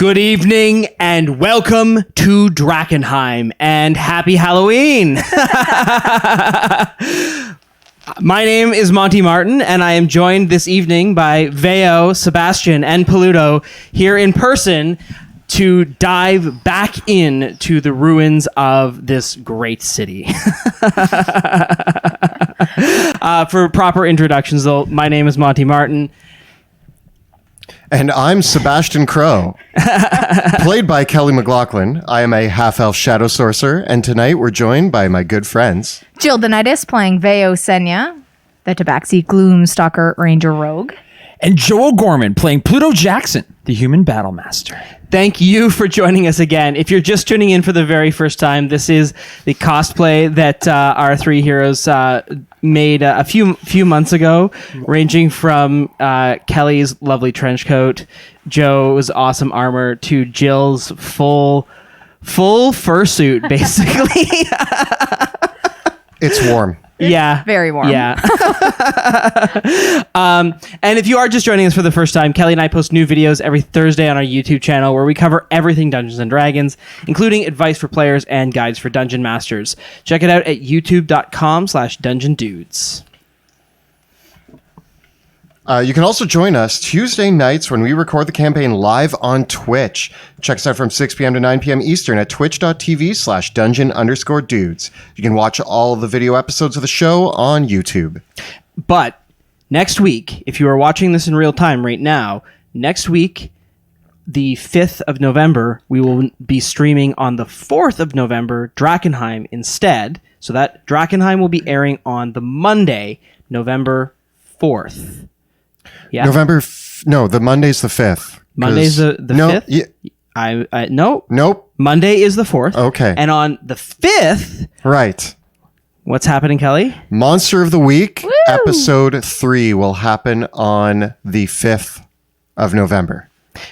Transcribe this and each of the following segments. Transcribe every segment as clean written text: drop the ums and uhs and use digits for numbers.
Good evening and welcome to Drakkenheim and happy Halloween. My name is Monty Martin and I am joined this evening by Veo, Sebastian, and Paluto here in person to dive back into the ruins of this great city. For proper introductions, though, my name is Monty Martin. And I'm Sebastian Crow, played by Kelly McLaughlin. I am a half-elf shadow sorcerer, and tonight we're joined by my good friends. Jill Denitis playing Veo Senya, the Tabaxi Gloomstalker Ranger Rogue. And Joel Gorman playing Pluto Jackson, the Human Battle Master. Thank you for joining us again. If you're just tuning in for the very first time, this is the cosplay that our three heroes made a few months ago, ranging from Kelly's lovely trench coat, Joe's awesome armor, to Jill's full fursuit, basically. It's warm. Yeah. Very warm. Yeah. And if you are just joining us for the first time, Kelly and I post new videos every Thursday on our YouTube channel where we cover everything Dungeons & Dragons, including advice for players and guides for dungeon masters. Check it out at youtube.com/dungeondudes. You can also join us Tuesday nights when we record the campaign live on Twitch. Check us out from 6 p.m. to 9 p.m. Eastern at twitch.tv/dungeon_dudes. You can watch all of the video episodes of the show on YouTube. But next week, if you are watching this in real time right now, next week, the 5th of November, we will be streaming on the 4th of November, Drakkenheim instead. So that Drakkenheim will be airing on the Monday, November 4th. Yeah. The Monday's the 5th. Monday's the 5th? Yeah. No. Nope. Monday is the 4th. Okay. And on the 5th... Right. What's happening, Kelly? Monster of the Week, episode 3 will happen on the 5th of November.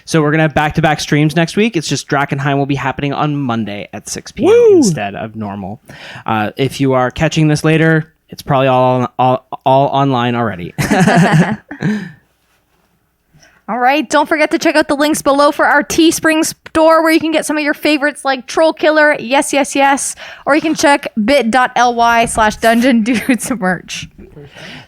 So we're going to have back-to-back streams next week. It's just Drakkenheim will be happening on Monday at 6 p.m. instead of normal. If you are catching this later, it's probably all online already. All right. Don't forget to check out the links below for our Teespring store where you can get some of your favorites like Troll Killer, Yes, Yes, Yes, or you can check bit.ly/Dungeon Dudes merch.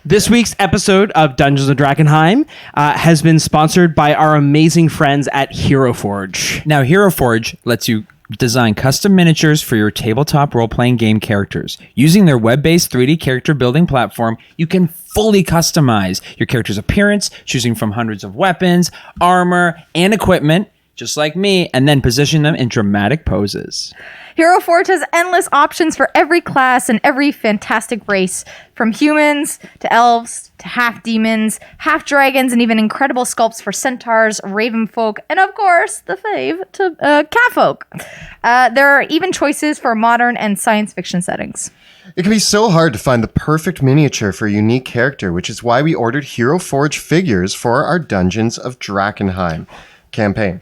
This week's episode of Dungeons & Drakkenheim has been sponsored by our amazing friends at Hero Forge. Now, Hero Forge lets you design custom miniatures for your tabletop role-playing game characters. Using their web-based 3D character building platform, you can fully customize your character's appearance, choosing from hundreds of weapons, armor, and equipment, just like me, and then position them in dramatic poses. Hero Forge has endless options for every class and every fantastic race, from humans to elves to half-demons, half-dragons, and even incredible sculpts for centaurs, ravenfolk, and of course, the fave, to catfolk. There are even choices for modern and science fiction settings. It can be so hard to find the perfect miniature for a unique character, which is why we ordered Hero Forge figures for our Dungeons of Drakkenheim campaign.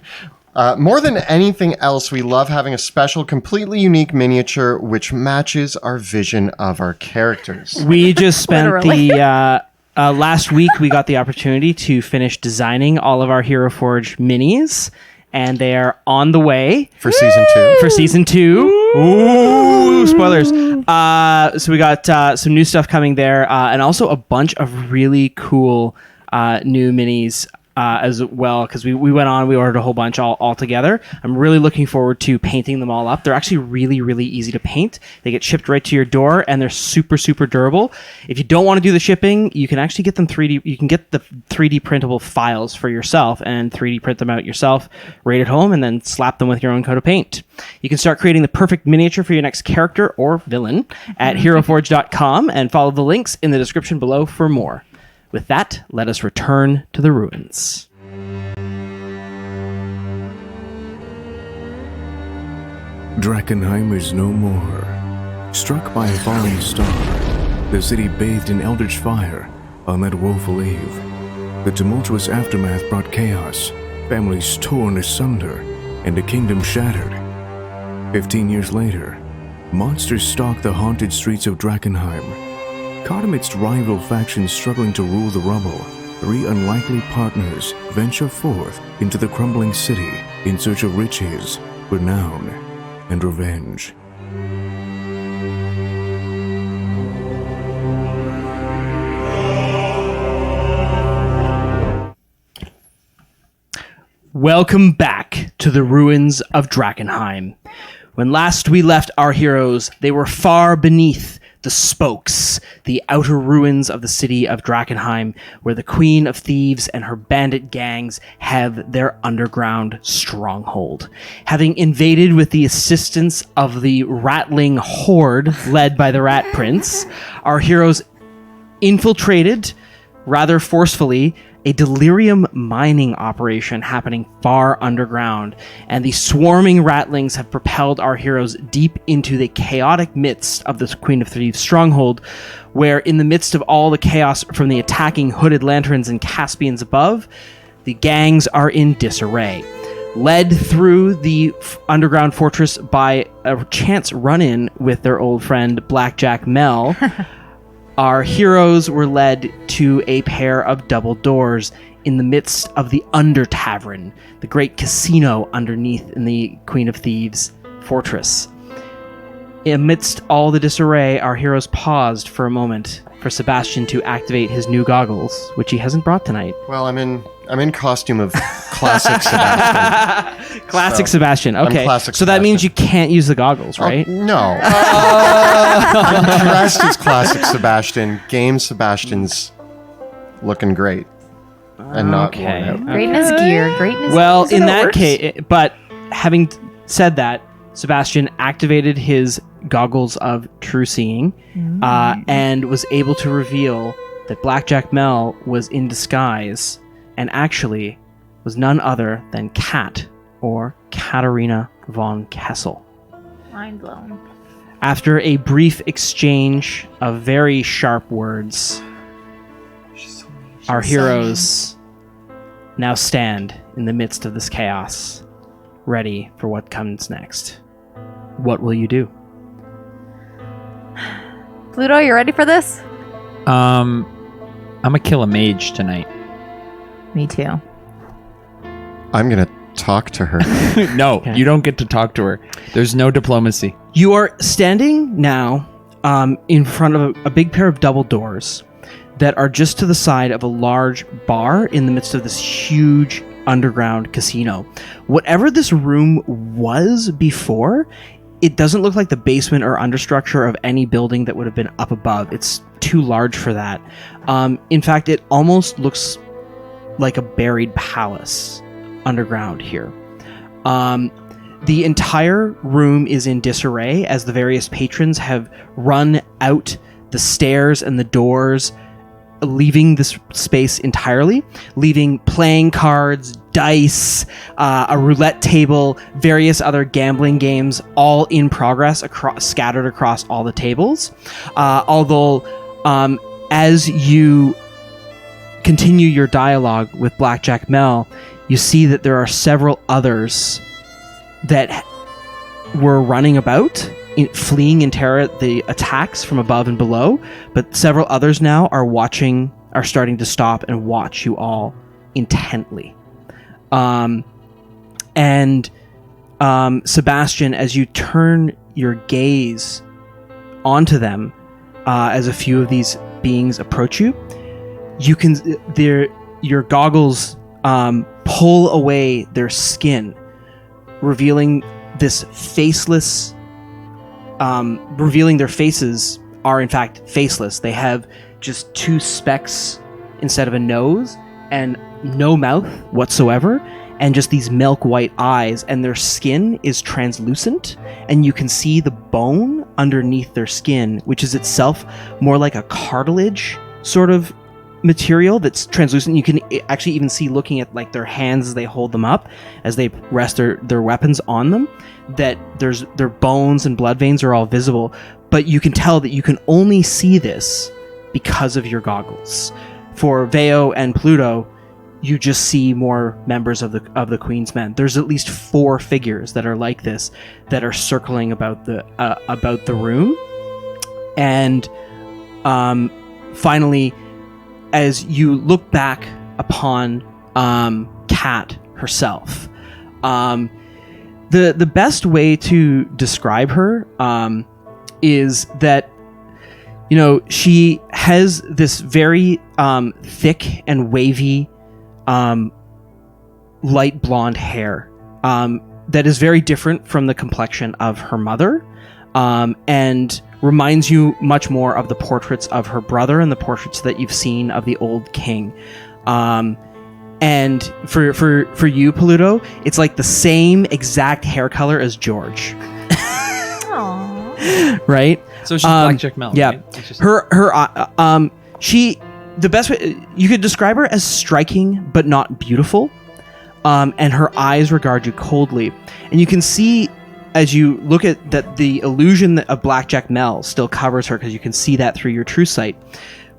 More than anything else, we love having a special, completely unique miniature which matches our vision of our characters. We just spent the last week, we got the opportunity to finish designing all of our Hero Forge minis, and they are on the way. For season 2. For season 2. Ooh, spoilers. So we got some new stuff coming there, and also a bunch of really cool new minis as well, because we ordered a whole bunch all together. I'm really looking forward to painting them all up. They're actually really, really easy to paint. They get shipped right to your door, and they're super, super durable. If you don't want to do the shipping, you can actually get them 3D. You can get the 3D printable files for yourself and 3D print them out yourself right at home, and then slap them with your own coat of paint. You can start creating the perfect miniature for your next character or villain at heroforge.com, and follow the links in the description below for more. With that, let us return to the ruins. Drakkenheim is no more. Struck by a falling star, the city bathed in eldritch fire on that woeful eve. The tumultuous aftermath brought chaos, families torn asunder, and a kingdom shattered. 15 years later, monsters stalk the haunted streets of Drakkenheim. Caught amidst rival factions struggling to rule the rubble, three unlikely partners venture forth into the crumbling city in search of riches, renown, and revenge. Welcome back to the ruins of Drakkenheim. When last we left our heroes, they were far beneath the spokes, the outer ruins of the city of Drakkenheim, where the Queen of Thieves and her bandit gangs have their underground stronghold. Having invaded with the assistance of the rattling horde led by the Rat Prince, our heroes infiltrated, rather forcefully, a delirium mining operation happening far underground, and the swarming ratlings have propelled our heroes deep into the chaotic midst of the Queen of Thieves stronghold, where in the midst of all the chaos from the attacking hooded lanterns and Caspians above, the gangs are in disarray. Led through the underground fortress by a chance run-in with their old friend Blackjack Mel, our heroes were led to a pair of double doors in the midst of the Under Tavern, the great casino underneath in the Queen of Thieves fortress. Amidst all the disarray, our heroes paused for a moment for Sebastian to activate his new goggles, which he hasn't brought tonight. Well, I'm in costume of classic Sebastian. Classic So, Sebastian. I'm Okay. classic So that means you Sebastian. can't use the goggles, right? Oh, no. I'm dressed as classic Sebastian. Game Sebastian's looking great. And not worn Okay. out. Great in his gear. Great in his Well, gear. in that case, but having said that, Sebastian activated his goggles of true seeing and was able to reveal that Blackjack Mel was in disguise and actually was none other than Kat, or Katarina von Kessel. Mind blown. After a brief exchange of very sharp words, our heroes now stand in the midst of this chaos, ready for what comes next. What will you do? Pluto, you ready for this? I'm gonna kill a mage tonight. Me too. I'm going to talk to her. No, Okay. you don't get to talk to her. There's no diplomacy. You are standing now in front of a big pair of double doors that are just to the side of a large bar in the midst of this huge underground casino. Whatever this room was before, it doesn't look like the basement or understructure of any building that would have been up above. It's too large for that. In fact, it almost looks like a buried palace underground here. The entire room is in disarray as the various patrons have run out the stairs and the doors, leaving this space entirely, leaving playing cards, dice, a roulette table, various other gambling games, all in progress, scattered across all the tables. Although, as you continue your dialogue with Blackjack Mel, you see that there are several others that were running about, fleeing in terror at the attacks from above and below, but several others now are starting to stop and watch you all intently. Sebastian, as you turn your gaze onto them, as a few of these beings approach you, you can your goggles pull away their skin, revealing this faceless, revealing their faces are in fact faceless. They have just two specks instead of a nose and no mouth whatsoever, and just these milk white eyes, and their skin is translucent, and you can see the bone underneath their skin, which is itself more like a cartilage sort of material that's translucent. You can actually even see, looking at like their hands as they hold them up, as they rest their weapons on them, that their bones and blood veins are all visible, but you can tell that you can only see this because of your goggles. For Veo and Pluto, you just see more members of the Queen's Men. There's at least 4 figures that are like this, that are circling about the room. And finally, as you look back upon Kat herself, the best way to describe her is that, you know, she has this very thick and wavy light blonde hair that is very different from the complexion of her mother, and reminds you much more of the portraits of her brother and the portraits that you've seen of the old king. And for you, Paluto, it's like the same exact hair color as George. Aww. Right? So she's Blackjack Mel. Yeah. Right? It's just- The best way you could describe her as striking but not beautiful. And her eyes regard you coldly. And you can see, as you look at that, the illusion of Blackjack Mel still covers her, because you can see that through your true sight.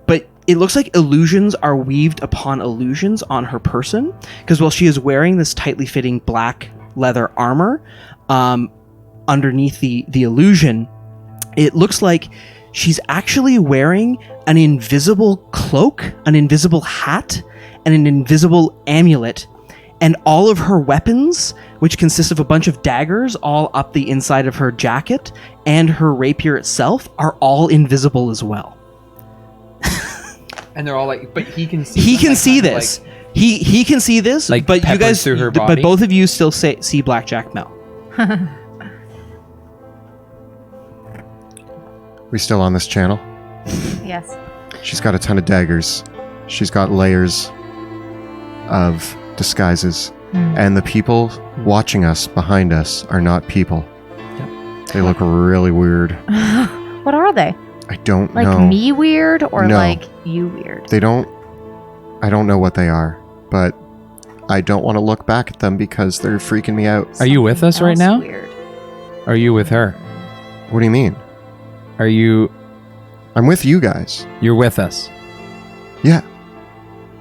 But it looks like illusions are weaved upon illusions on her person, because while she is wearing this tightly fitting black leather armor, underneath the illusion, it looks like she's actually wearing an invisible cloak, an invisible hat, and an invisible amulet. And all of her weapons, which consist of a bunch of daggers all up the inside of her jacket, and her rapier itself, are all invisible as well. and they're all like, but he can see. He them, can like, see kind of this. He can see this, Like but you peppered guys, through her but body? both of you still see Blackjack Mel. We still on this channel? Yes. She's got a ton of daggers. She's got layers of disguises. And the people watching us behind us are not people. Yep. They look really weird. What are they? I don't Like know. me weird or No. like you weird? I don't know what they are, but I don't want to look back at them because they're freaking me out. Are you with us right now? Weird. Are you with her? What do you mean? Are you? I'm with you guys. You're with us. Yeah.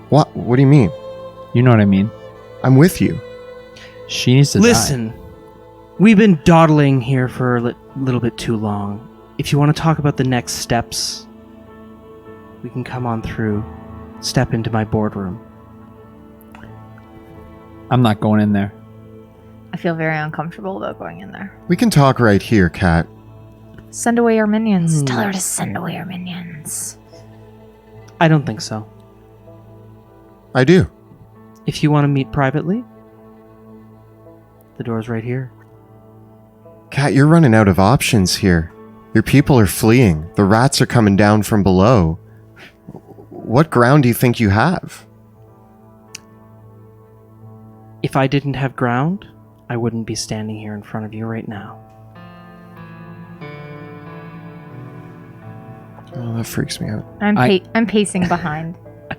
What do you mean? You know what I mean. I'm with you. She needs to die. Listen, we've been dawdling here for a little bit too long. If you want to talk about the next steps, we can come on through. Step into my boardroom. I'm not going in there. I feel very uncomfortable about going in there. We can talk right here, Kat. Send away our minions. Hmm. Tell her to send away our minions. I don't think so. I do. If you want to meet privately, the door's right here. Kat, you're running out of options here. Your people are fleeing. The rats are coming down from below. What ground do you think you have? If I didn't have ground, I wouldn't be standing here in front of you right now. Oh, that freaks me out. I'm pacing behind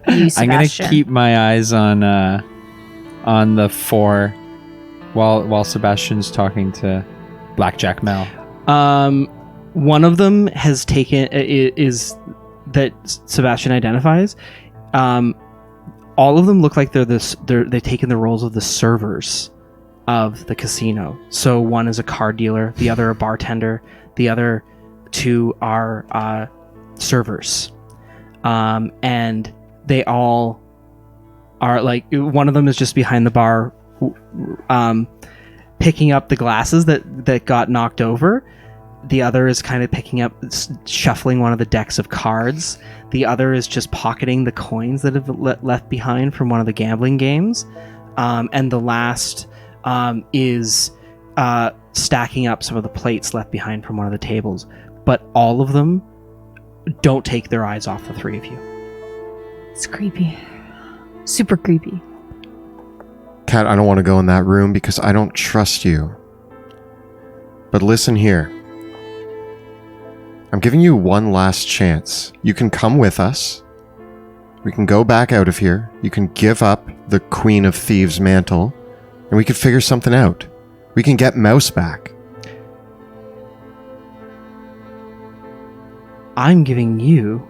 you, Sebastian. I'm gonna keep my eyes on the four while Sebastian's talking to Blackjack Mel. One of them has taken is that Sebastian identifies. All of them look like they've taken the roles of the servers of the casino. So one is a card dealer, the other a bartender, the other two are servers, and they all are like, one of them is just behind the bar, picking up the glasses that got knocked over. The other is kind of shuffling one of the decks of cards. The other is just pocketing the coins that have left behind from one of the gambling games. And the last is stacking up some of the plates left behind from one of the tables. But all of them don't take their eyes off the three of you. It's creepy. Super creepy. Kat, I don't want to go in that room because I don't trust you. But listen here. I'm giving you one last chance. You can come with us. We can go back out of here. You can give up the Queen of Thieves mantle, and we can figure something out. We can get Mouse back. I'm giving you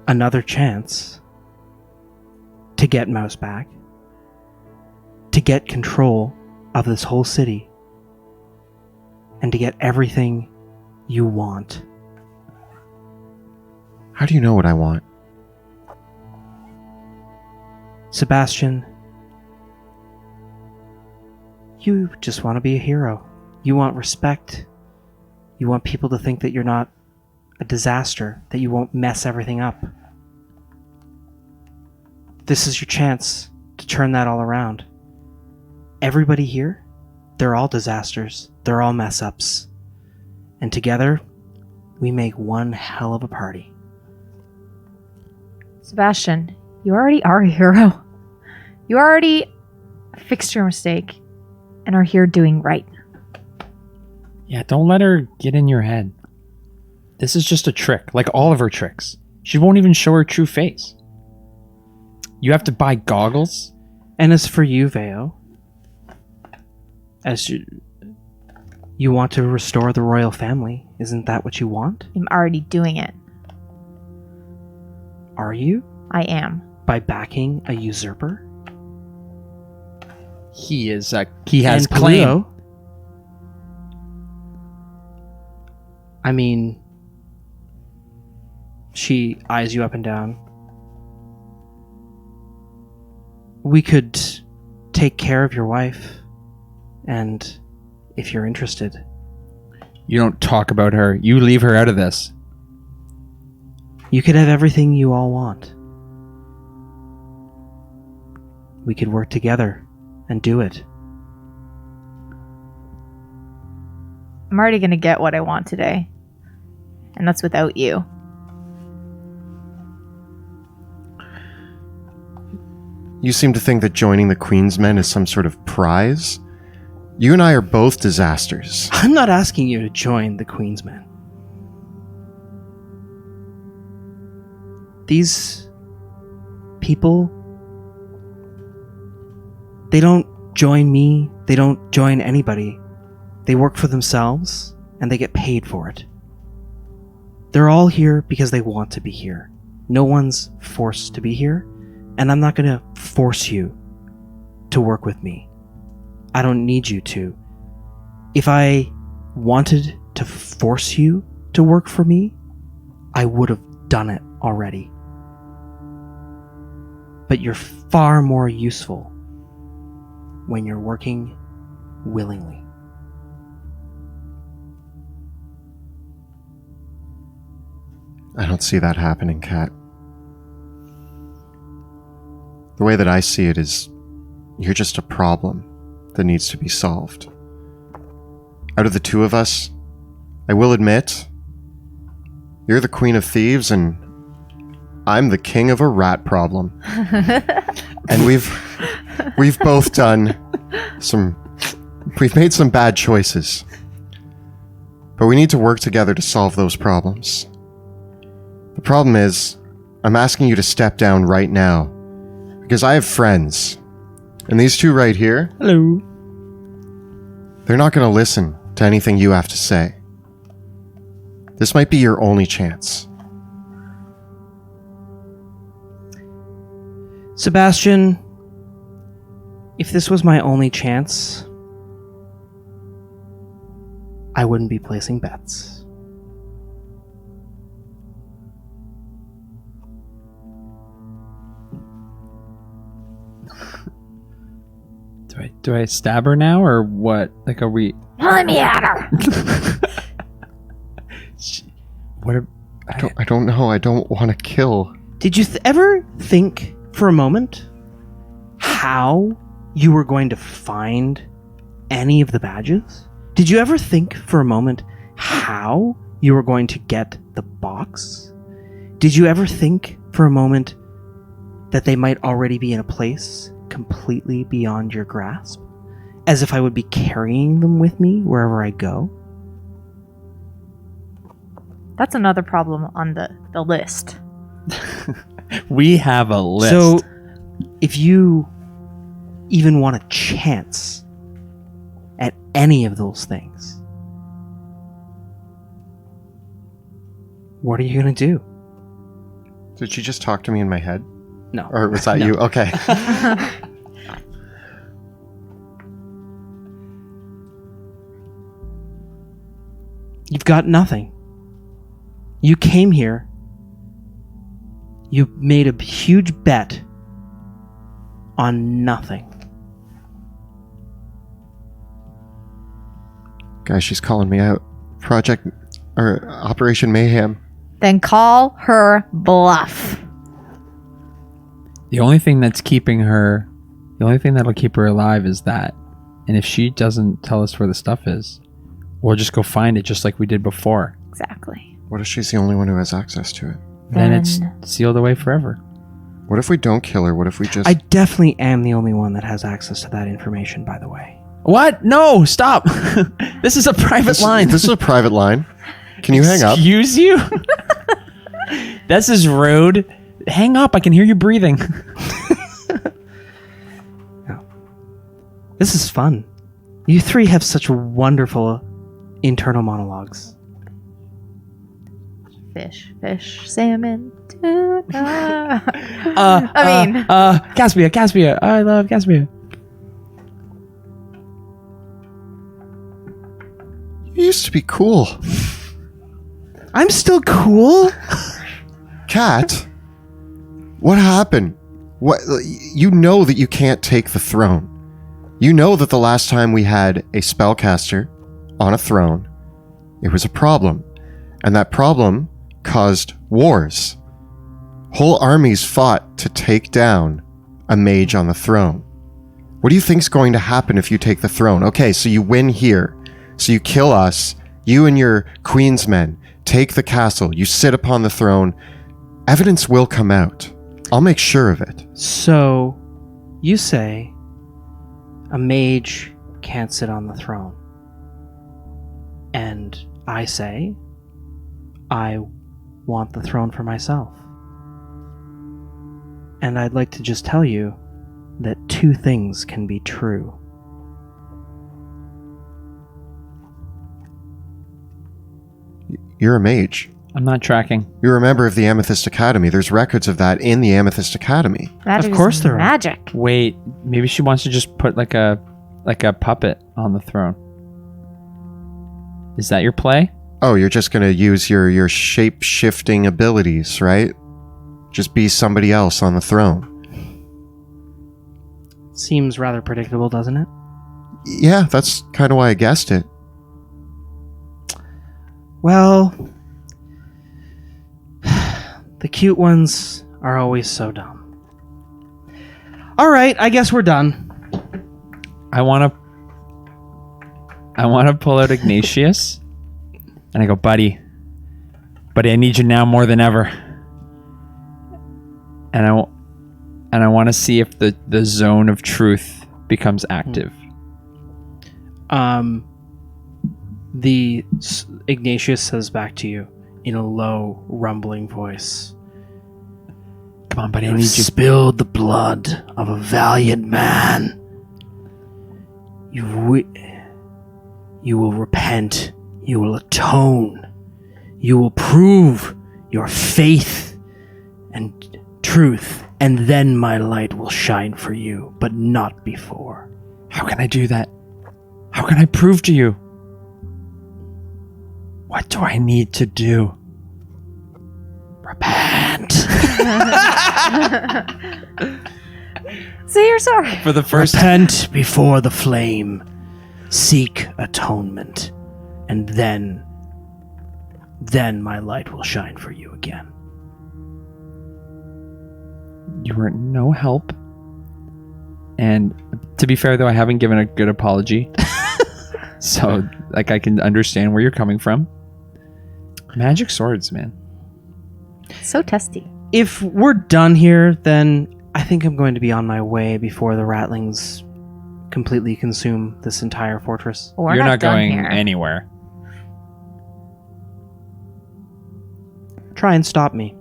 another chance to get Mouse back, to get control of this whole city, and to get everything you want. How do you know what I want? Sebastian, you just want to be a hero. You want respect. You want people to think that you're not a disaster, that you won't mess everything up. This is your chance to turn that all around. Everybody here, they're all disasters. They're all mess ups. And together, we make one hell of a party. Sebastian, you already are a hero. You already fixed your mistake and are here doing right. Yeah, don't let her get in your head. This is just a trick, like all of her tricks. She won't even show her true face. You have to buy goggles? And as for you, Veo, as you want to restore the royal family, isn't that what you want? I'm already doing it. Are you? I am. By backing a usurper? He has And claim. Pluto, I mean, she eyes you up and down. We could take care of your wife, and if you're interested. You don't talk about her. You leave her out of this. You could have everything you all want. We could work together and do it. I'm already going to get what I want today. And that's without you. You seem to think that joining the Queen's Men is some sort of prize? You and I are both disasters. I'm not asking you to join the Queen's Men. These people, they don't join me, they don't join anybody. They work for themselves, and they get paid for it. They're all here because they want to be here. No one's forced to be here, and I'm not going to force you to work with me. I don't need you to. If I wanted to force you to work for me, I would have done it already. But you're far more useful when you're working willingly. I don't see that happening, Kat. The way that I see it is, you're just a problem that needs to be solved. Out of the two of us, I will admit, you're the Queen of Thieves and I'm the king of a rat problem. And we've both we've made some bad choices. But we need to work together to solve those problems. The problem is, I'm asking you to step down right now, because I have friends, and these two right here, Hello. they're not going to listen to anything you have to say. This might be your only chance. Sebastian, if this was my only chance, I wouldn't be placing bets. Do I stab her now or what? Like, are we? Let me at her! What? I don't know. I don't want to kill. Did you ever think for a moment how you were going to find any of the badges? Did you ever think for a moment how you were going to get the box? Did you ever think for a moment that they might already be in a place completely beyond your grasp? As if I would be carrying them with me wherever I go? That's another problem on the list. We have a list. So, if you even want a chance at any of those things, what are you going to do? Did she just talk to me in my head? No. Or was that No. you? Okay. You've got nothing. You came here. You made a huge bet on nothing. Guys, she's calling me out. Operation Mayhem. Then call her bluff. The only thing that'll keep her alive is that. And if she doesn't tell us where the stuff is, we'll just go find it just like we did before. Exactly. What if she's the only one who has access to it? Then it's sealed away forever. What if we don't kill her? What if we just... I definitely am the only one that has access to that information, by the way. What? No, stop. This is a private line. This is a private line. Can you hang up? Excuse you? This is rude. Hang up. I can hear you breathing. This is fun. You three have such wonderful internal monologues. Fish, salmon, tuna. Caspia. I love Caspia. You used to be cool. I'm still cool. Cat, what happened? What? You know that you can't take the throne. You know that the last time we had a spellcaster on a throne, it was a problem. And that problem caused wars. Whole armies fought to take down a mage on the throne. What do you think's going to happen if you take the throne? Okay, so you win here. So you kill us, you and your queen's men, take the castle, you sit upon the throne. Evidence will come out. I'll make sure of it. So, you say a mage can't sit on the throne. And I say I want the throne for myself. And I'd like to just tell you that two things can be true. You're a mage. I'm not tracking. You're a member of the Amethyst Academy. There's records of that in the Amethyst Academy. Magic Of course is there are. magic. Wait, maybe she wants to just put like a puppet on the throne. Is that your play? Oh, you're just going to use your shape-shifting abilities, right? Just be somebody else on the throne. Seems rather predictable, doesn't it? Yeah, that's kind of why I guessed it. Well, the cute ones are always so dumb. All right, I guess we're done. I want to pull out Ignatius, and I go, buddy, I need you now more than ever. And I want to see if the zone of truth becomes active. Ignatius says back to you in a low, rumbling voice. Come on, buddy, I You've need you. spilled the blood of a valiant man. You will repent. You will atone. You will prove your faith and truth, and then my light will shine for you, but not before. How can I do that? How can I prove to you? What do I need to do? Repent. Say you're sorry. For the first Repent before the flame. Seek atonement, and then my light will shine for you again. You were no help. And to be fair, though, I haven't given a good apology. So, like, I can understand where you're coming from. Magic swords, man. So testy. If we're done here, then I think I'm going to be on my way before the rattlings completely consume this entire fortress. We're You're not done going here. anywhere. Try and stop me.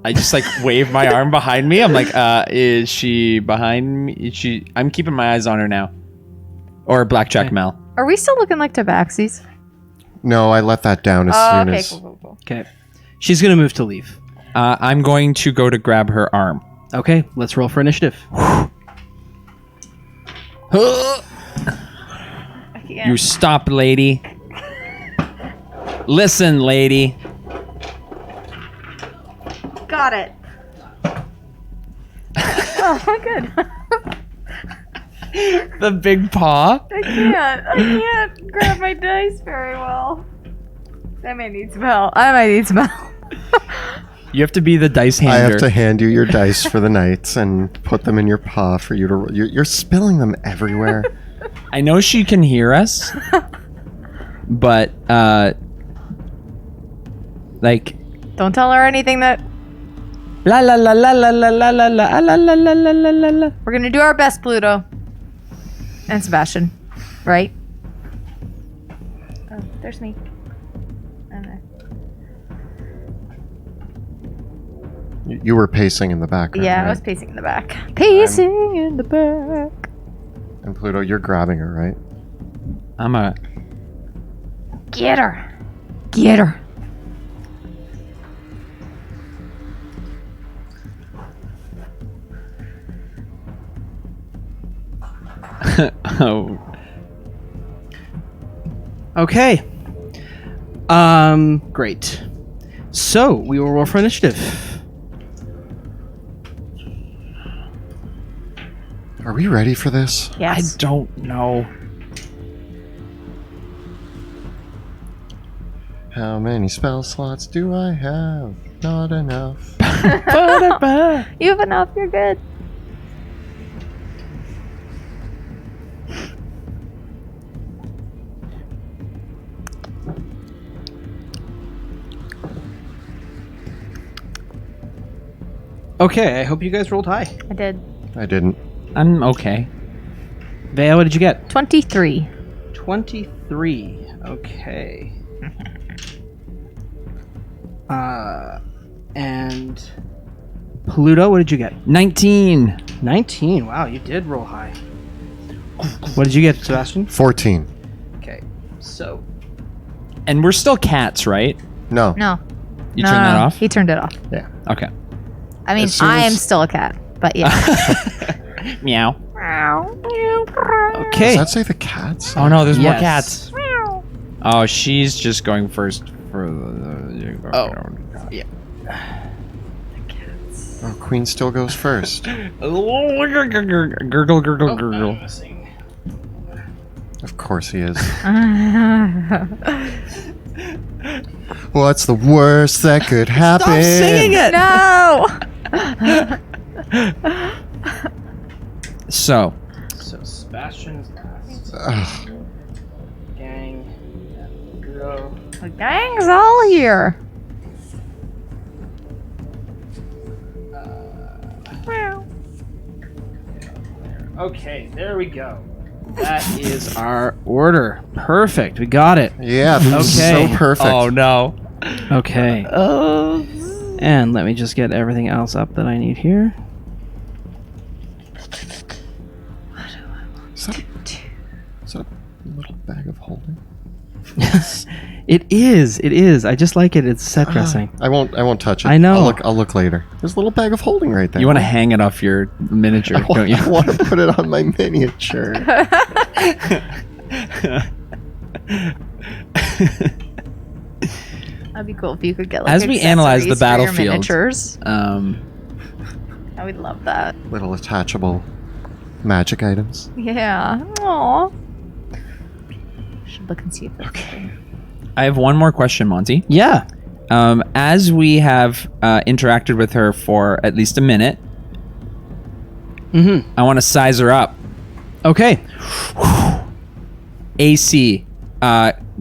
I just like wave my arm behind me. I'm like, is she behind me? I'm keeping my eyes on her now. Or Blackjack Okay. Mel. Are we still looking like tabaxis? No, I let that down as Oh, soon okay, as... cool. Okay. She's going to move to leave. I'm going to go to grab her arm. Okay, let's roll for initiative. You stop, lady. Listen, lady. got it. Oh, good. The big paw. I can't grab my dice very well. I might need some help. You have to be the dice I hander. have to hand you your dice for the night and put them in your paw for you to. You're spilling them everywhere. I know she can hear us, but like Don't tell her anything that la la la la la la la la la la la la la la la. we're gonna do our best, Pluto. And Sebastian. Right? Oh, there's me. I'm there. You were pacing in the background. Yeah, right? I was pacing in the back. Pacing in the back. And Pluto, you're grabbing her, right? I'm a. Get her. Get her. Oh. Okay. Great. So we will roll for initiative. Are we ready for this? Yes. I don't know. How many spell slots do I have? Not enough. You have enough. You're good. Okay, I hope you guys rolled high. I did. I didn't. I'm okay. Vea, what did you get? 23. 23. Okay. And Pluto, what did you get? 19. 19. Wow, you did roll high. What did you get, Sebastian? 14. Okay, so And we're still cats, right? No. No. You No, turn that no, off? He turned it off. Yeah. Okay. I mean, As soon I am as- still a cat, but yeah. Meow. okay. Does that say the cats? Oh no, there's more Yes. cats. Oh, she's just going first for the. Oh. Yeah. Oh, Queen still goes first. Gurgle, gurgle, gurgle. Of course he is. What's the worst that could happen? Stop singing it. No! So, So Sebastian's last. Ugh. Gang. Girl. The gang's all here. Okay, there we go. That is our order. Perfect. We got it. Yeah, this is Okay. so perfect. oh no. Okay. And let me just get everything else up that I need here. Is that a little bag of holding? It is. It is. I just like it. It's set dressing. I won't touch it. I know. I'll look later. There's a little bag of holding right there. You want to hang it off your miniature, don't you? I want to put it on my miniature. That'd be cool if you could get like As we analyze the accessories for your battlefield, miniatures. Um, I would love that. Little attachable magic items. Yeah. Aww. Should look and see if that's there. I have one more question, Monty. Yeah. As we have interacted with her for at least a minute, I want to size her up. Okay. AC,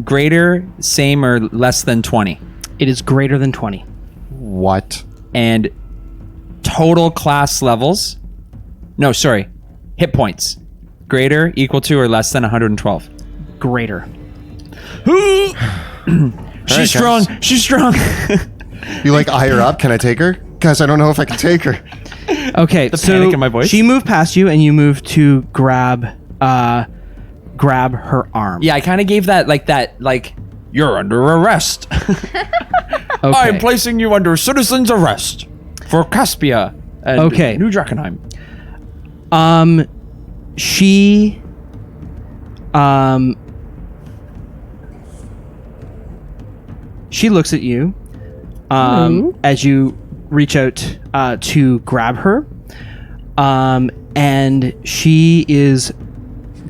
greater, same, or less than 20. It is greater than 20. What? And total class levels. No, sorry. Hit points. Greater, equal to, or less than 112. Greater. She's strong. guys. She's strong. You like eye her up? Can I take her? Guys, I don't know if I can take her. Okay. The so panic in my voice. She moved past you, and you moved to grab her arm. Yeah, I kind of gave that, you're under arrest. Okay. I'm placing you under citizen's arrest for Caspia and Okay. New Drakkenheim. She she looks at you as you reach out to grab her, and she is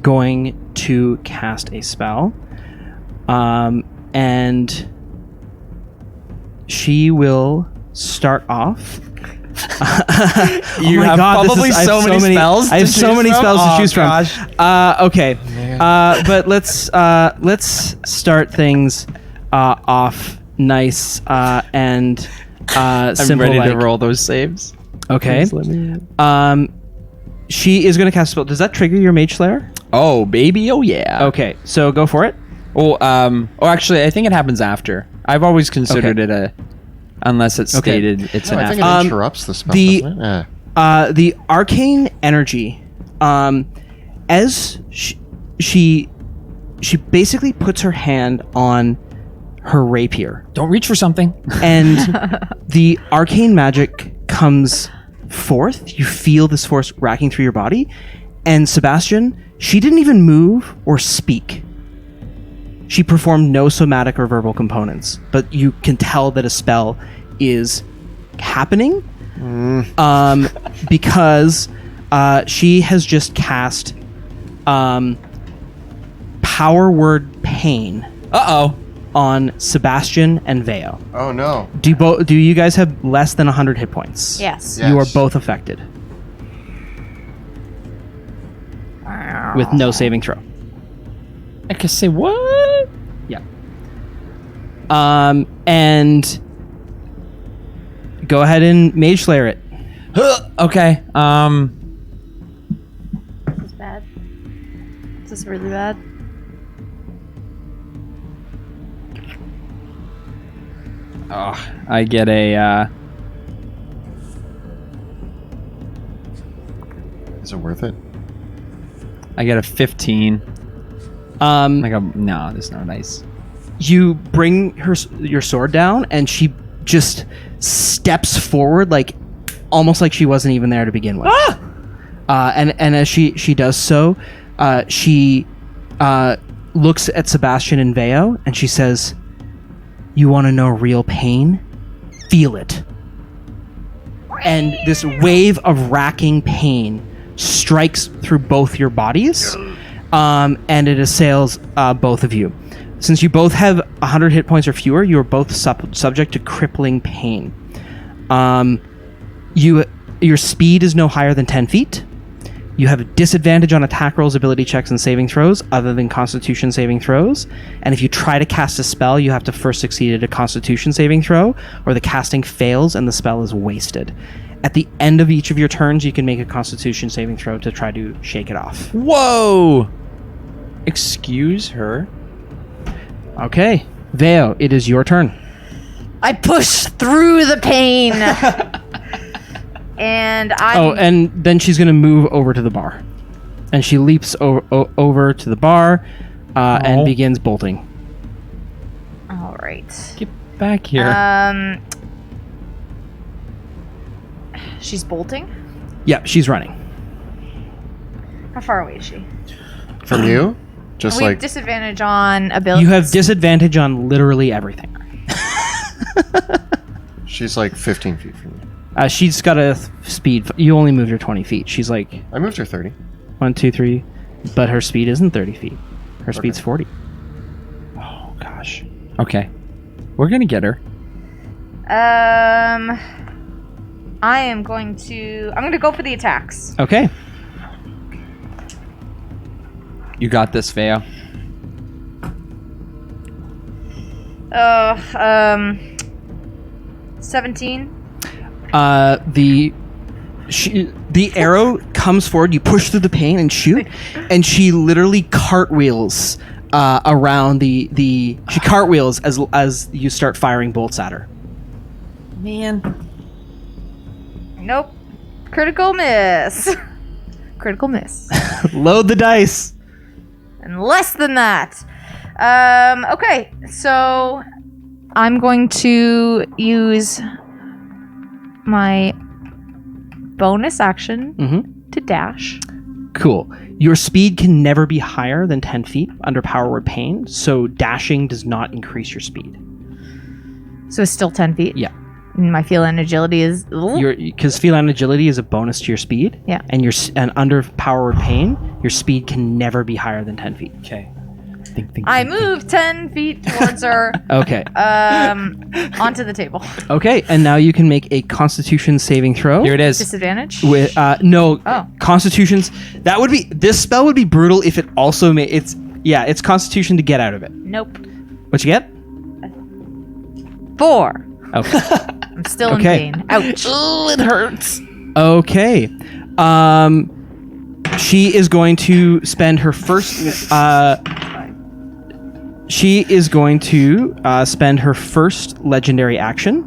going to cast a spell, and she will start off. You have probably so many spells. I have to so choose many from? spells to Oh, choose gosh. from. Okay, but let's start things off nice and I'm simple. ready to like. roll those saves. Okay. Please let me- She is going to cast a spell. Does that trigger your Mage Slayer? Oh, baby. Oh, yeah. Okay, so go for it. Oh, actually, I think it happens after. I've always considered it a, unless it's Okay. stated it's No, an I think after. it interrupts the spell. the- doesn't it? Yeah. The arcane energy, as she basically puts her hand on her rapier, Don't reach for something. and the arcane magic comes forth. You feel this force racking through your body, and Sebastian, she didn't even move or speak. She performed no somatic or verbal components, but you can tell that a spell is happening, because she has just cast Power Word Pain Uh-oh. on Sebastian and Veo. Oh no. Do you guys have less than 100 hit points? Yes. Yeah. You are Yes. both affected with no saving throw. I can say what? Yeah. And go ahead and Mage Slayer it. Okay. Is this bad? Is this really bad? Oh, I get a, Is it worth it? I get a 15. Like a, no, that's not nice. You bring your sword down, and she just steps forward, like almost like she wasn't even there to begin with. And as she does so, she looks at Sebastian and Veo, and she says, "You want to know real pain? Feel it." And this wave of racking pain strikes through both your bodies, and it assails both of you. Since you both have 100 hit points or fewer, you are both subject to crippling pain. Your speed is no higher than 10 feet. You have a disadvantage on attack rolls, ability checks, and saving throws, other than Constitution saving throws. And if you try to cast a spell, you have to first succeed at a Constitution saving throw, or the casting fails and the spell is wasted. At the end of each of your turns, you can make a Constitution saving throw to try to shake it off. Whoa! Excuse her. Okay, Veo, it is your turn. I push through the pain. And I. Oh, and then she's going to move over to the bar. And she leaps over to the bar and begins bolting. All right. Get back here. She's bolting. Yeah, she's running. How far away is she? From you? Just We have like disadvantage on ability. You have disadvantage on literally everything. she's like 15 feet from you. She's got a speed. You only moved her 20 feet. She's like I moved her 30. 1, 2, 3. But her speed isn't 30 feet. Her speed's 40. Oh, gosh. Okay. We're gonna get her. I am going to. I'm going to go for the attacks. Okay. You got this, Veo. 17. The arrow comes forward. You push through the pain and shoot, and she literally cartwheels around the. She cartwheels as you start firing bolts at her. Man. Nope. Critical miss. Critical miss. Load the dice. And less than that. Okay, so I'm going to use my bonus action to dash. Cool. Your speed can never be higher than 10 feet under Power Word Pain, so dashing does not increase your speed. So it's still 10 feet? Yeah. My feline agility is. Because feline agility is a bonus to your speed. Yeah. And and under power pain, your speed can never be higher than 10 feet. Okay. I move 10 feet towards her. Okay. Onto the table. Okay, and now you can make a Constitution saving throw. Here it is. Disadvantage. With no Oh. Constitutions. This spell would be brutal if it also made it's Constitution to get out of it. Nope. What you get? 4. Okay. I'm still Okay. in pain. Ouch. It hurts. Okay. She is going to spend her first. She is going to spend her first legendary action.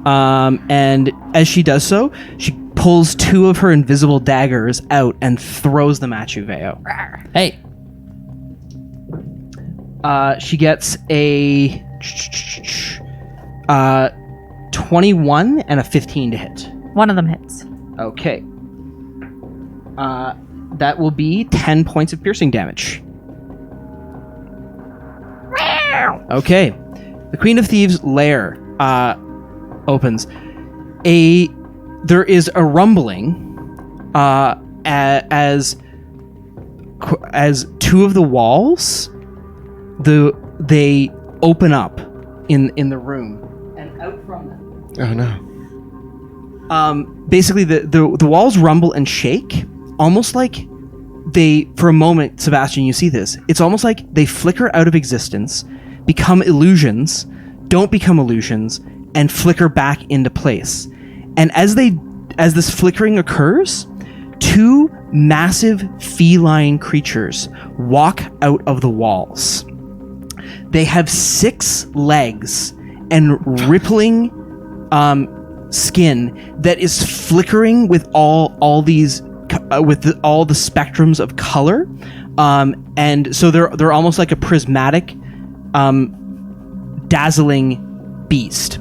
And as she does so, she pulls 2 of her invisible daggers out and throws them at you, Veo. Hey. She gets a 21 and a 15 to hit. One of them hits. Okay. That will be 10 points of piercing damage. Okay. The Queen of Thieves' lair opens. There is a rumbling as 2 of the walls they open up in the room, and out from them. Oh no. Basically the walls rumble and shake, almost like for a moment, Sebastian, you see this. It's almost like they flicker out of existence, become illusions, don't become illusions, and flicker back into place. And as this flickering occurs, 2 massive feline creatures walk out of the walls. They have 6 legs and rippling skin that is flickering with all the spectrums of color, and so they're almost like a prismatic, dazzling beast.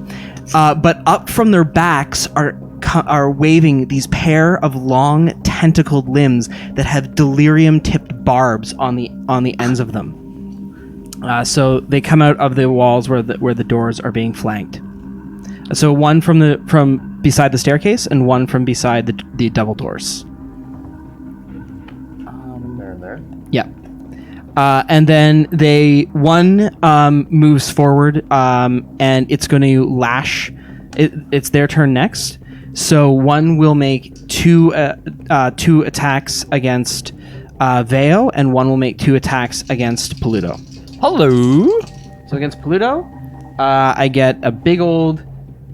But up from their backs are waving these pair of long tentacled limbs that have delirium-tipped barbs on the ends of them. So they come out of the walls where the doors are being flanked. So one from beside the staircase and one from beside the double doors. There. Yeah. And then one moves forward, and it's going to lash. It's their turn next. So one will make two attacks against Veo, and one will make 2 attacks against Paluto. Hello. So against Paluto, I get a big old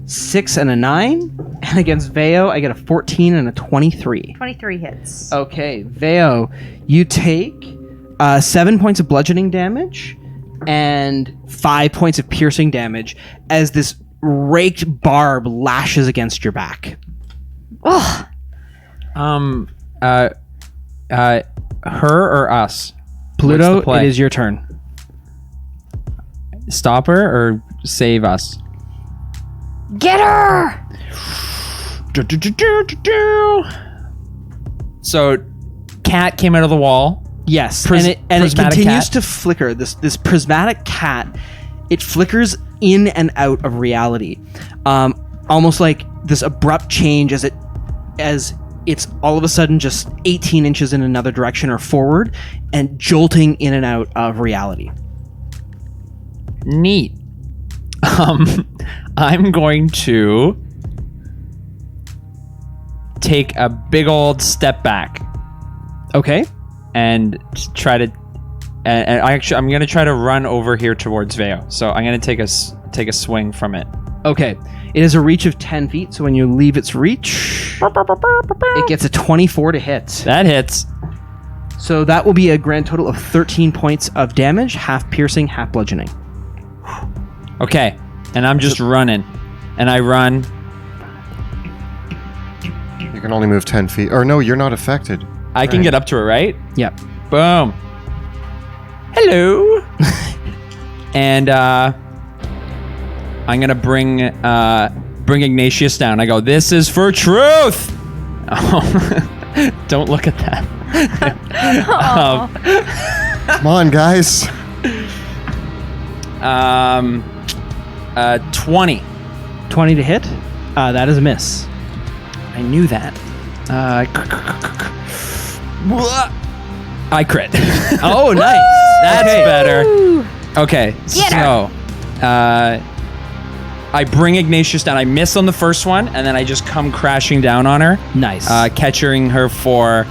6 and a 9, and against Veo, I get a 14 and a 23. 23 hits. Okay, Veo, you take 7 points of bludgeoning damage and 5 points of piercing damage as this raked barb lashes against your back. Ugh. Her or us? What's the Pluto, play? it is your turn. Stop her or save us? Get her! So, cat came out of the wall. Yes, and it prismatic continues cat. to flicker. This prismatic cat, it flickers in and out of reality, almost like this abrupt change as it's all of a sudden just 18 inches in another direction or forward, and jolting in and out of reality. Neat. I'm going to take a big old step back Okay. and try to. And I'm going to try to run over here towards Veo. So I'm going to take a swing from it. Okay. It has a reach of 10 feet, so when you leave its reach, it gets a 24 to hit. That hits. So that will be a grand total of 13 points of damage, half piercing, half bludgeoning. Okay, and I'm just running, and I run. You can only move 10 feet. Or no, you're not affected. I can get up to it, right? Yep. Boom. Hello. And I'm gonna bring Ignatius down. I go, this is for truth. Oh, don't look at that. Come on, guys. 20. 20 to hit. That is a miss. I knew that. I crit. Oh, nice. That's Okay. better. Okay, Get so I bring Ignatius down. I miss on the first one, and then I just come crashing down on her. Nice. Catching her for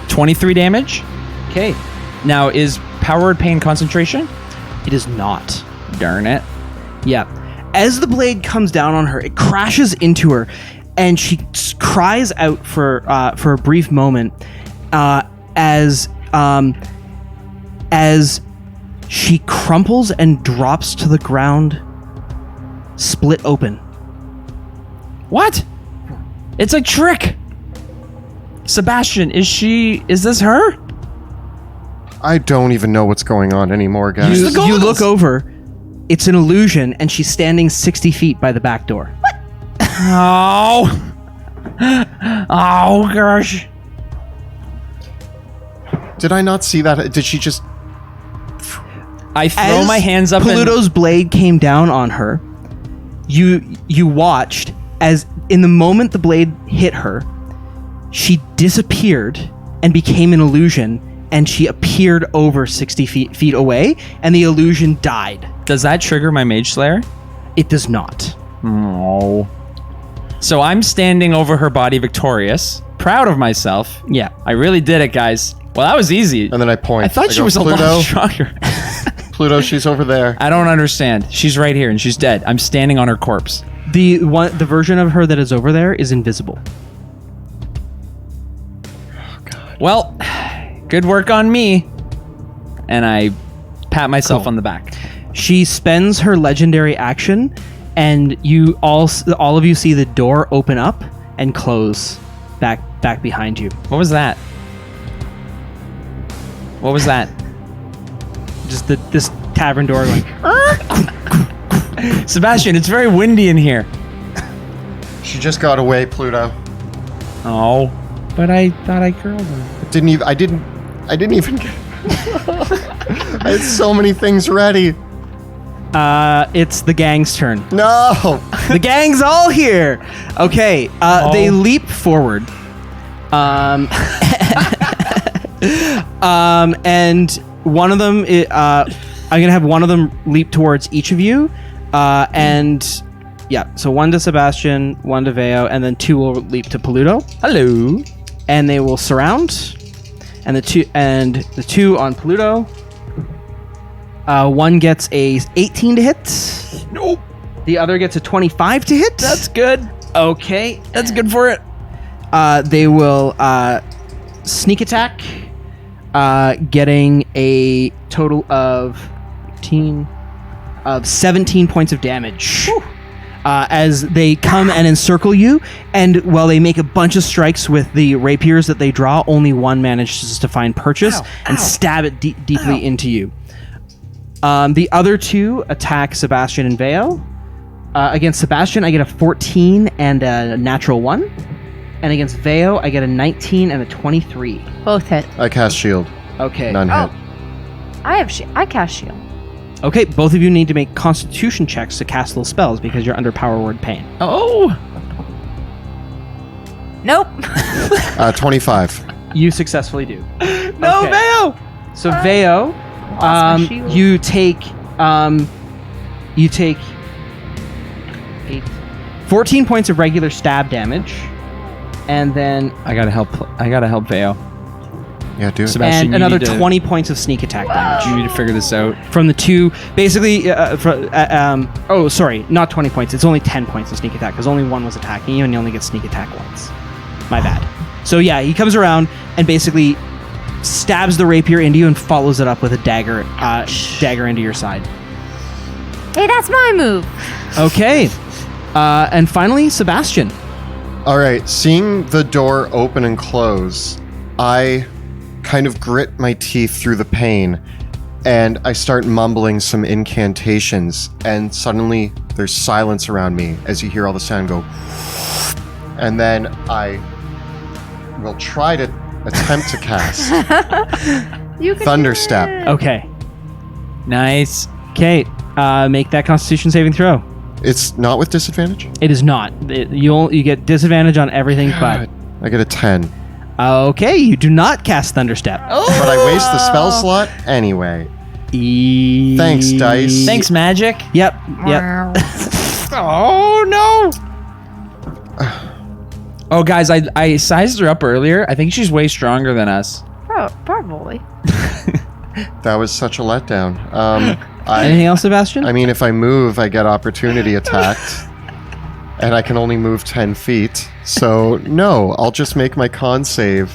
23 damage. Okay. Now, is Power Word Pain concentration? It is not. Darn it. Yeah. As the blade comes down on her, it crashes into her, and she cries out for a brief moment as she crumples and drops to the ground, split open. What? It's a trick. Sebastian, is this her? I don't even know what's going on anymore, guys. You look over. It's an illusion, and she's standing 60 feet by the back door. Oh. Oh, gosh. Did I not see that? Did she just... I throw my hands up Pluto's blade came down on her. You watched as in the moment the blade hit her, she disappeared and became an illusion, and she appeared over 60 feet away, and the illusion died. Does that trigger my Mage Slayer? It does not. No. So I'm standing over her body victorious, proud of myself. Yeah. I really did it, guys. Well, that was easy. And then I point. I thought she go, was a Pluto, lot stronger. Pluto, she's over there. I don't understand. She's right here and she's dead. I'm standing on her corpse. The version of her that is over there is invisible. Well, good work on me. And I pat myself on the back. She spends her legendary action, and you all of you see the door open up and close back behind you. What was that? What was that? Just this tavern door going. Sebastian, it's very windy in here. She just got away, Pluto. Oh, but I thought I curled her. I didn't even get... I had so many things ready. It's the gang's turn. No! The gang's all here. Okay, they leap forward. And one of them, I'm gonna have one of them leap towards each of you, and yeah, so one to Sebastian, one to Veo, and then two will leap to Pluto. Hello. And they will surround, and the two on Pluto. One gets a 18 to hit. Nope. The other gets a 25 to hit. That's good. Okay. That's good for it. They will sneak attack, getting a total of 17 points of damage. As they come and encircle you, and while they make a bunch of strikes with the rapiers that they draw, only one manages to find purchase and stab it deeply into you. The other two attack Sebastian and Veo. Against Sebastian, I get a 14 and a natural 1. And against Veo, I get a 19 and a 23. Both hit. I cast shield. Okay. None hit. I cast shield. Okay, both of you need to make constitution checks to cast those spells because you're under Power Word Pain. Oh. Nope. 25. You successfully do. No, Okay. Veo. So Veo, my shield. you take 14 points of regular stab damage, and then I gotta help Veo. Yeah, do it. Sebastian, and you another need to- 20 points of sneak attack damage You need to figure this out. from the two. Basically, oh, sorry, not 20 points. It's only 10 points of sneak attack because only one was attacking you, and you only get sneak attack once. My bad. So yeah, he comes around and basically stabs the rapier into you and follows it up with a dagger into your side. Hey, that's my move. Okay. And finally, Sebastian. All right, seeing the door open and close, I kind of grit my teeth through the pain, and I start mumbling some incantations, and suddenly there's silence around me as you hear all the sound go. And then I will try to attempt to cast You can Thunderstep. do it. Okay. Nice. Okay. Make that Constitution saving throw. It's not with disadvantage? It is not. You get disadvantage on everything but. I get a 10. Okay, you do not cast Thunderstep. But I waste the spell slot anyway. Thanks, dice. Thanks, magic. Yep. Oh no. Oh, guys, I sized her up earlier. I think she's way stronger than us. Probably. That was such a letdown. Anything else, Sebastian? I mean, if I move, I get opportunity attacked. And I can only move 10 feet. So, no, I'll just make my con save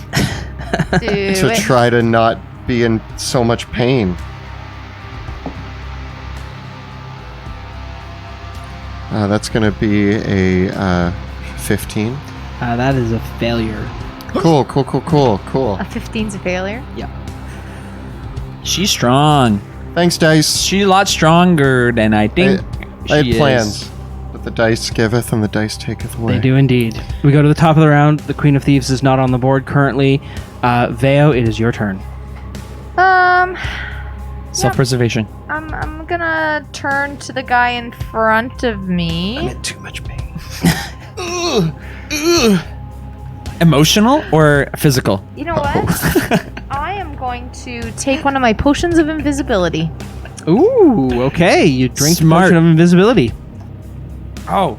to try to not be in so much pain. That's going to be a 15. That is a failure. Cool. A 15's a failure. Yeah. She's strong. Thanks, dice. She's a lot stronger than I think I she had is. plans. But the dice giveth and the dice taketh away. They do indeed. We go to the top of the round. The Queen of Thieves is not on the board currently. Veo, it is your turn. Self-preservation. I'm gonna turn to the guy in front of me. I'm in too much pain. Emotional or physical? You know what? I am going to take one of my potions of invisibility. Ooh, okay. You drink the Smart. potion of invisibility. Oh.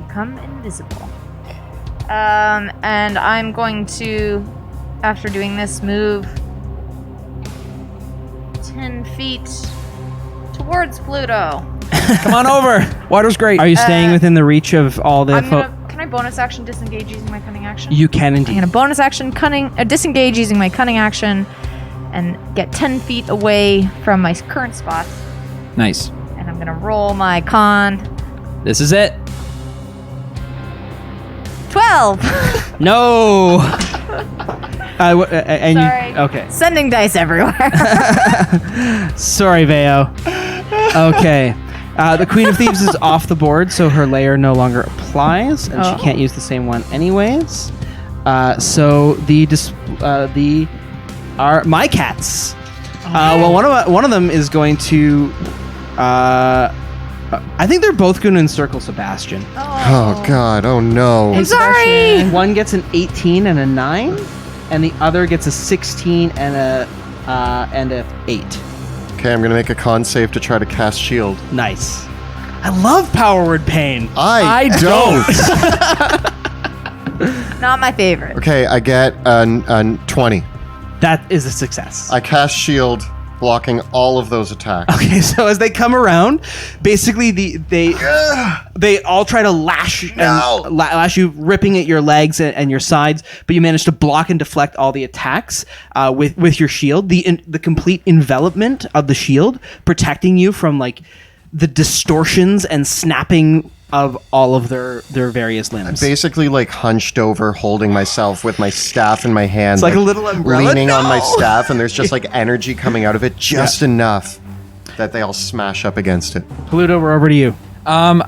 Become invisible. And I'm going to, after doing this, move 10 feet towards Pluto. Come on over. Water's great. Are you staying within the reach of all the... Can I bonus action disengage using my cunning action? You can I'm indeed. gonna bonus action disengage using my cunning action and get 10 feet away from my current spot. Nice. And I'm gonna roll my con. This is it. 12! No! And Sorry. you... Okay. Sending dice everywhere. Sorry, Veo. Okay. The Queen of Thieves is off the board, so her layer no longer applies, and Oh. she can't use the same one anyways. So my cats. Well, one of them is going to. I think they're both going to encircle Sebastian. Oh, God. Oh, no. I'm sorry! One gets an 18 and a 9, and the other gets a 16 and a 8. Okay, I'm going to make a con save to try to cast shield. Nice. I love Power Word Pain. I don't. Not my favorite. Okay, I get a 20. That is a success. I cast shield, blocking all of those attacks. Okay, so as they come around, basically they all try to lash lash you, ripping at your legs and your sides, but you manage to block and deflect all the attacks with your shield. The complete envelopment of the shield protecting you from like the distortions and snapping of all of their various limbs. Basically, like hunched over, holding myself with my staff in my hand. It's like a little umbrella. Leaning on my No! staff, and there's just like energy coming out of it, just enough that they all smash up against it. Pluto, we're over to you. I'm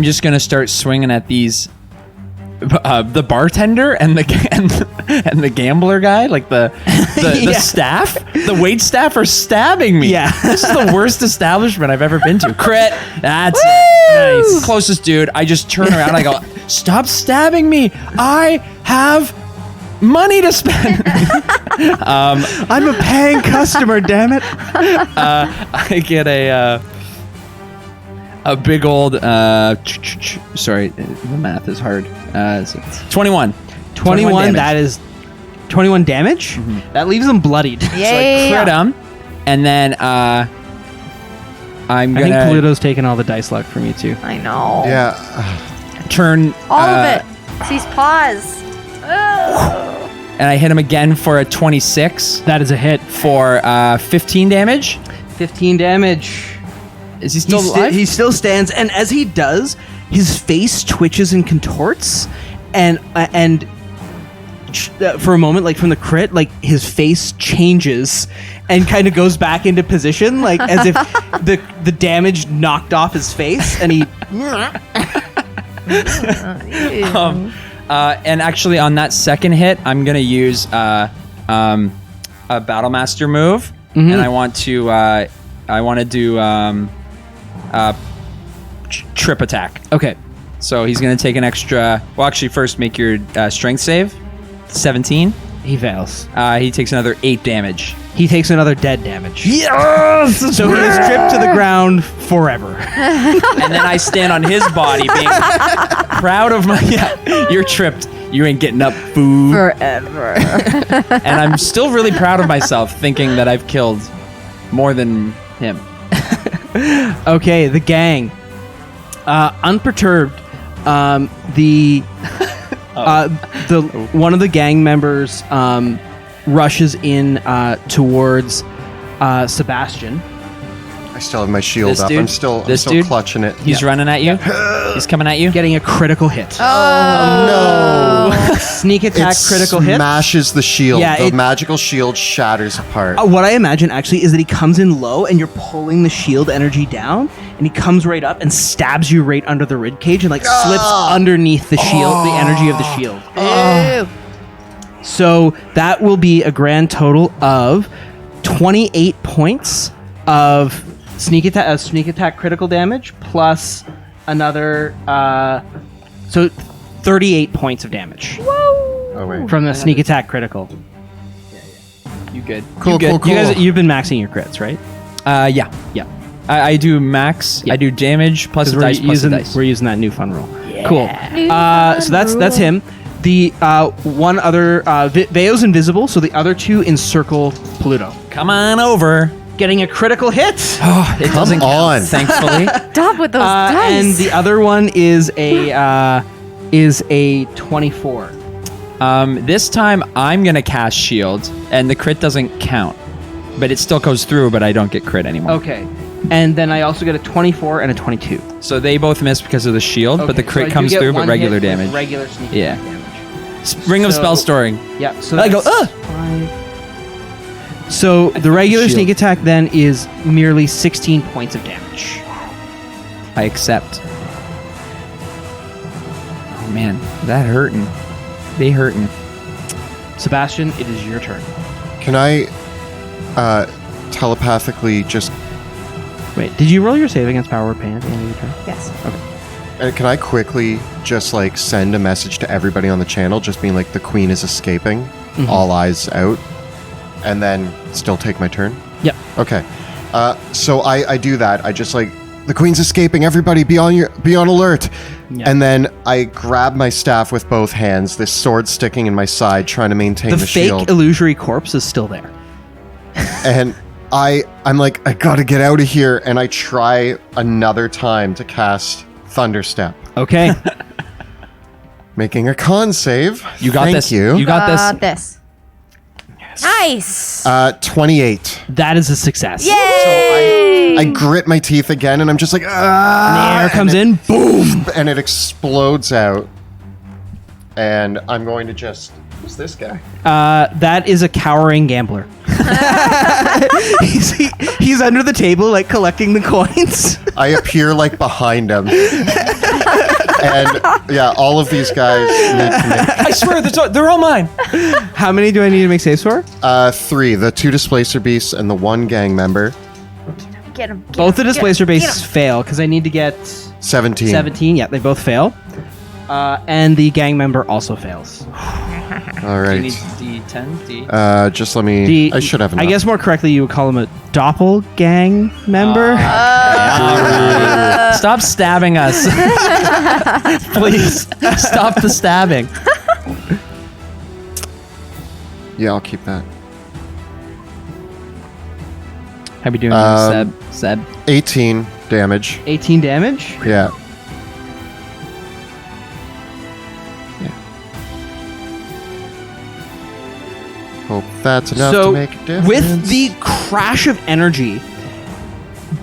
just gonna start swinging at these, the bartender and the gambler guy, like the Yeah. staff, the wait staff are stabbing me. Yeah. This is the worst establishment I've ever been to. Crit. That's it. Nice. Closest dude. I just turn around and I go, stop stabbing me. I have money to spend. I'm a paying customer, damn it. I get a big old sorry, the math is hard. So 21 21 damage. that is 21 damage. That leaves them bloodied. So I Yay! crit him, and then I'm I gonna think Pluto's taking all the dice luck from you too. I know. Yeah. turn All of it. These paws. Ugh. and I hit him again for a 26 That is a hit. for 15 damage. 15 damage. Is he still alive? He still stands, and as he does, his face twitches and contorts, and for a moment, like from the crit, like his face changes and kind of goes back into position, like as if the damage knocked off his face, and he. And actually, on that second hit, I'm gonna use a Battle Master move, and I want to do trip attack. Okay. So he's going to take an extra. Well, actually, first make your strength save. 17. He fails. He takes another 8 damage. He takes another dead damage. Yes! So he is stripped to the ground forever. And then I stand on his body, being proud of my. Yeah, you're tripped. You ain't getting up, food. Forever. And I'm still really proud of myself, thinking that I've killed more than him. Okay, the gang. Unperturbed, the one of the gang members rushes in towards Sebastian. I still have my shield This up. dude? I'm still This dude? clutching it. He's running at you. He's coming at you. Getting a critical hit. No. Sneak attack, critical hit. Smashes the shield. Yeah, the it- magical shield shatters apart. What I imagine actually is that he comes in low and you're pulling the shield energy down, and he comes right up and stabs you right under the rib cage and like slips underneath the shield, the energy of the shield. Ew. So that will be a grand total of 28 points of sneak attack critical damage plus another so 38 points of damage Oh, wait. from the sneak attack critical. You good? Cool, you good? cool, cool. You guys, you've been maxing your crits, right? Yeah. Yeah. I do max. Yeah. I do damage plus a We're dice plus a using dice. we're using that new fun roll. Cool. New So that's him. The one other Veo's invisible, so the other two encircle Pluto, Come on over. getting a critical hit. Oh, it doesn't on. count, thankfully. Stop with those dice. And the other one is a 24. This time I'm gonna cast shield, and the crit doesn't count, but it still goes through. But I don't get crit anymore. Okay. And then I also get a 24 and a 22. So they both miss because of the shield, but the Okay, so I crit do comes get through, one but regular hit with damage. Regular sneak Yeah. attack damage. Ring of So- spell storing. Yeah. So I go, that's 5. So the regular shield. sneak attack then is merely 16 points of damage. I accept. Oh man, that hurting. They hurting. Sebastian, it is your turn. Can I telepathically just... Wait, did you roll your save against power of pain at the end of your turn? yes. can I quickly just like send a message to everybody on the channel just being like the queen is escaping, all eyes out, and then still take my turn? Yep. Okay. So I do that. I just like, the queen's escaping, everybody be on alert. Yeah. And then I grab my staff with both hands, this sword sticking in my side, trying to maintain The the fake shield. illusory corpse is still there. And I'm like, I gotta get out of here, and I try another time to cast Thunderstep. Okay. Making a con save. You got Thank this. you. You got this. This. Nice. 28. That is a success. Yay! I grit my teeth again, and I'm just like, ah! Air comes in. Boom. And it explodes out. And I'm going to just... Who's this guy? That is a cowering gambler. he's under the table, like collecting the coins. I appear like behind him. And yeah, all of these guys need to make I swear, they're all mine. How many do I need to make saves for? 3, the 2 displacer beasts and the 1 gang member. Get him. Both the displacer bases fail because I need to get 17. 17. Yeah, they both fail. And the gang member also fails. All You right. need D10, D. Just let me... I should have enough. I guess more correctly, you would call him a doppelgang member. Stop stabbing us. Please. Stop the stabbing. Yeah, I'll keep that. How we doing, Seb? 18 damage. 18 damage. Yeah. Hope that's enough to make a difference. with the crash of energy,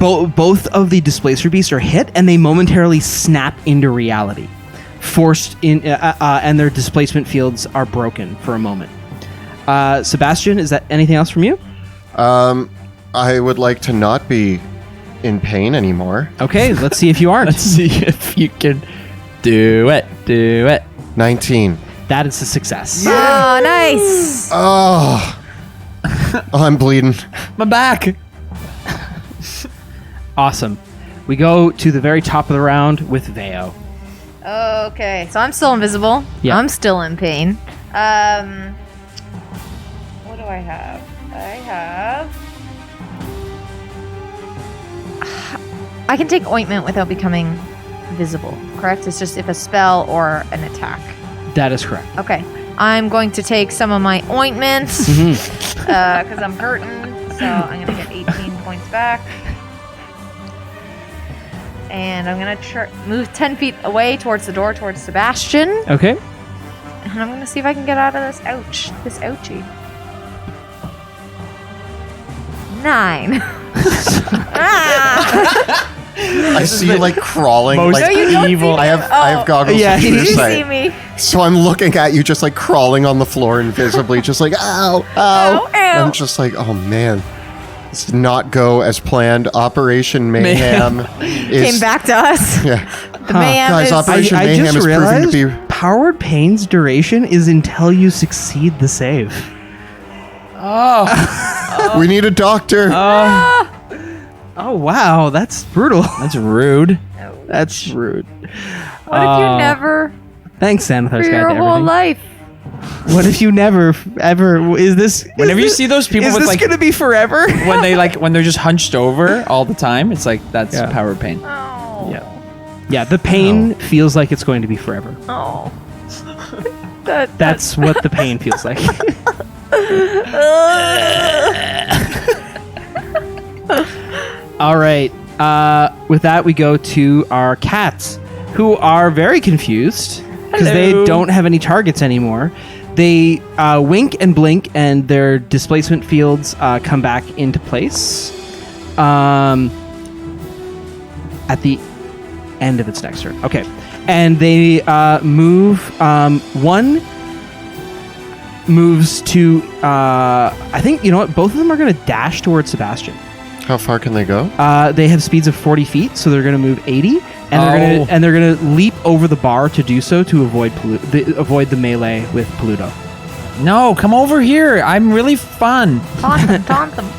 both of the displacer beasts are hit, and they momentarily snap into reality, forced in, and their displacement fields are broken for a moment. Sebastian, is that anything else from you? I would like to not be in pain anymore. Okay, let's see if you aren't. Let's see if you can do it. Do it. 19. That is a success. Oh, nice. Oh, Oh, I'm bleeding. My back. Awesome. We go to the very top of the round with Veo. Okay, so I'm still invisible. Yeah. I'm still in pain. What do I have? I can take ointment without becoming visible, correct? It's just if a spell or an attack. That is correct. Okay. I'm going to take some of my ointment because I'm hurting. So I'm going to get 18 points back. And I'm going to move 10 feet away towards the door, towards Sebastian. Okay. And I'm going to see if I can get out of this ouchie. 9. I see you like crawling. most like, No, you don't evil. see me. I have goggles Yeah, of you true You sight. see me. So I'm looking at you just like crawling on the floor invisibly, just like, ow, ow. Ow, ow. I'm just like, oh man. This did not go as planned. Operation Mayhem is... Came back to us. Yeah. The mayhem Guys, is... Operation I Mayhem just is proving to realized be... Powered Pain's duration is until you succeed the save. We need a doctor. Oh, wow. That's brutal. That's rude. That's rude. What if you never, Thanks, Xanathar's for Guide your to whole Everything. life? What if you never, ever, is this... Whenever you see those people is with this like going to be forever? when they're just hunched over all the time, it's like that's Yeah. power pain. Oh. Yeah, the pain feels like it's going to be forever. Oh. That's what the pain feels like. All right. With that, we go to our cats, who are very confused because they Hello. don't have any targets anymore. They wink and blink, and their displacement fields come back into place at the end of its next turn. Okay. And they move. One moves to... I think, you know what? Both of them are going to dash towards Sebastian. How far can they go? They have speeds of 40 feet, so they're going to move 80, and they're going to leap over the bar to do so to avoid avoid the melee with Pluto. No, come over here. I'm really fun. Taunt them.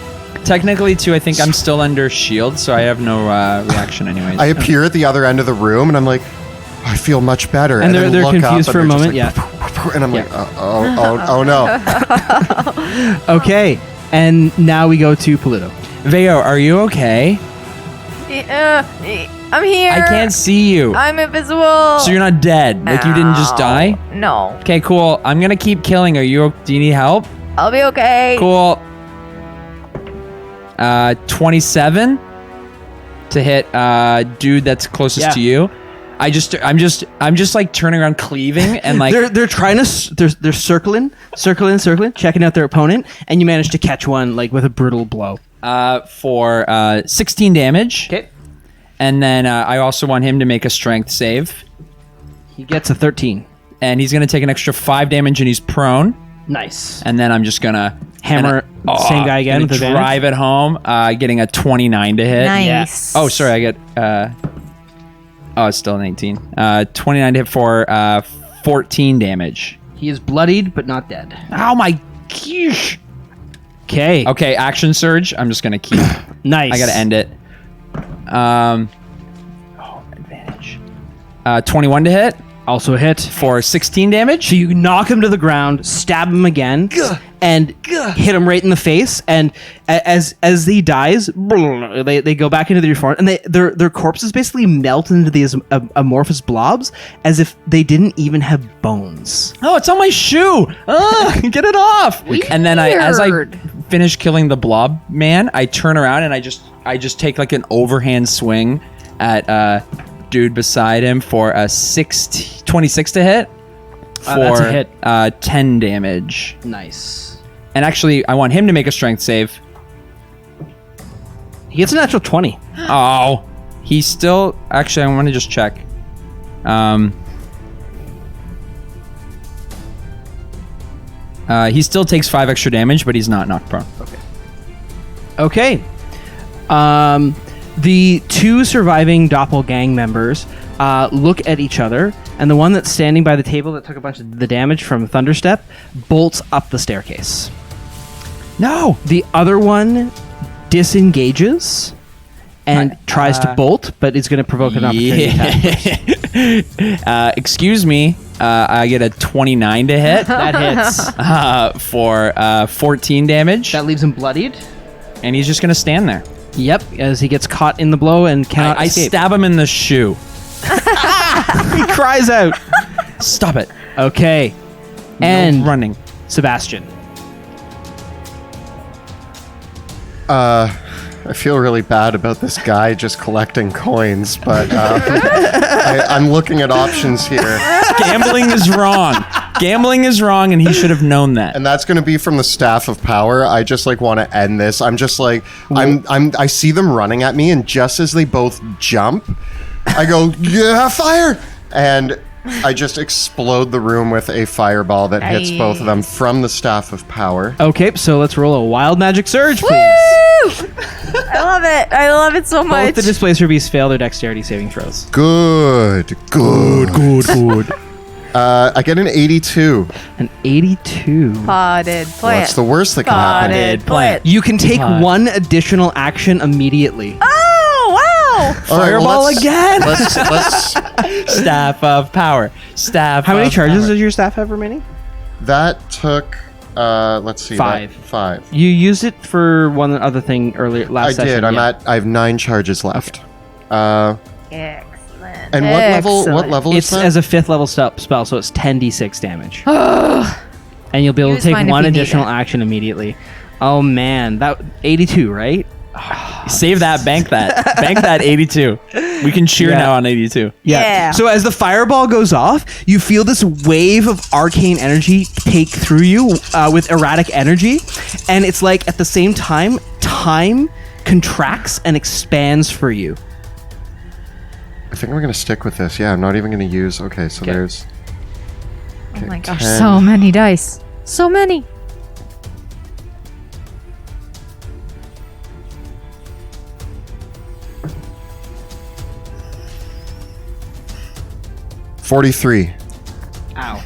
Technically, too, I think I'm still under shield, so I have no reaction anyways. I appear at the other end of the room, and I'm like, I feel much better. And then they're look up, confused and for a they're just moment, like, and I'm like, oh no. Okay, and now we go to Pluto. Veo, are you okay? I'm here. I can't see you. I'm invisible. So you're not dead. Like you didn't just die? No. Okay, cool. I'm gonna keep killing. Do you need help? I'll be okay. Cool. 27 to hit dude that's closest Yeah. to you. I'm just like turning around cleaving and like They're trying to they're circling, checking out their opponent, and you manage to catch one like with a brutal blow. for 16 damage. Okay, And then I also want him to make a strength save. he gets a 13. And he's going to take an extra 5 damage and he's prone. Nice. And then I'm just going to Hammer same guy again with advantage. drive it home, getting a 29 to hit. Nice. Oh, sorry, I get... it's still an 18. 29 to hit for 14 damage. He is bloodied but not dead. Oh my gosh. Okay. Okay, action surge. I'm just going to keep... Nice. I got to end it. Advantage. 21 to hit Also a hit. for 16 damage. So you knock him to the ground, stab him again, and hit him right in the face. And as he dies, they go back into the reform, and their corpses basically melt into these amorphous blobs as if they didn't even have bones. Oh, it's on my shoe. Get it off. And then as I Weird. finish killing the blob man, I turn around and I just take like an overhand swing at dude beside him for a 26 to hit for That's a hit. 10 damage. Nice. And actually, I want him to make a strength save. He gets a natural 20. Oh, he's still... Actually, I want to just check. He still takes 5 extra damage, but he's not knocked prone. Okay. The two surviving doppelgang members look at each other, and the one that's standing by the table that took a bunch of the damage from Thunderstep bolts up the staircase. No. The other one disengages and tries to bolt, but is going to provoke an opportunity attack. Excuse me. I get a 29 to hit. That hits. For 14 damage. That leaves him bloodied. And he's just going to stand there. Yep, as he gets caught in the blow and cannot I escape. stab him in the shoe. He cries out. Stop it. Okay. And No running. Sebastian. I feel really bad about this guy just collecting coins, but I'm looking at options here. Gambling is wrong. Gambling is wrong, and he should have known that. And that's going to be from the Staff of Power. I just like want to end this. I'm just like I see them running at me, and just as they both jump, I go, yeah, fire! And I just explode the room with a fireball that hits both of them from the Staff of Power. Okay, so let's roll a wild magic surge, please. Woo! I love it. I love it so much. Both the Displacer Beasts fail their dexterity saving throws. Good. I get an 82. An 82. Potted plant. What's the worst that can happen? Potted plant. You can take one additional action immediately. Oh, wow. All right, well, Fireball let's- again? Let's. Staff of power. Staff. How many of charges power. does your staff have remaining? That took. Let's see. 5. 5. You used it for one other thing earlier last I session. did. yeah. I have 9 charges left. Excellent. And what level is It's that? as a 5th level spell, so it's 10d6 damage. And you'll be able Use to take mine if one you need additional it. action immediately. Oh man, that 82, right? Save that. Bank that. Bank that 82. We can cheer Yeah. now on 82. Yeah. So as the fireball goes off, you feel this wave of arcane energy take through you with erratic energy, and it's like at the same time, time contracts and expands for you. I think we're gonna stick with this. Yeah, I'm not even gonna use. Okay, so there's. Oh my gosh, 10. so many dice. So many. $43. Ow.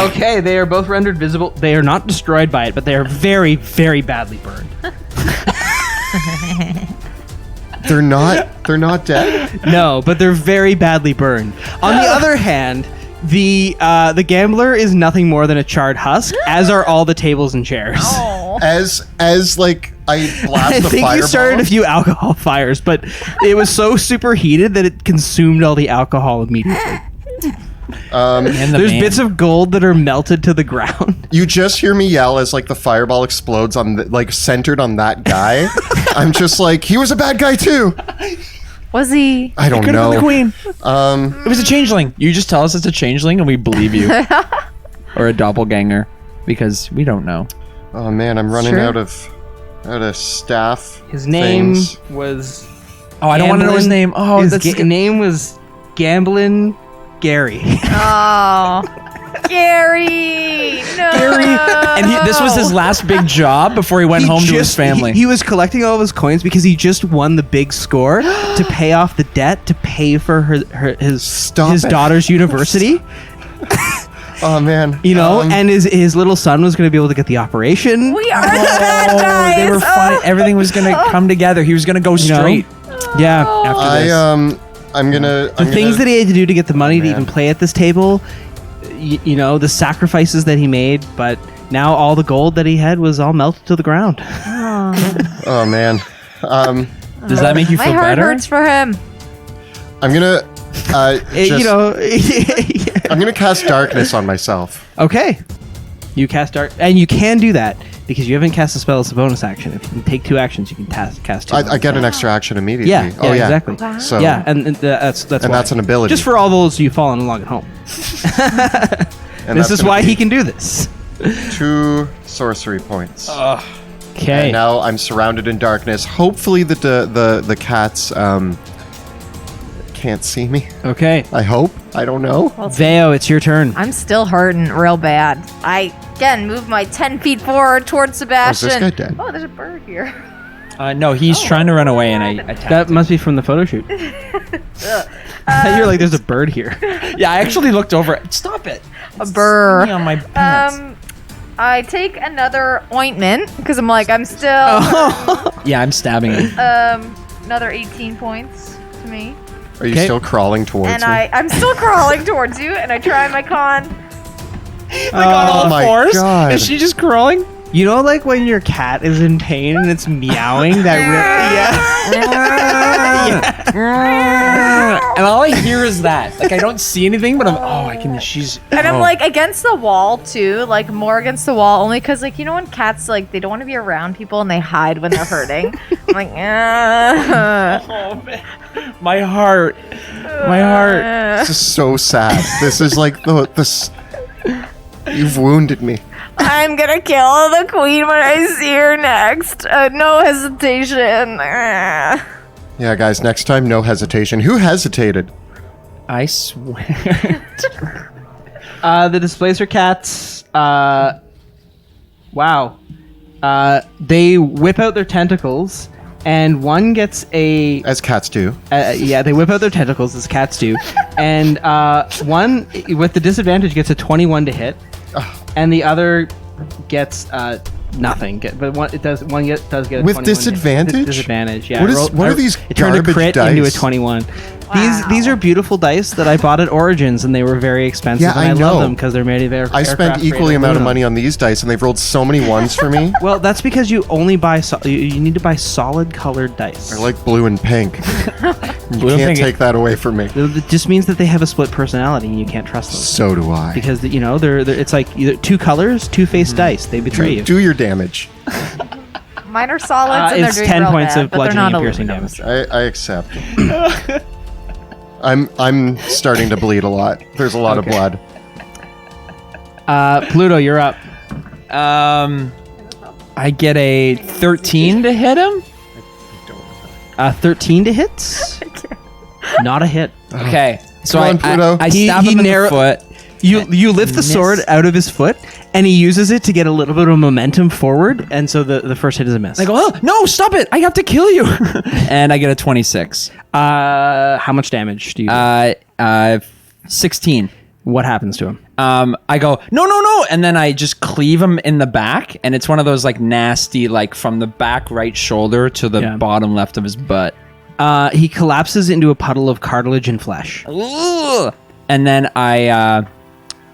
Okay, they are both rendered visible. They are not destroyed by it, but they are very, very badly burned. They're not dead. No, but they're very badly burned. On the other hand, the gambler is nothing more than a charred husk, as are all the tables and chairs. Oh. As like I blast I the think fireball. you started a few alcohol fires, but it was so superheated that it consumed all the alcohol immediately. And the There's band. bits of gold that are melted to the ground. You just hear me yell as like the fireball explodes on like centered on that guy. I'm just like, he was a bad guy too. Was he? I don't Could have know. been the queen. It was a changeling. You just tell us it's a changeling and we believe you. Or a doppelganger. Because we don't know. Oh man, I'm running Sure. out of staff. His name things. was. Oh, I don't want to know his name. Oh, his that's name was Gamblin' Gary. Oh. Gary. No. Gary. And this was his last big job before he went home to his family. He was collecting all of his coins because he just won the big score to pay off the debt to pay for his Stop it. daughter's university. Oh man. You know, and his little son was going to be able to get the operation. We are the bad Oh, guys. they were fine. Everything was going to come together. He was going to go know? straight. Yeah, after this. I'm gonna. The things that he had to do to get the money to man. even play at this table, you know, the sacrifices that he made, but now all the gold that he had was all melted to the ground. Oh man. Does that make you My feel heart better? hurts for him. I'm gonna. You know. I'm gonna cast darkness on myself. Okay. You cast dark, and you can do that because you haven't cast a spell as a bonus action. If you can take 2 actions, you can cast 2. I get an extra action immediately. Yeah, Oh yeah. exactly. So Yeah, and that's and why. that's an ability. Just for all those of you following along at home. And This that's is gonna why be he can do this. 2 sorcery points. Okay. And now I'm surrounded in darkness. Hopefully the cats can't see me. Okay. I hope. I don't know. Veo, it's your turn. I'm still hurting real bad. I, again, move my 10 feet forward towards Sebastian. this guy dead? Oh, there's a bird here. No, he's trying to run away and I attacked That him. must be from the photo shoot. You're like, there's a bird here. Yeah, I actually looked over. Stop it. A burr. It's on my pants. I take another ointment because I'm still Yeah, I'm stabbing him. another 18 points to me. Are you still crawling towards And me? I'm still crawling towards you, and I try my con. Oh my god. Is she just crawling? You know, like when your cat is in pain and it's meowing, that And all I hear is that. Like, I don't see anything, but she's... And I'm like against the wall too, like more against the wall, only because like when cats like they don't want to be around people and they hide when they're hurting. I'm like, Oh, man. My heart. This is so sad. This is like this. You've wounded me. I'm gonna kill the queen when I see her next. No hesitation. Yeah, guys, next time, no hesitation. Who hesitated? I swear. the displacer cats. Wow. They whip out their tentacles, and one gets a. As cats do. Yeah, they whip out their tentacles as cats do, and one with the disadvantage gets a 21 to hit, and the other gets nothing. But one does get a With 21 disadvantage? Disadvantage. Yeah. What are these It turned a garbage crit dice? into a 21. Wow. These are beautiful dice that I bought at Origins, and they were very expensive. Yeah, and I love know. them because they're made of air. I spent equally amount of money on these dice, and they've rolled so many ones for me. Well, that's because you only buy. You need to buy solid colored dice. I like blue and pink. You Blue and can't pink. take that away from me. It just means that they have a split personality, and you can't trust them So do I. because they're it's like either two colors, two-faced dice. They betray you. Do your damage. Mine are solids and they're It's doing 10 real points bad, of but they're bludgeoning not and piercing aluminum. damage. I accept. I'm starting to bleed a lot. There's a lot of blood. Pluto, you're up. I get a 13 to hit him. 13 to hit. Not a hit. Okay, so Come on, Pluto. I He- stab he him in narrow- the foot. You lift the Miss. sword out of his foot, and he uses it to get a little bit of momentum forward, and so the first hit is a miss. I go, oh no, stop it! I have to kill you. And I get a 26. How much damage do you? 16. What happens to him? I go, no, and then I just cleave him in the back, and it's one of those like nasty, like from the back right shoulder to the Yeah. bottom left of his butt. He collapses into a puddle of cartilage and flesh. Ugh. And then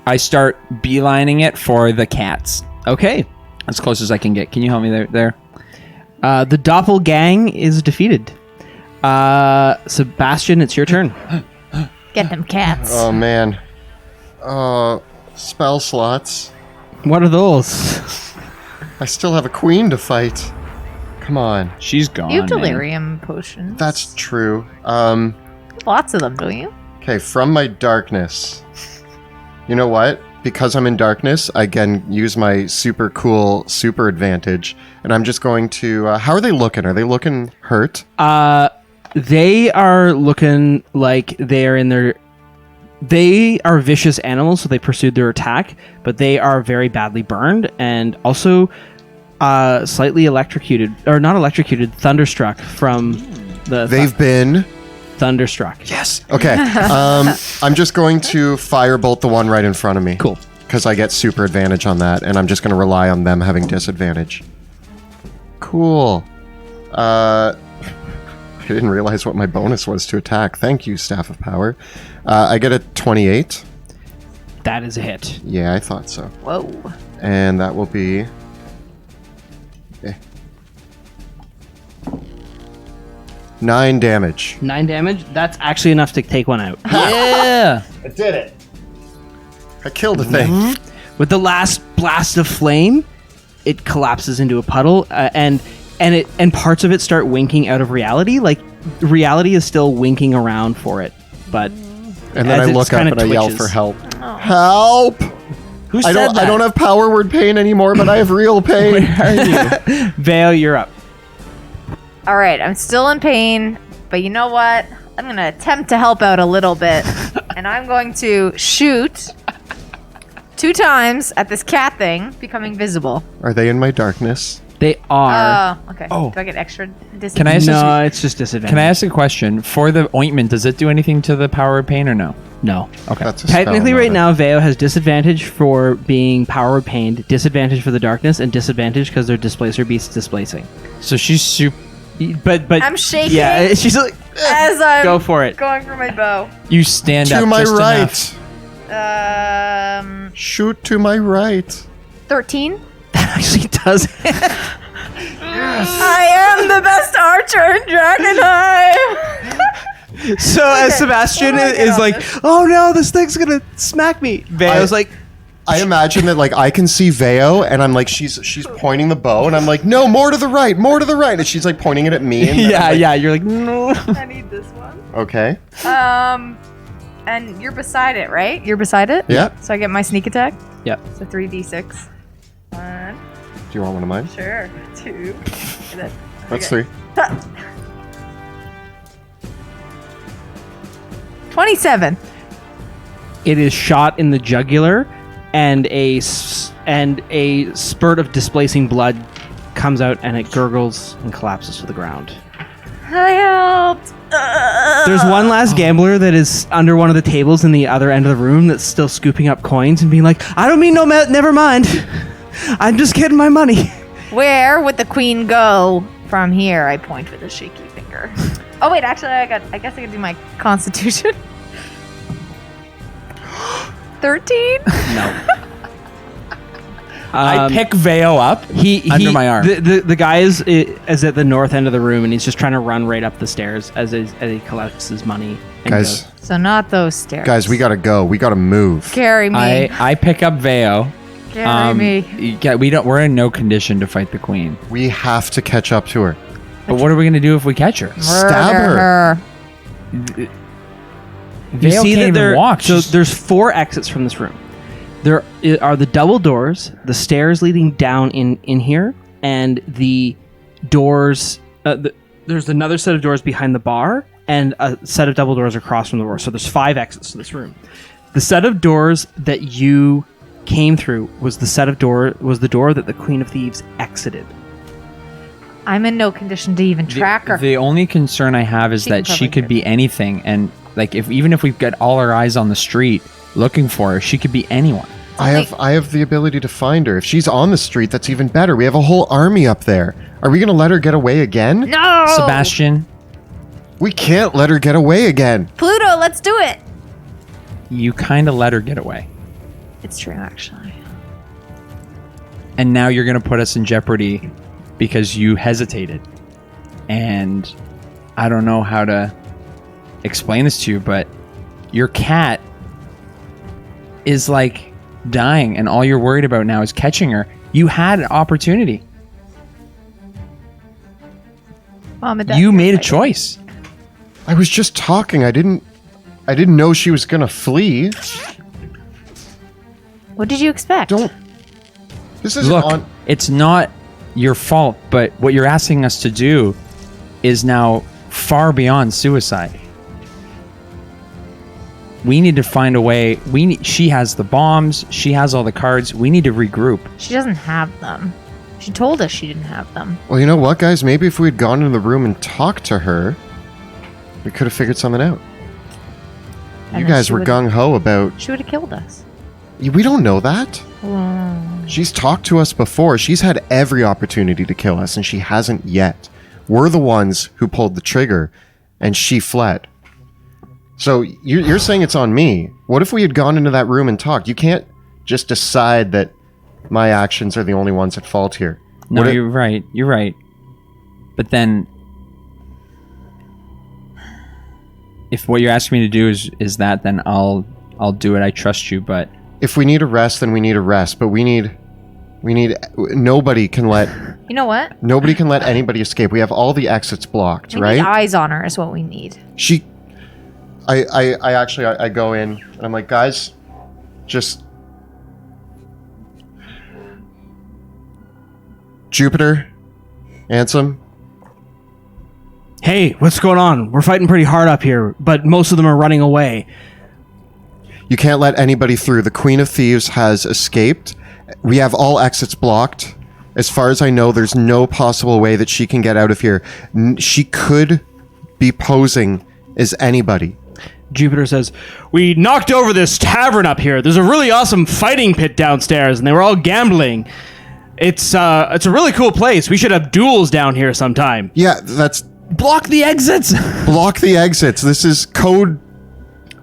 I start beelining it for the cats. Okay. As close as I can get. Can you help me there? The doppelgang is defeated. Sebastian, it's your turn. Get them cats. Oh man. Spell slots. What are those? I still have a queen to fight. Come on. She's gone. you have man. delirium potions. That's true. Lots of them, don't you? Okay, from my darkness. You know what? Because I'm in darkness, I can use my super cool super advantage, and I'm just going to. How are they looking? Are they looking hurt? They are looking like they are in their. They are vicious animals, so they pursued their attack, but they are very badly burned and also slightly electrocuted, or not electrocuted, thunderstruck from the. They've been. Thunderstruck. Yes. Okay. I'm just going to firebolt the one right in front of me. Cool. Because I get super advantage on that, and I'm just going to rely on them having disadvantage. Cool. I didn't realize what my bonus was to attack. Thank you, Staff of Power. I get a 28. That is a hit. Yeah, I thought so. Whoa. And that will be... 9 damage. 9 damage. That's actually enough to take one out. Yeah. I did it. I killed the thing. With the last blast of flame, it collapses into a puddle, and parts of it start winking out of reality. Like reality is still winking around for it, but And then as I it's look up kinda and I yell twitches. for help. Help! Who I said don't. that? I don't have power word pain anymore, but I have real pain. Vale, you're up. All right, I'm still in pain, but you know what? I'm going to attempt to help out a little bit, and I'm going to shoot 2 times at this cat thing, becoming visible. Are they in my darkness? They are. Oh, okay. Oh. Do I get extra disadvantage? Can I ask No, it's just disadvantage. Can I ask a question? For the ointment, does it do anything to the power of pain or no? No. Okay. That's a Technically, spell, right not now, Veo has disadvantage for being power obtained, disadvantage for the darkness, and disadvantage because they're displacer beasts displacing. So she's super. But I'm shaking. Yeah, she's like, As I'm go for it. going for my bow. You stand to up my just right. enough. Shoot to my right. 13. That actually does. I am the best archer in Drakkenheim. So as Sebastian What do I get is on like, this? oh no, this thing's gonna smack me. Veo's like, I imagine that like I can see Veo and I'm like she's pointing the bow and I'm like no, more to the right, and she's like pointing it at me. And then yeah, I'm like, yeah. You're like, no. I need this one. Okay. And you're beside it, right? You're beside it? Yeah. So I get my sneak attack? Yeah. So 3d6. 1. Do you want one of mine? Sure. 2. And then, That's okay. 3. 27. It is shot in the jugular, and a spurt of displacing blood comes out, and it gurgles and collapses to the ground. I helped. There's one last gambler that is under one of the tables in the other end of the room that's still scooping up coins and being like, I don't mean never mind. I'm just getting my money. Where would the queen go from here? I point with a shaky finger. Oh wait, actually, I guess I can do my constitution. 13. No. I pick Veo up under my arm. The guy is at the north end of the room, and he's just trying to run right up the stairs as he collects his money. And Guys, goes. So not those stairs. guys, we gotta go. We gotta move. Carry me. I pick up Veo. Carry me. Yeah, we're in no condition to fight the queen. We have to catch up to her. But what are we gonna do if we catch her? Stab her. Murder You Veo see can't that even there, walk. so She's- there's 4 exits from this room. There are the double doors, the stairs leading down in here, and the doors. There's another set of doors behind the bar, and a set of double doors across from the door. So there's 5 exits to this room. The set of doors that you came through was the door that the Queen of Thieves exited. I'm in no condition to even track her. The only concern I have is She can that she probably could be anything, and like even if we've got all our eyes on the street looking for her, she could be anyone. I have the ability to find her. If she's on the street, that's even better. We have a whole army up there. Are we gonna let her get away again? No! Sebastian, We can't let her get away again. Pluto, let's do it! you kind of let her get away, It's true, actually. and now you're gonna put us in jeopardy because you hesitated. And I don't know how to explain this to you, but your cat is like dying, and all you're worried about now is catching her. You had an opportunity. Mom and Dad, You made a choice. I was just talking. I didn't know she was gonna flee. What did you expect? Don't. This is Look, on. it's not your fault, but what you're asking us to do is now far beyond suicide. We need to find a way. She has the bombs. She has all the cards. We need to regroup. She doesn't have them. She told us she didn't have them. Well, you know what, guys? Maybe if we had gone into the room and talked to her, we could have figured something out. And You then guys she were would've- gung ho about. She would have killed us. We don't know that. She's talked to us before. She's had every opportunity to kill us, and she hasn't yet. We're the ones who pulled the trigger, and she fled. So you're saying it's on me. What if we had gone into that room and talked? You can't just decide that my actions are the only ones at fault here. No, What if- you're right. You're right. But then, if what you're asking me to do is that, then I'll do it. I trust you. But If we need a rest, then we need a rest. But we need. Nobody can let anybody escape. We have all the exits blocked, We right? need eyes on her is what we need. I actually go in and I'm like, guys, just Jupiter, Ansem, Hey, what's going on? We're fighting pretty hard up here, but most of them are running away. you can't let anybody through. The Queen of Thieves has escaped. We have all exits blocked. As far as I know, there's no possible way that she can get out of here. She could be posing as anybody. Jupiter says, "We knocked over this tavern up here. There's a really awesome fighting pit downstairs, and they were all gambling. It's a really cool place. We should have duels down here sometime." Yeah, that's Block the exits. block the exits. This is code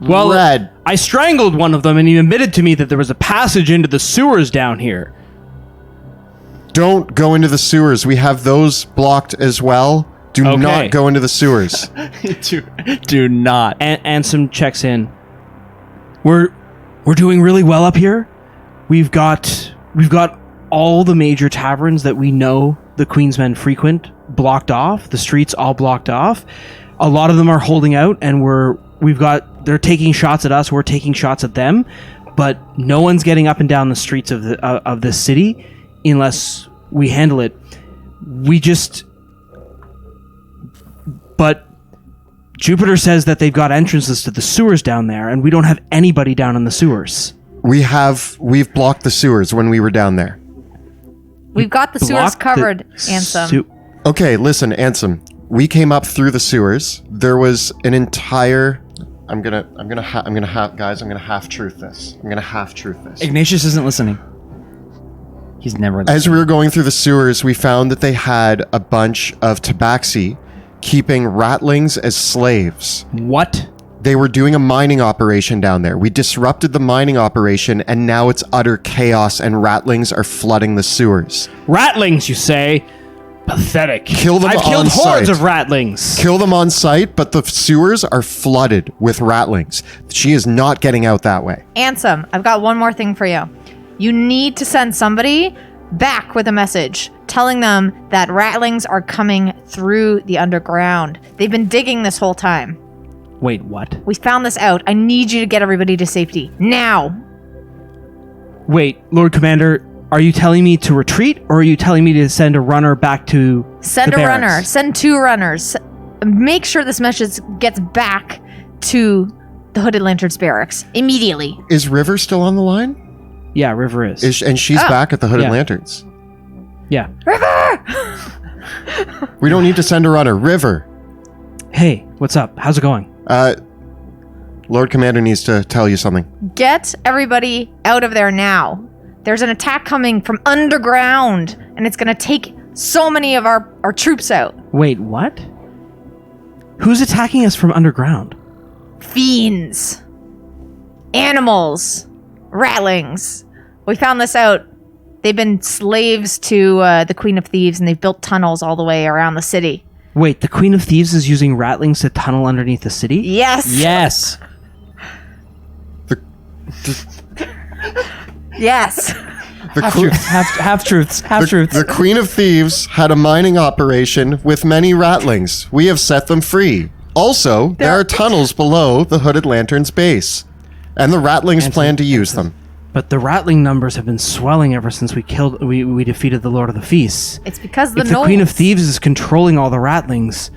red. I strangled one of them, and he admitted to me that there was a passage into the sewers down here. Don't go into the sewers. We have those blocked as well. Do Okay. not go into the sewers. Do not. And Ansem checks in. We're doing really well up here. We've got all the major taverns that we know the Queen's Men frequent blocked off. The streets all blocked off. A lot of them are holding out, and they're taking shots at us. We're taking shots at them, but no one's getting up and down the streets of this city unless we handle it. But Jupiter says that they've got entrances to the sewers down there, and we don't have anybody down in the sewers. We've blocked the sewers when we were down there. We've got the sewers Block the covered, Ansem. Okay, listen, Ansem. We came up through the sewers. There was an entire. I'm gonna half truth this. Ignatius isn't listening. He's never listening. As we were going through the sewers, we found that they had a bunch of tabaxi keeping ratlings as slaves. What? They were doing a mining operation down there. We disrupted the mining operation, and now it's utter chaos, and ratlings are flooding the sewers. Ratlings, you say? Pathetic. Kill them I've killed on hordes sight. of ratlings. Kill them on sight, but the sewers are flooded with ratlings. She is not getting out that way. Ansem, I've got one more thing for you. You need to send somebody back with a message telling them that ratlings are coming through the underground. They've been digging this whole time. Wait, what? We found this out. I need you to get everybody to safety. Now! Wait, Lord Commander, are you telling me to retreat, or are you telling me to send a runner back to Send the a barracks? runner. Send 2 runners. Make sure this message gets back to the Hooded Lanterns barracks immediately. Is River still on the line? Yeah, River is. And she's back at the Hooded Yeah. Lanterns. Yeah. We don't need to send a runner. River. Hey, what's up? How's it going? Lord Commander needs to tell you something. Get everybody out of there now. There's an attack coming from underground, and it's going to take so many of our troops out. Wait, what? Who's attacking us from underground? Fiends. Animals. Ratlings. We found this out. They've been slaves to the Queen of Thieves, and they've built tunnels all the way around the city. Wait, the Queen of Thieves is using ratlings to tunnel underneath the city? Yes. Yes. Yes. Half truths. The Queen of Thieves had a mining operation with many ratlings. We have set them free. Also, there are tunnels below the Hooded Lantern's base, and the ratlings plan to use them. But the rattling numbers have been swelling ever since we defeated the Lord of the Feasts. It's because If the Queen of Thieves is controlling all the ratlings,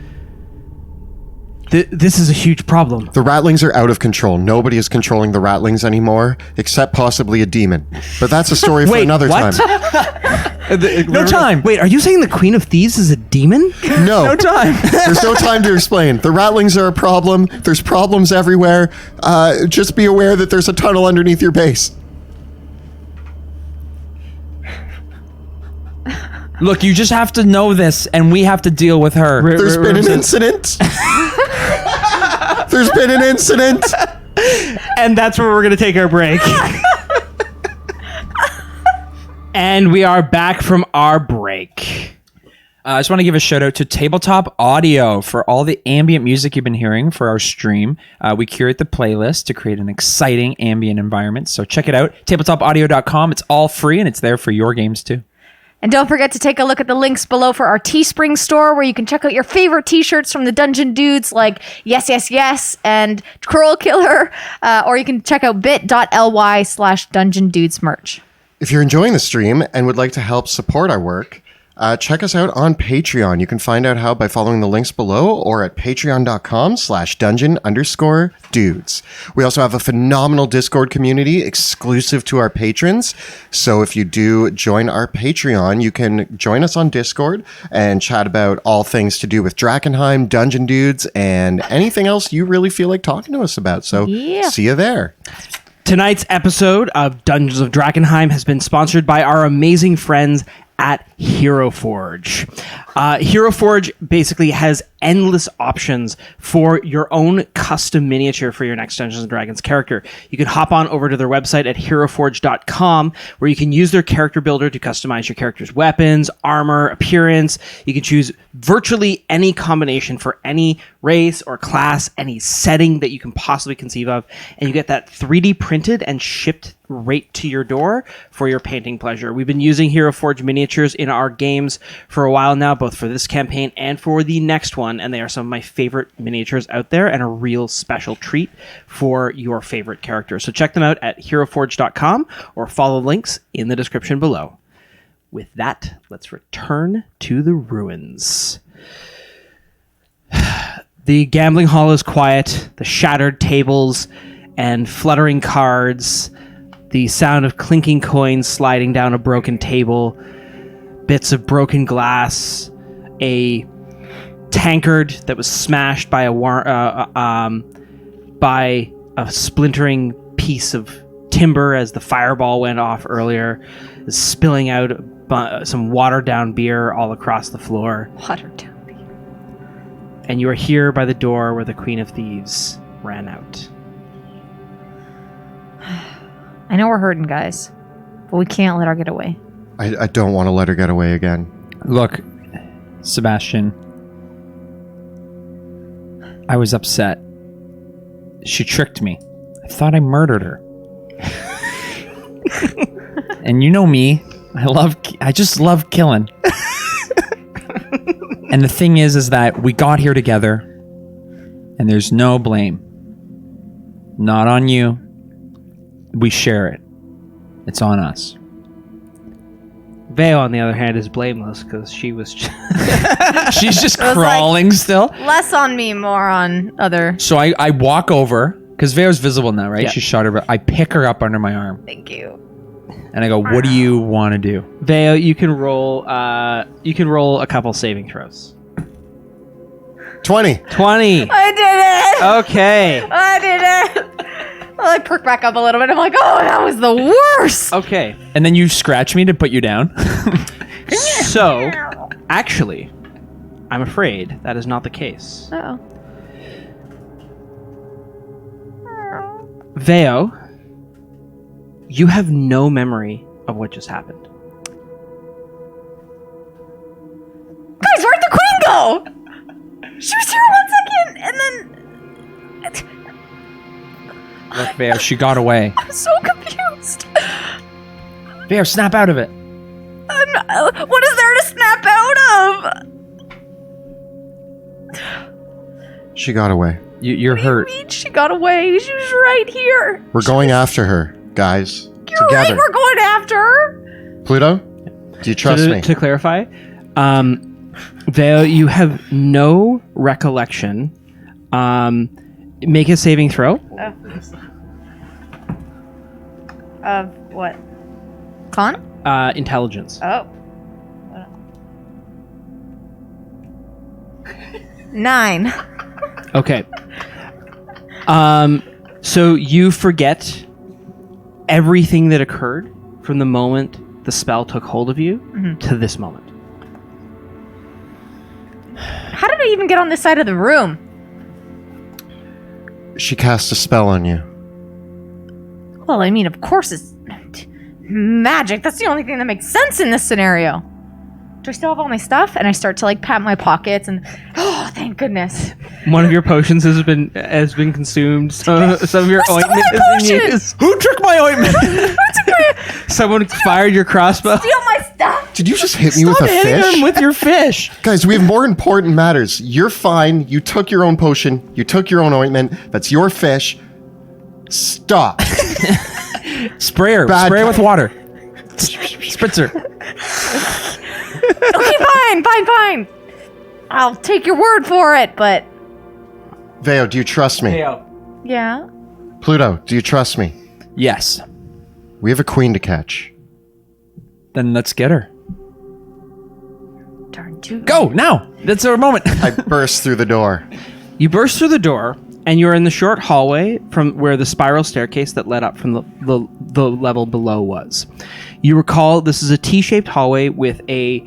this is a huge problem. The ratlings are out of control. Nobody is controlling the ratlings anymore, except possibly a demon. But that's a story for Wait, another what? time. No time. Wait, are you saying the Queen of Thieves is a demon? No. No time. There's no time to explain. The ratlings are a problem. There's problems everywhere. Just be aware that there's a tunnel underneath your base. Look, you just have to know this, and we have to deal with her. There's been an incident. There's been an incident. And that's where we're going to take our break. And we are back from our break. I just want to give a shout out to Tabletop Audio for all the ambient music you've been hearing for our stream. We curate the playlist to create an exciting ambient environment. So check it out, tabletopaudio.com. It's all free, and it's there for your games too. And don't forget to take a look at the links below for our Teespring store, where you can check out your favorite t-shirts from the Dungeon Dudes like Yes, Yes, Yes and Curl Killer, or you can check out bit.ly/Dungeon Dudes merch. If you're enjoying the stream and would like to help support our work, check us out on Patreon. You can find out how by following the links below or at patreon.com/dungeon_dudes. We also have a phenomenal Discord community exclusive to our patrons. So if you do join our Patreon, you can join us on Discord and chat about all things to do with Drakkenheim, Dungeon Dudes, and anything else you really feel like talking to us about. So see you there. Tonight's episode of Dungeons of Drakkenheim has been sponsored by our amazing friends at Hero Forge. Hero Forge basically has endless options for your own custom miniature for your next Dungeons & Dragons character. You can hop on over to their website at heroforge.com, where you can use their character builder to customize your character's weapons, armor, appearance. You can choose virtually any combination for any race or class, any setting that you can possibly conceive of, and you get that 3D printed and shipped right to your door for your painting pleasure. We've been using Hero Forge miniatures in our games for a while now, both for this campaign and for the next one, and they are some of my favorite miniatures out there and a real special treat for your favorite character. So check them out at heroforge.com or follow the links in the description below. With that, let's return to the ruins. The gambling hall is quiet, the shattered tables and fluttering cards, the sound of clinking coins sliding down a broken table, bits of broken glass, a tankard that was smashed by a splintering piece of timber as the fireball went off earlier, is spilling out some watered down beer all across the floor. Watered down beer. And you are here by the door where the Queen of Thieves ran out. I know we're hurting, guys, but we can't let her get away. I don't want to let her get away again. Look, Sebastian, I was upset. She tricked me. I thought I murdered her. And you know me, I just love killing. And the thing is that we got here together, and there's no blame. Not on you. We share it. It's on us. Veo, on the other hand, is blameless because she was... She's just was crawling still. Less on me, more on other. So I walk over, because Veo's visible now, right? Yeah. She shot her. I pick her up under my arm, Thank you. and I go, "What do you want to do?" Veo, you can roll a couple saving throws. 20. 20. I did it! Okay. I did it! Well, I perk back up a little bit. I'm like, oh, that was the worst! Okay. And then you scratch me to put you down. So, actually, I'm afraid that is not the case. Uh-oh. Veo, you have no memory of what just happened. Guys, where'd the queen go? She was here 1 second, and then... Look, Veo, she got away. I'm so confused. Veo, snap out of it. What is there to snap out of? She got away. You're hurt. Mean she got away. She was right here. We're going after her, guys. You're together. right, we're going after her. Pluto, do you trust me? To clarify, Veo, you have no recollection. Make a saving throw. Of what? Con? Intelligence. Oh. 9. Okay. So you forget everything that occurred from the moment the spell took hold of you to this moment. How did I even get on this side of the room? She cast a spell on you. Well, I mean, of course it's magic. That's the only thing that makes sense in this scenario. Do I still have all my stuff? And I start to like pat my pockets and oh, thank goodness. One of your potions has been consumed. Some of your Who stole ointment my has been potion? used. Who took my ointment? Someone fired your crossbow. Steal my stuff. Did you just hit me with a Hitting fish? him with your fish. Guys, we have more important matters. You're fine. You took your own potion. You took your own ointment. That's your fish. Stop. Spray her. Bad Spray her guy. with water. Spritzer. Okay, fine. I'll take your word for it, but... Veo, do you trust me? Yeah? Pluto, do you trust me? Yes. We have a queen to catch. Then let's get her. Turn two. Go now. That's our moment. I burst through the door. You burst through the door, and you're in the short hallway from where the spiral staircase that led up from the level below was. You recall this is a T-shaped hallway with a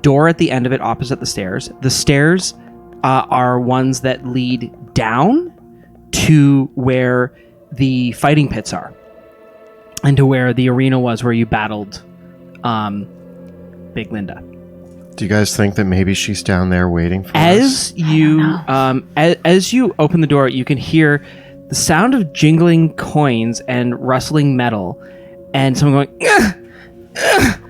door at the end of it opposite the stairs. The stairs are ones that lead down to where the fighting pits are and to where the arena was where you battled Big Linda. Do you guys think that maybe she's down there waiting for us? As you open the door, you can hear the sound of jingling coins and rustling metal, and someone going, "Ugh! Ugh!"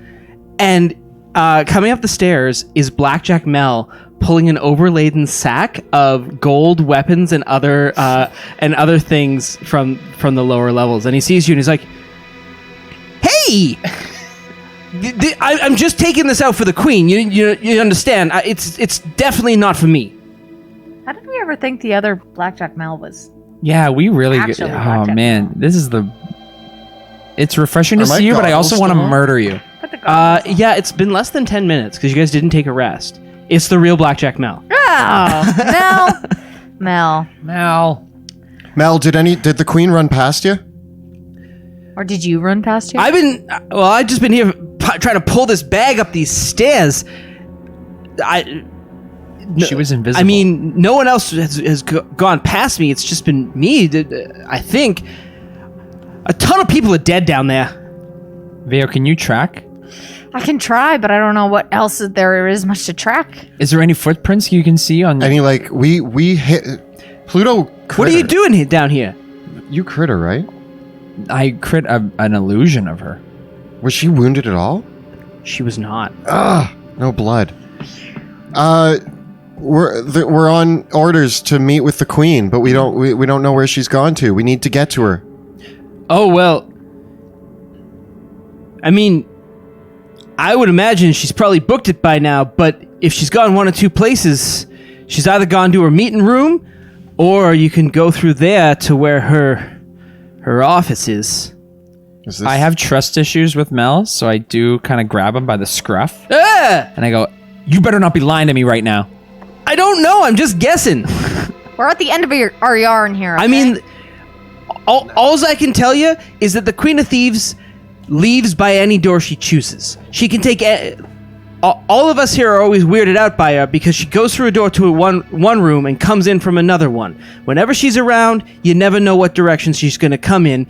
And coming up the stairs is Blackjack Mel pulling an overladen sack of gold weapons and other things from the lower levels, and he sees you and he's like, "Hey! I'm just taking this out for the queen. You understand? It's definitely not for me." How did we ever think the other Blackjack Mel was? Yeah, we really. Actually, Oh Blackjack man, this is the. It's refreshing to Are my see you, but I also goggles want to still on? murder you. Put the goggles. Yeah, it's been less than 10 minutes because you guys didn't take a rest. It's the real Blackjack Mel. Oh, Mel. Mel, did the queen run past you? Or did you run past here? I've just been here trying to pull this bag up these stairs. She was invisible. I mean, no one else has gone past me. It's just been me. I think a ton of people are dead down there. Veo, can you track? I can try, but I don't know what else there is much to track. Is there any footprints you can see on? Any we hit Pluto. Critter. What are you doing down here? You critter, right? I crit an illusion of her. Was she wounded at all? She was not. No blood. We're on orders to meet with the queen, but we don't know where she's gone to. We need to get to her. Oh, well. I mean, I would imagine she's probably booked it by now, but if she's gone one or two places, she's either gone to her meeting room, or you can go through there to where her office is. I have trust issues with Mel, so I do kind of grab him by the scruff. And I go, "You better not be lying to me right now." I don't know. I'm just guessing. We're at the end of our yarn here. I okay? mean, all I can tell you is that the Queen of Thieves leaves by any door she chooses. She can take... all of us here are always weirded out by her because she goes through a door to one room and comes in from another one. Whenever she's around, you never know what direction she's going to come in.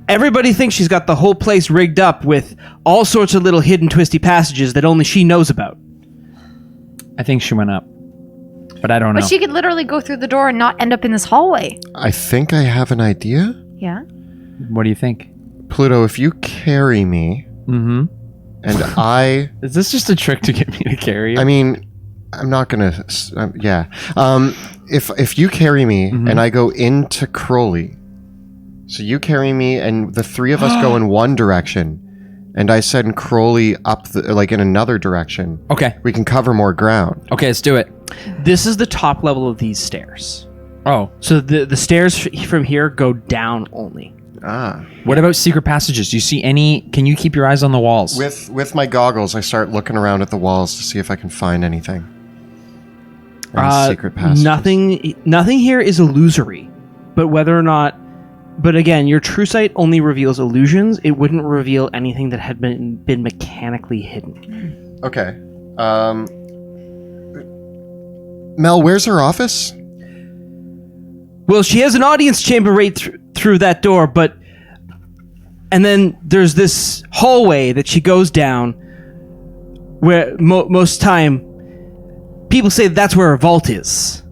Everybody thinks she's got the whole place rigged up with all sorts of little hidden twisty passages that only she knows about. I think she went up, but I don't know. But she could literally go through the door and not end up in this hallway. I think I have an idea. Yeah? What do you think? Pluto, if you carry me, and I... Is this just a trick to get me to carry you? I mean, I'm not gonna... yeah. If you carry me and I go into Crowley, so you carry me and the three of us go in one direction, and I send Crowley up in another direction. Okay. We can cover more ground. Okay, let's do it. This is the top level of these stairs. Oh. So the stairs from here go down only. What about secret passages? Do you see any? Can you keep your eyes on the walls? With my goggles, I start looking around at the walls to see if I can find anything. Any secret passages. Nothing here is illusory, but whether or not... But again, your true sight only reveals illusions. It wouldn't reveal anything that had been mechanically hidden. Okay. Mel, where's her office? Well, she has an audience chamber right through that door, and then there's this hallway that she goes down where most time people say that's where her vault is.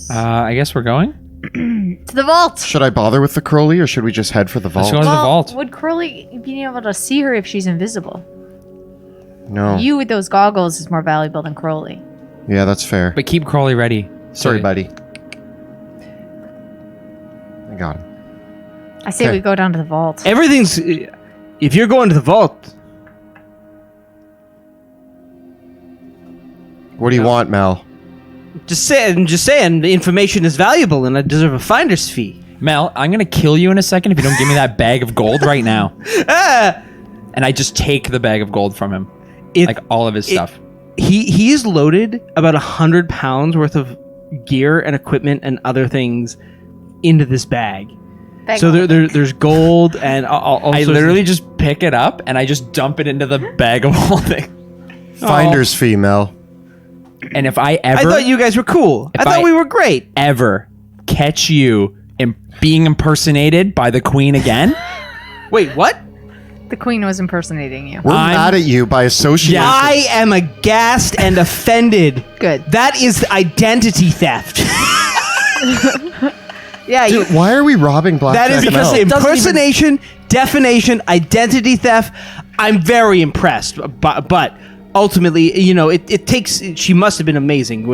I guess we're going. To the vault! Should I bother with the Crowley, or should we just head for the vault? Let's go to the vault. Would Crowley be able to see her if she's invisible? No. You with those goggles is more valuable than Crowley. Yeah, that's fair. But keep Crowley ready. Sorry, buddy. I got him. I say Okay. we go down to the vault. Everything's... If you're going to the vault, What do you want, Mel? Just saying, the information is valuable and I deserve a finder's fee. Mel, I'm going to kill you in a second if you don't give me that bag of gold right now. And I just take the bag of gold from him. Like all of his stuff. He's loaded about 100 pounds worth of gear and equipment and other things into this bag. So there's gold and I literally just pick it up and I just dump it into the bag of holding. Finder's fee, Mel. And if I ever... I thought you guys were cool. I thought we were great. Ever catch you being impersonated by the queen again... Wait, what? The queen was impersonating you. We're mad at you by association. I am aghast and offended. Good. That is identity theft. Yeah, Dude, why are we robbing Blackjack? That is because Mel? impersonation, defamation, identity theft. I'm very impressed, but ultimately, you know, it takes. She must have been amazing.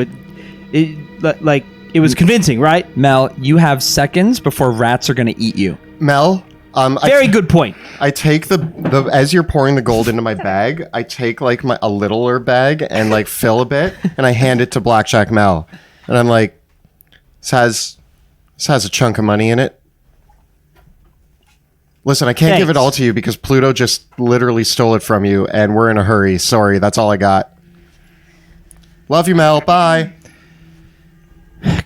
It was convincing, right? Mel, you have seconds before rats are going to eat you. Mel, Very good point. I take the as you're pouring the gold into my bag, I take like a littler bag and like fill a bit, and I hand it to Blackjack Mel, and I'm like, this has a chunk of money in it. Listen, I can't give it all to you because Pluto just literally stole it from you, and we're in a hurry. Sorry, that's all I got. Love you, Mel. Bye.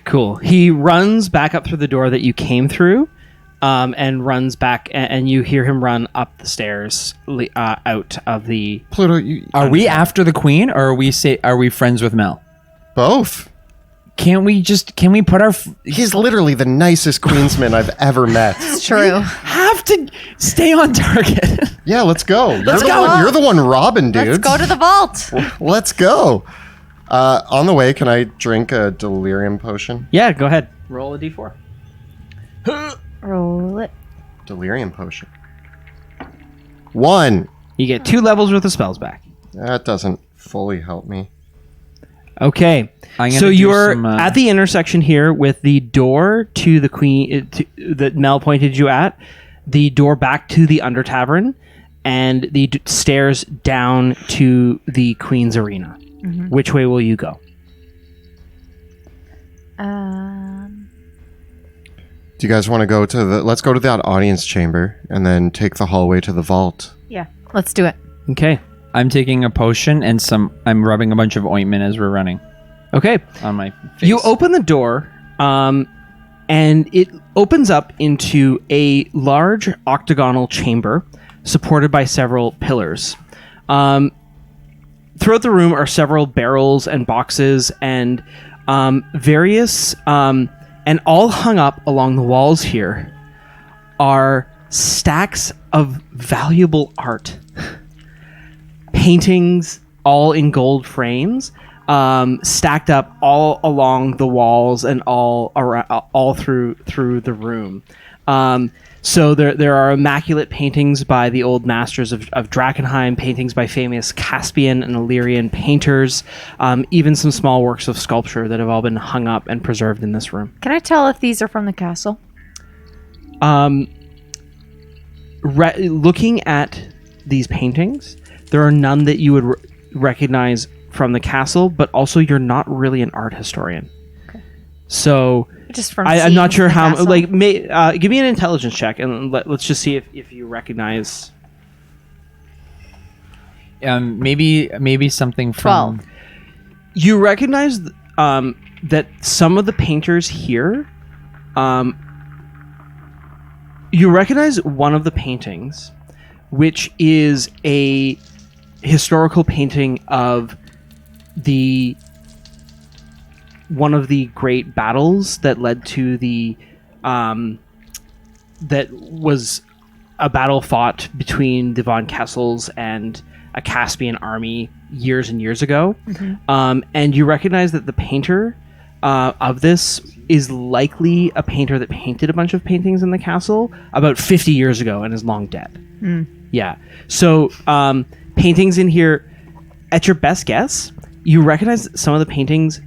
Cool. He runs back up through the door that you came through, and runs back, and you hear him run up the stairs out of the. Pluto, Are we after the queen, or are we friends with Mel? both. Can we put our... He's literally the nicest queensman I've ever met. it's true. have to stay on target. Yeah, let's go. go. You're the one robbing, dude. Let's go to the vault. Let's go. On the way, can I drink a delirium potion? Yeah, go ahead. Roll a d4. Roll it. Delirium potion. 1. You get 2 levels worth of spells back. That doesn't fully help me. Okay, I'm gonna so do you're some, at the intersection here with the door to the queen that Mel pointed you at, the door back to the Under Tavern, and the stairs down to the Queen's Arena. Mm-hmm. Which way will you go? Do you guys want to go to let's go to that audience chamber and then take the hallway to the vault. Yeah, let's do it. Okay. I'm taking a potion and I'm rubbing a bunch of ointment as we're running Okay. on my face. You open the door, and it opens up into a large octagonal chamber supported by several pillars. Throughout the room are several barrels and boxes and various, and all hung up along the walls here are stacks of valuable art. Paintings, all in gold frames, stacked up all along the walls and all through the room. So there are immaculate paintings by the old masters of Drakkenheim, paintings by famous Caspian and Illyrian painters, even some small works of sculpture that have all been hung up and preserved in this room. Can I tell if these are from the castle? Looking at these paintings, there are none that you would recognize from the castle, but also you're not really an art historian. Okay. So just from I'm not sure how. castle? Give me an intelligence check, and let's just see if you recognize. Maybe something from 12. You recognize that some of the painters here. You recognize one of the paintings, which is a historical painting of one of the great battles that led to that was a battle fought between the Von Kessels and a Caspian army years and years ago. Mm-hmm. And you recognize that the painter of this is likely a painter that painted a bunch of paintings in the castle about 50 years ago and is long dead. Mm. Yeah. So paintings in here, at your best guess, you recognize some of the paintings.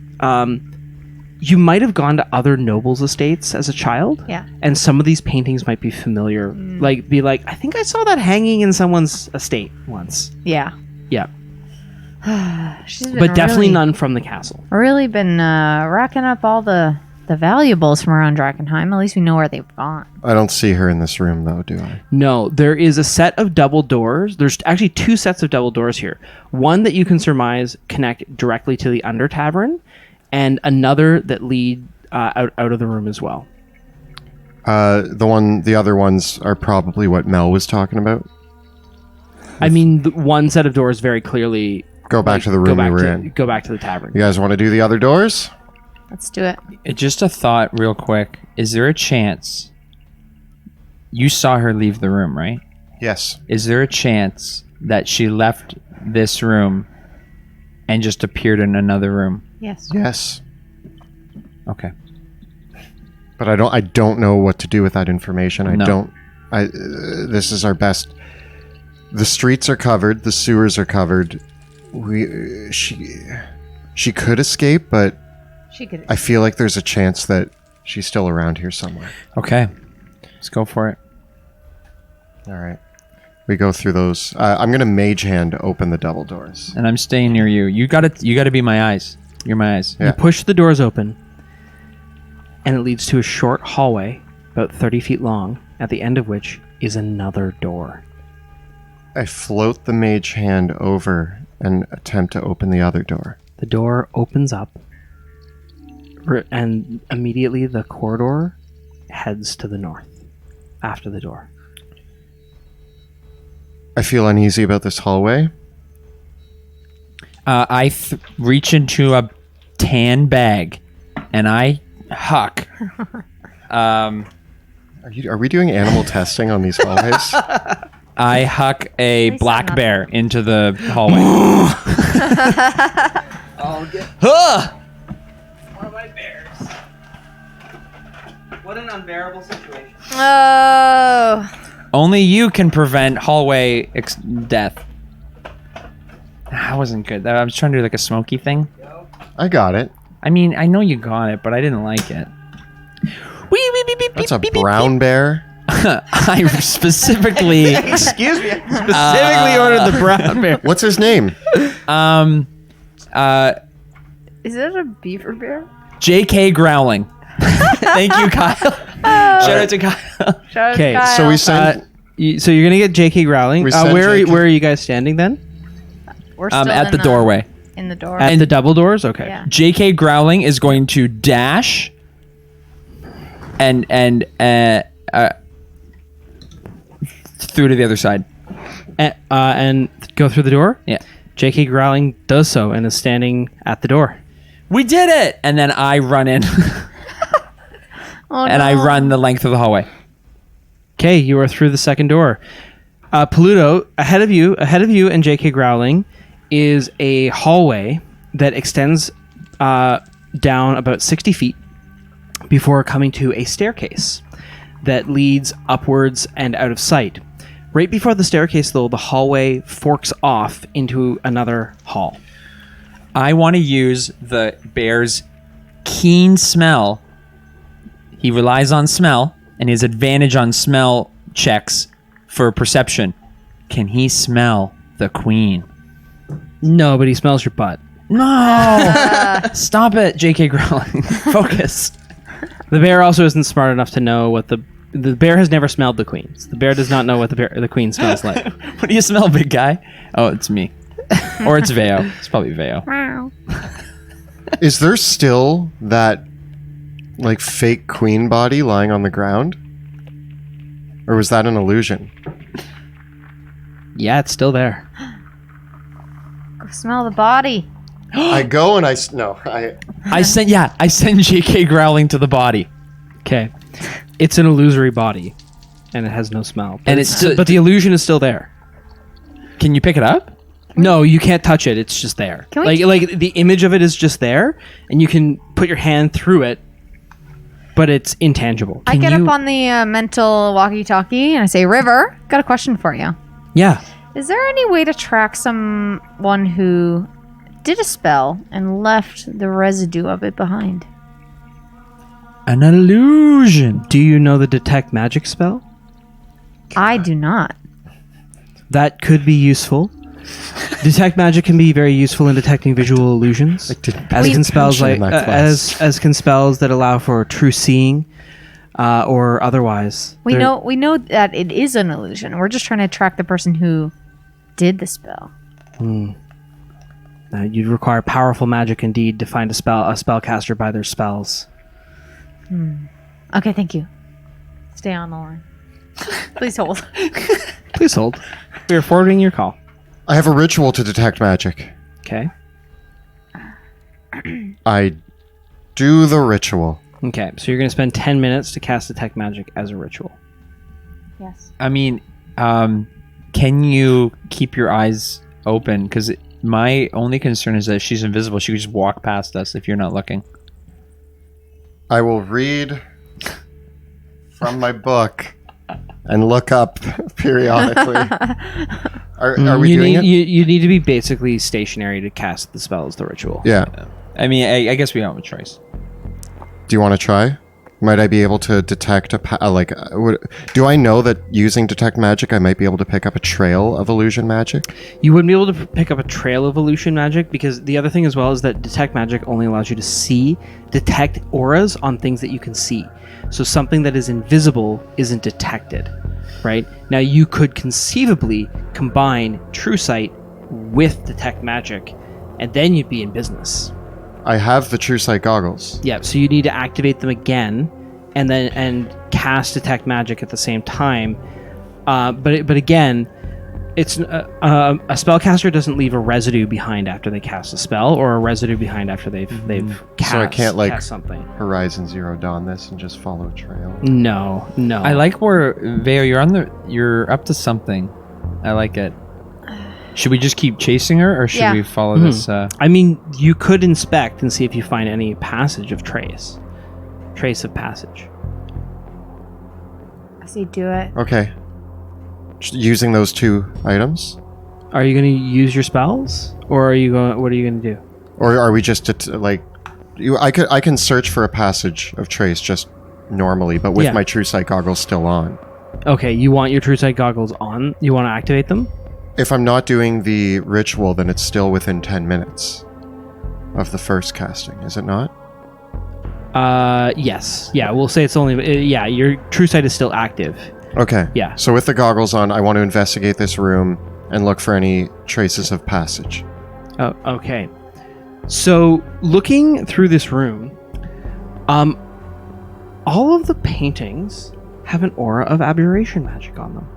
You might have gone to other nobles' estates as a child. Yeah. And some of these paintings might be familiar. I think I saw that hanging in someone's estate once. Yeah. Yeah. She's been but definitely really, none from the castle. Really been racking up all the valuables from around Drakkenheim. At least we know where they've gone. I don't see her in this room, though, do I? No, there is a set of double doors. There's actually 2 sets of double doors here. One that you can surmise connect directly to the under tavern, and another that lead out of the room as well. The other ones are probably what Mel was talking about. I mean, one set of doors very clearly Go back to the room we were in. Go back to the tavern. You guys want to do the other doors? Let's do it. Just a thought, real quick. Is there a chance you saw her leave the room, right? Yes. Is there a chance that she left this room and just appeared in another room? Yes. Yes. Okay. But I don't know what to do with that information. No. This is our best. The streets are covered. The sewers are covered. She could escape, but She could. I feel like there's a chance that she's still around here somewhere. Okay. Let's go for it. All right. We go through those. I'm gonna mage hand open the double doors. And I'm staying near you. You gotta be my eyes. You're my eyes. Yeah. You push the doors open, and it leads to a short hallway about 30 feet long, at the end of which is another door. I float the mage hand over and attempt to open the other door. The door opens up, and immediately the corridor heads to the north after the door. I feel uneasy about this hallway. I reach into a tan bag, and I huck. Are we doing animal testing on these hallways? I huck a least black I'm not. bear into the hallway. One of my bears. What an unbearable situation. Oh. Only you can prevent hallway death. That wasn't good. I was trying to do like a smoky thing. I got it. I mean, I know you got it, but I didn't like it. That's a brown bear. I specifically, Excuse me. Specifically ordered the brown bear. What's his name? Is it a beaver bear? J.K. Growling. Thank you, Kyle. Shout out to Kyle. Shout out Okay, to Kyle. So we sent. So you're gonna get J.K. Growling. We sent Where JK. are you guys standing then? We're still At in the doorway. In the door. At the double doors. Okay. Yeah. J.K. Growling is going to dash and through to the other side. And go through the door. Yeah. J.K. Growling does so and is standing at the door. We did it! And then I run in Oh, and I run the length of the hallway. Okay, you are through the second door. Paluto, ahead of you and J.K. Growling is a hallway that extends down about 60 feet before coming to a staircase that leads upwards and out of sight. Right before the staircase, though, the hallway forks off into another hall. I want to use the bear's keen smell. He relies on smell and his advantage on smell checks for perception. Can he smell the queen? No, but he smells your butt. No! Stop it, J.K. Growling. Focus. The bear also isn't smart enough to know what the bear has never smelled the queen. So the bear does not know what the queen smells like. What do you smell, big guy? Oh, it's me. Or it's Veo. It's probably Veo. Wow. Is there still that like fake queen body lying on the ground? Or was that an illusion? Yeah, it's still there. Go smell the body. I go and I I send J.K. Growling to the body. Okay, it's an illusory body, and it has no smell. But And but the illusion is still there. Can you pick it up? No, you can't touch it. It's just there. Can we like the image of it is just there, and you can put your hand through it, but it's intangible. I get up on the mental walkie-talkie and I say, River, got a question for you. Yeah. Is there any way to track someone who did a spell and left the residue of it behind? An illusion. Do you know the detect magic spell? I do not. That could be useful. Detect magic can be very useful in detecting visual illusions, didn't as pay can spells attention like in that class. as can spells that allow for true seeing, or otherwise. We know that it is an illusion. We're just trying to track the person who did the spell. You'd require powerful magic indeed to find a spellcaster by their spells. Okay, thank you. Stay on the line. Please hold. Please hold. We are forwarding your call. I have a ritual to detect magic. Okay. I do the ritual. Okay. So you're going to spend 10 minutes to cast detect magic as a ritual. Yes. I mean, can you keep your eyes open? Because my only concern is that she's invisible. She could just walk past us if you're not looking. I will read from my book and look up periodically. Are we doing it? You need to be basically stationary to cast the spell as the ritual. Yeah. I mean, I guess we don't have a choice. Do you want to try? Might I be able to detect do I know that using detect magic I might be able to pick up a trail of illusion magic? You wouldn't be able to pick up a trail of illusion magic, because the other thing as well is that detect magic only allows you to detect auras on things that you can see. So something that is invisible isn't detected, right? Now you could conceivably combine true sight with detect magic, and then you'd be in business. I have the true sight goggles. Yeah, so you need to activate them again, and cast detect magic at the same time. But again, it's a spellcaster doesn't leave a residue behind after they cast a spell, or a residue behind after they've cast. So I can't cast something. Horizon Zero Dawn this and just follow a trail. No. I like where Veo, you're up to something. I like it. Should we just keep chasing her, or should we follow this? I mean, you could inspect and see if you find any passage of trace of passage. I say do it. Okay. Using those two items? Are you going to use your spells, or are you going? What are you going to do? Or are we just I can search for a passage of trace just normally, but with my true sight goggles still on. Okay, you want your true sight goggles on? You want to activate them? If I'm not doing the ritual, then it's still within 10 minutes of the first casting, is it not? Yes. Yeah, we'll say it's only... your true sight is still active. Okay. Yeah. So with the goggles on, I want to investigate this room and look for any traces of passage. Oh, okay. So, looking through this room, all of the paintings have an aura of abjuration magic on them.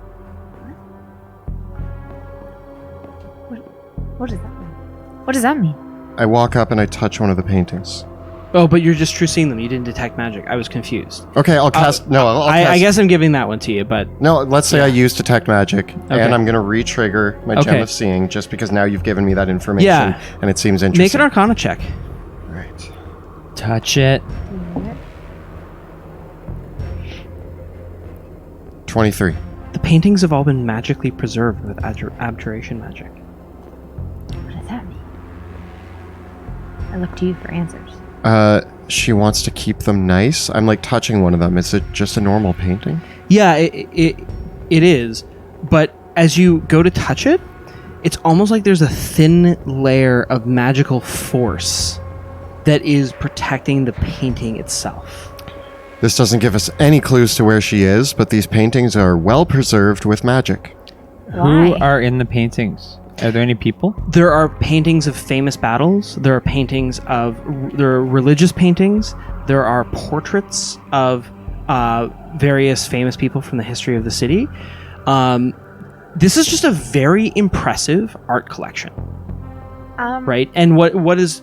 What does that mean? What does that mean? I walk up and I touch one of the paintings. Oh, but you're just true seeing them. You didn't detect magic. I was confused. Okay, I'll cast... I'll cast... I guess I'm giving that one to you, but... No, let's say I use detect magic, and I'm going to re-trigger my gem Okay. of seeing, just because now you've given me that information, Yeah. and it seems interesting. Make an Arcana check. Right. Touch it. 23. The paintings have all been magically preserved with abjuration magic. What does that mean? I look to you for answers. She wants to keep them nice. I'm like touching one of them. Is it just a normal painting? Yeah, it is. But as you go to touch it, it's almost like there's a thin layer of magical force that is protecting the painting itself. This doesn't give us any clues to where she is, but these paintings are well preserved with magic. Why? Who are in the paintings? Are there any people? There are paintings of famous battles. There are religious paintings. There are portraits of various famous people from the history of the city. This is just a very impressive art collection, right? And what is,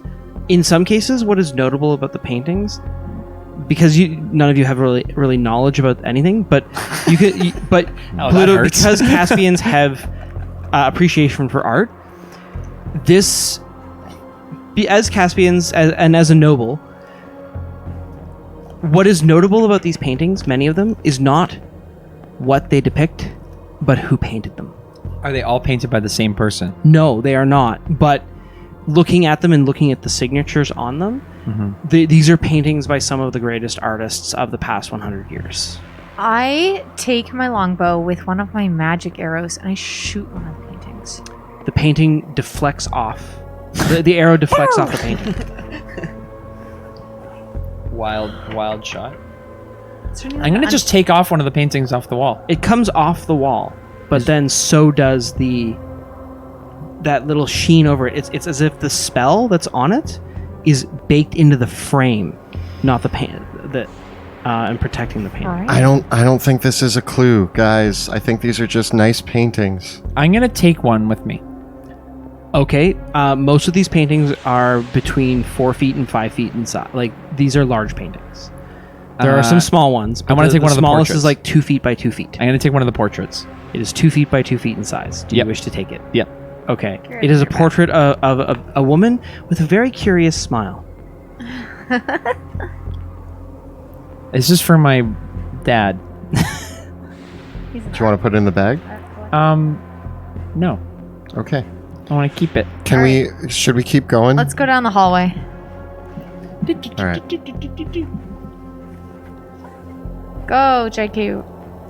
in some cases, what is notable about the paintings, because none of you have really knowledge about anything, but you could, because Caspians have appreciation for art. As Caspians and as a noble, what is notable about these paintings, many of them, is not what they depict, but who painted them. Are they all painted by the same person? No, they are not. But looking at them and looking at the signatures on them, these are paintings by some of the greatest artists of the past 100 years. I take my longbow with one of my magic arrows and I shoot one of the paintings. the painting deflects off. The arrow deflects off the painting. Wild shot. I'm gonna just take off one of the paintings off the wall. It comes off the wall, but then so does that little sheen over it. It's as if the spell that's on it is baked into the frame, not the paint. And protecting the painting. Right. I don't think this is a clue, guys. I think these are just nice paintings. I'm gonna take one with me. Okay, most of these paintings are between 4 feet and 5 feet in size. Like, these are large paintings. There are some small ones. But I wanna take one of the smallest portraits. is like 2 feet by 2 feet. I'm gonna take one of the portraits. It is 2 feet by 2 feet in size. Do you Yep. wish to take it? Yep. Okay. It is a portrait of a woman with a very curious smile. This is for my dad. Do you want to put it in the bag? No. Okay. I want to keep it. Should we keep going? Let's go down the hallway. All right. Go, J.K.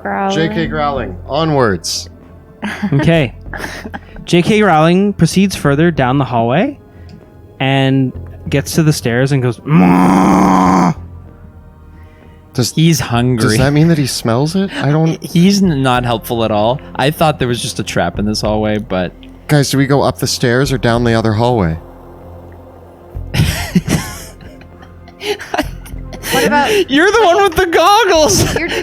Rowling. J.K. Rowling, onwards. Okay. J.K. Rowling proceeds further down the hallway and gets to the stairs and goes, "Mwah!" He's hungry. Does that mean that he smells it? I don't... He's not helpful at all. I thought there was just a trap in this hallway, but... Guys, do we go up the stairs or down the other hallway? What about... You're the one with the goggles!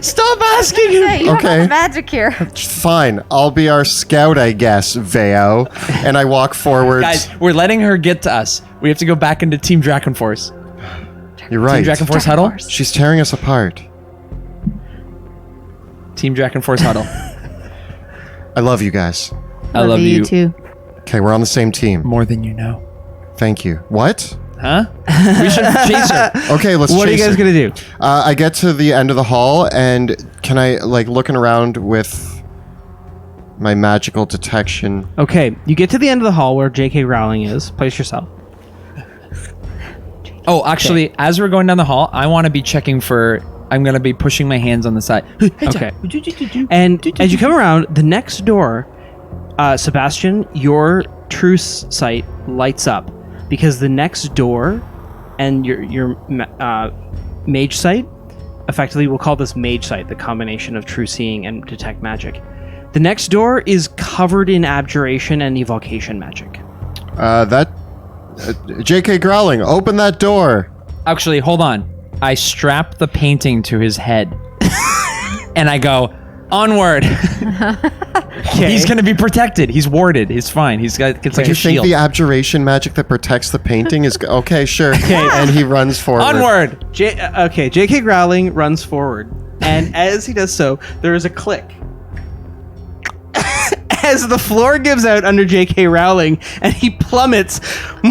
Stop asking him! Hey, you have all Okay. the magic here. Fine. I'll be our scout, I guess, Veo. And I walk forward. Guys, we're letting her get to us. We have to go back into Team Drakkenforce. You're right. Team Drakkenforce huddle? She's tearing us apart. Team Drakkenforce huddle. I love you guys. I love you too. Okay, we're on the same team. more than you know. Thank you. What? Huh? We should chase her. Okay, let's What are you chase guys her. gonna do? I get to the end of the hall, and can I, like, looking around with my magical detection? Okay, you get to the end of the hall where J.K. Rowling is. Place yourself. Oh, actually, as we're going down the hall, I want to be checking for... I'm going to be pushing my hands on the side. Okay. And as you come around, the next door, Sebastian, your truce sight lights up because the next door and your mage sight, effectively we'll call this mage sight, the combination of true seeing and detect magic. The next door is covered in abjuration and evocation magic. J.K. Rowling, open that door. Actually, hold on. I strap the painting to his head. And I go, onward. He's going to be protected. He's warded. He's fine. It's like Do a you think shield. the abjuration magic that protects the painting is... Okay, sure. And he runs forward. Onward. Okay, J.K. Rowling runs forward, and as he does so, there is a click. As the floor gives out under J.K. Rowling, and he plummets a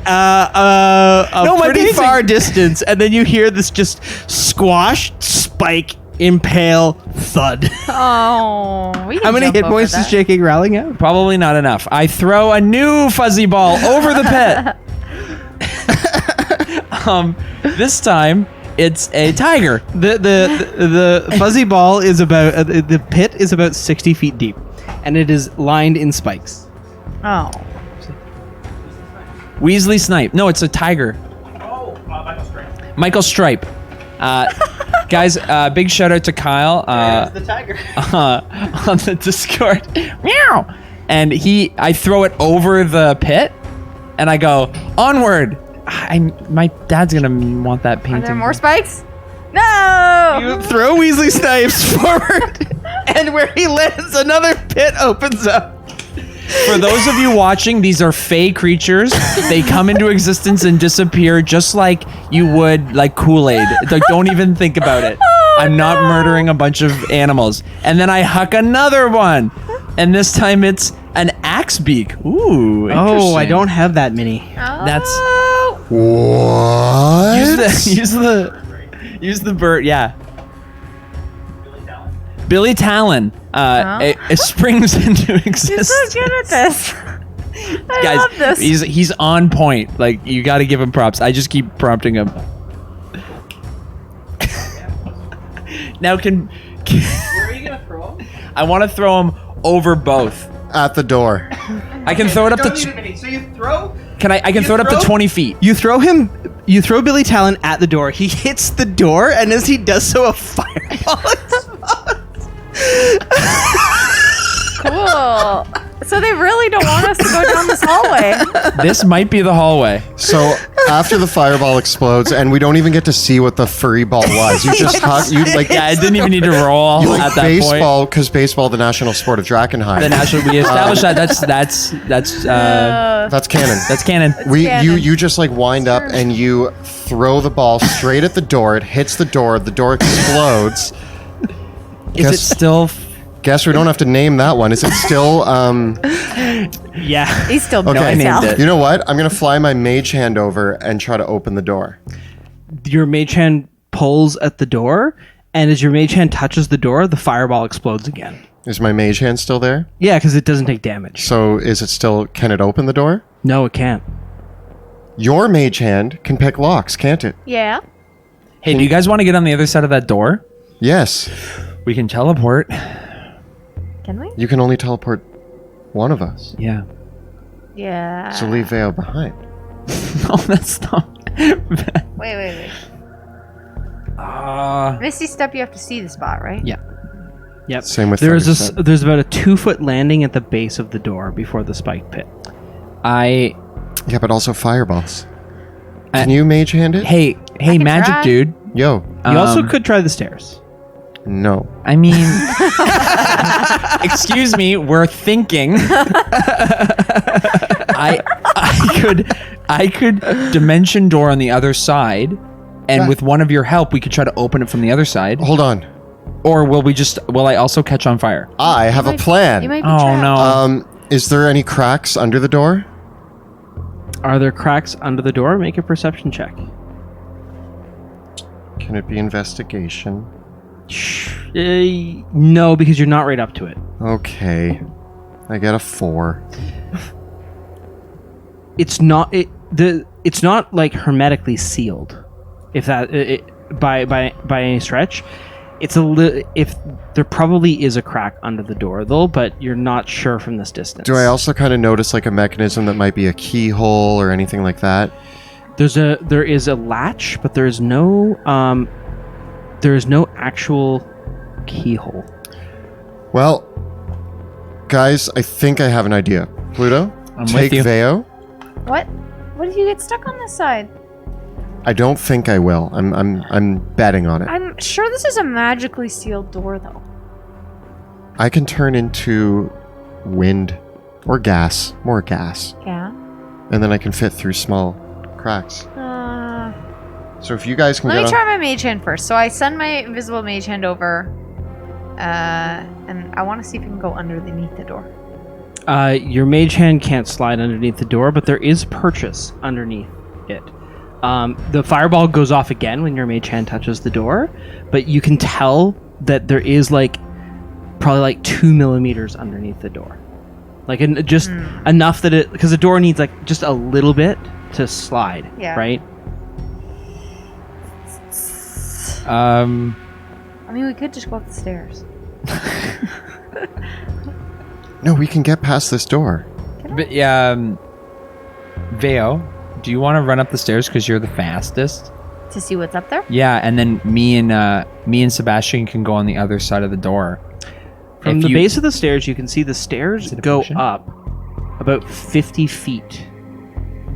my pretty painting. far distance, and then you hear this just squash, spike, impale, thud. Oh, we can How many jump hit over points does that. J.K. Rowling have? Probably not enough. I throw a new fuzzy ball over the pit. This time it's a tiger. The fuzzy ball is about the pit is about 60 feet deep, and it is lined in spikes. Oh. Weasley Snipe. No, it's a tiger. Michael Stripe. Guys, big shout out to Kyle the tiger. on the Discord. Meow. And I throw it over the pit, and I go onward. My dad's gonna want that painting. Are there more spikes? No! You throw Weasley Snipes forward, and where he lands, another pit opens up. For those of you watching, these are fey creatures. They come into existence and disappear just like you would like Kool-Aid. Like, don't even think about it. I'm not murdering a bunch of animals. And then I huck another one. And this time it's an axe beak. Ooh, Oh, I interesting. don't have that many. That's What? use the bird. Yeah. Billy Talon. It springs into You're existence. so good at this. I Guys, love this. he's on point. Like, you got to give him props. I just keep prompting him. Now, where are you gonna throw him? I want to throw him over both. at the door. I can throw it up to. So you throw. I can throw it up to 20 feet. You throw Billy Talon at the door. He hits the door, and as he does so, a fireball explodes. Cool. So they really don't want us to go down this hallway. This might be the hallway. So after the fireball explodes, and we don't even get to see what the furry ball was. You just Yeah, I didn't even need to roll you like at that baseball point. because baseball, the national sport of Drakkenheim. We established that. That's canon. That's canon. You just like wind up and you throw the ball straight at the door. It hits the door explodes. Is it still? Guess we don't have to name that one. Is it still? Yeah. He's still Okay. I named it. You know what? I'm gonna fly my mage hand over and try to open the door. Your mage hand pulls at the door, and as your mage hand touches the door, the fireball explodes again. Is my mage hand still there? Yeah, because it doesn't take damage. So is it still? Can it open the door? No, it can't. Your mage hand can pick locks, can't it? Yeah. Hey, do you guys want to get on the other side of that door? Yes. We can teleport. Can we? You can only teleport one of us. Yeah. Yeah. So leave Vale behind. No, that's not. Wait. Uh, Misty Step, you have to see the spot, right? Yeah. Yep. Same with there's Thunderstep. there's about a 2-foot landing at the base of the door before the spike pit. Yeah, but also fireballs. Can you mage hand it? Hey, can magic try. dude. Yo. You also could try the stairs. No. I mean, excuse me, we're thinking. I could dimension door on the other side, and Yeah. with one of your help, we could try to open it from the other side. Hold on. Or will I also catch on fire? I have a plan. You might be Oh trapped. no. Is there any cracks under the door? Are there cracks under the door? Make a perception check. Can it be investigation? No, because you're not right up to it. Okay. I get a 4. It's not it's not like hermetically sealed. If that by any stretch, it's if there probably is a crack under the door though, but you're not sure from this distance. Do I also kind of notice like a mechanism that might be a keyhole or anything like that? There is a latch, but there is no actual keyhole. Well, guys, I think I have an idea. Pluto, I'm take with you. Veo. What? What if you get stuck on this side? I don't think I will. I'm betting on it. I'm sure this is a magically sealed door, though. I can turn into wind or gas, more gas, Yeah. and then I can fit through small cracks. So if you guys can Let get me on- try my mage hand first. So I send my invisible mage hand over, and I want to see if it can go underneath the door. Your mage hand can't slide underneath the door, but there is purchase underneath it. The fireball goes off again when your mage hand touches the door, but you can tell that there is probably 2 millimeters underneath the door, just enough that it, because the door needs just a little bit to slide. Yeah. Right. I mean, we could just go up the stairs. No, we can get past this door. But Veo, do you want to run up the stairs because you're the fastest? To see what's up there? Yeah, and then me and Sebastian can go on the other side of the door. From If the you- base of the stairs, you can see the stairs it a go potion? up about 50 feet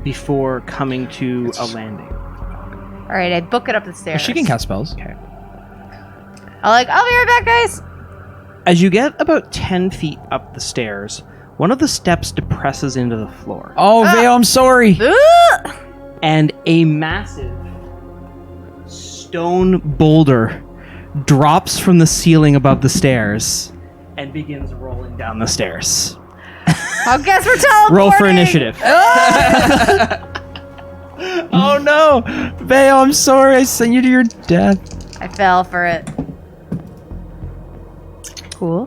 before coming to a landing. All right, I book it up the stairs. She can cast spells. Okay. I'll be right back, guys. As you get about 10 feet up the stairs, one of the steps depresses into the floor, Oh, Veo, I'm sorry. and a massive stone boulder drops from the ceiling above the stairs and begins rolling down the stairs. I guess we're teleporting. Roll for initiative. Oh no, Veo, I'm sorry. I sent you to your death. I fell for it. Cool.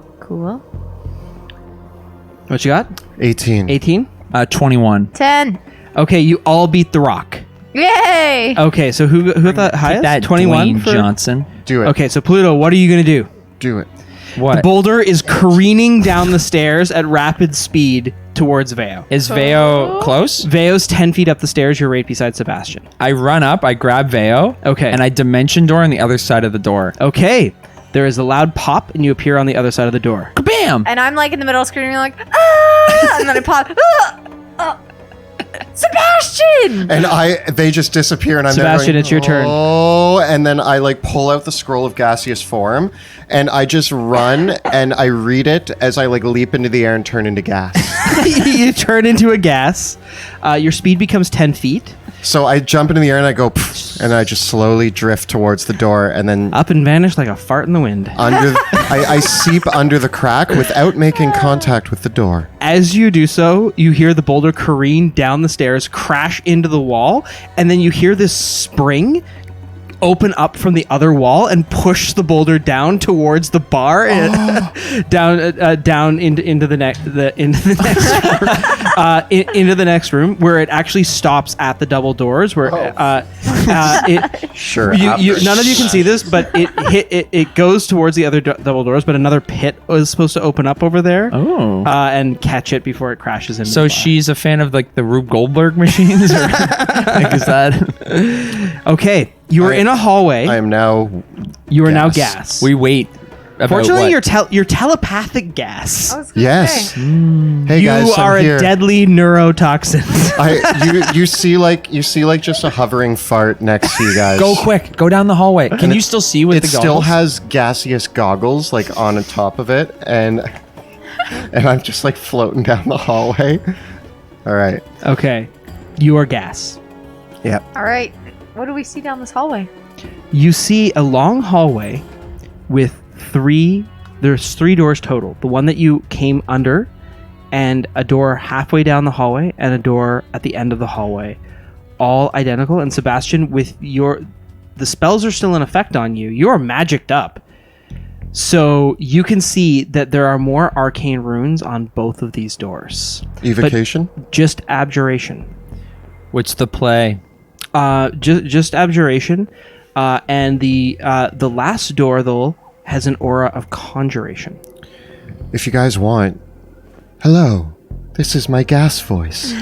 What you got? 18. 18? 21. 10. Okay, you all beat the rock. Yay! Okay, so who got the highest? That 21 Dwayne for Johnson. Do it. Okay, so Pluto, what are you gonna do? Do it. What? The boulder is careening down the stairs at rapid speed towards Veo. Is Veo close? Veo's 10 feet up the stairs. You're right beside Sebastian. I run up, I grab Veo. Okay. And I dimension door on the other side of the door. Okay. There is a loud pop, and you appear on the other side of the door. Kabam! And I'm like in the middle screaming like, ah! And then I pop, Sebastian! And they just disappear, and I'm there Sebastian, going, it's your turn. Oh, and then I like pull out the scroll of gaseous form, and I just run, and I read it as I like leap into the air and turn into gas. You turn into a gas. Your speed becomes 10 feet. So I jump into the air and I go, pff, and I just slowly drift towards the door, and then Up and vanish like a fart in the wind. I seep under the crack without making contact with the door. As you do so, you hear the boulder careen down the stairs, crash into the wall, and then you hear this spring open up from the other wall and push the boulder down towards the bar, down into the next into the next room, where it actually stops at the double doors. Where Sure. none of you can see this, but it goes towards the other double doors, but another pit was supposed to open up over there. Oh. And catch it before it crashes into So the bar. she's a fan of like the Rube Goldberg machines? Or like, is that... Okay, you are in a hallway. I am now. You are now gas. gas. We wait. About Fortunately, what? you're telepathic gas. I was gonna Yes. say. Hey You guys, are I'm here. a deadly neurotoxin. You see like just a hovering fart next to you guys. Go quick. Go down the hallway. Can you still see with It the still goggles? has gaseous goggles like on the top of it, and I'm just like floating down the hallway. All right. Okay, you are gas. Yep. All right. What do we see down this hallway? You see a long hallway with there's three doors total. The one that you came under, and a door halfway down the hallway, and a door at the end of the hallway. All identical. And Sebastian, the spells are still in effect on you. You are magicked up. So you can see that there are more arcane runes on both of these doors. Evocation. Just abjuration. What's the play? Just abjuration. And the last door, though, has an aura of conjuration. If you guys want. Hello. This is my gas voice.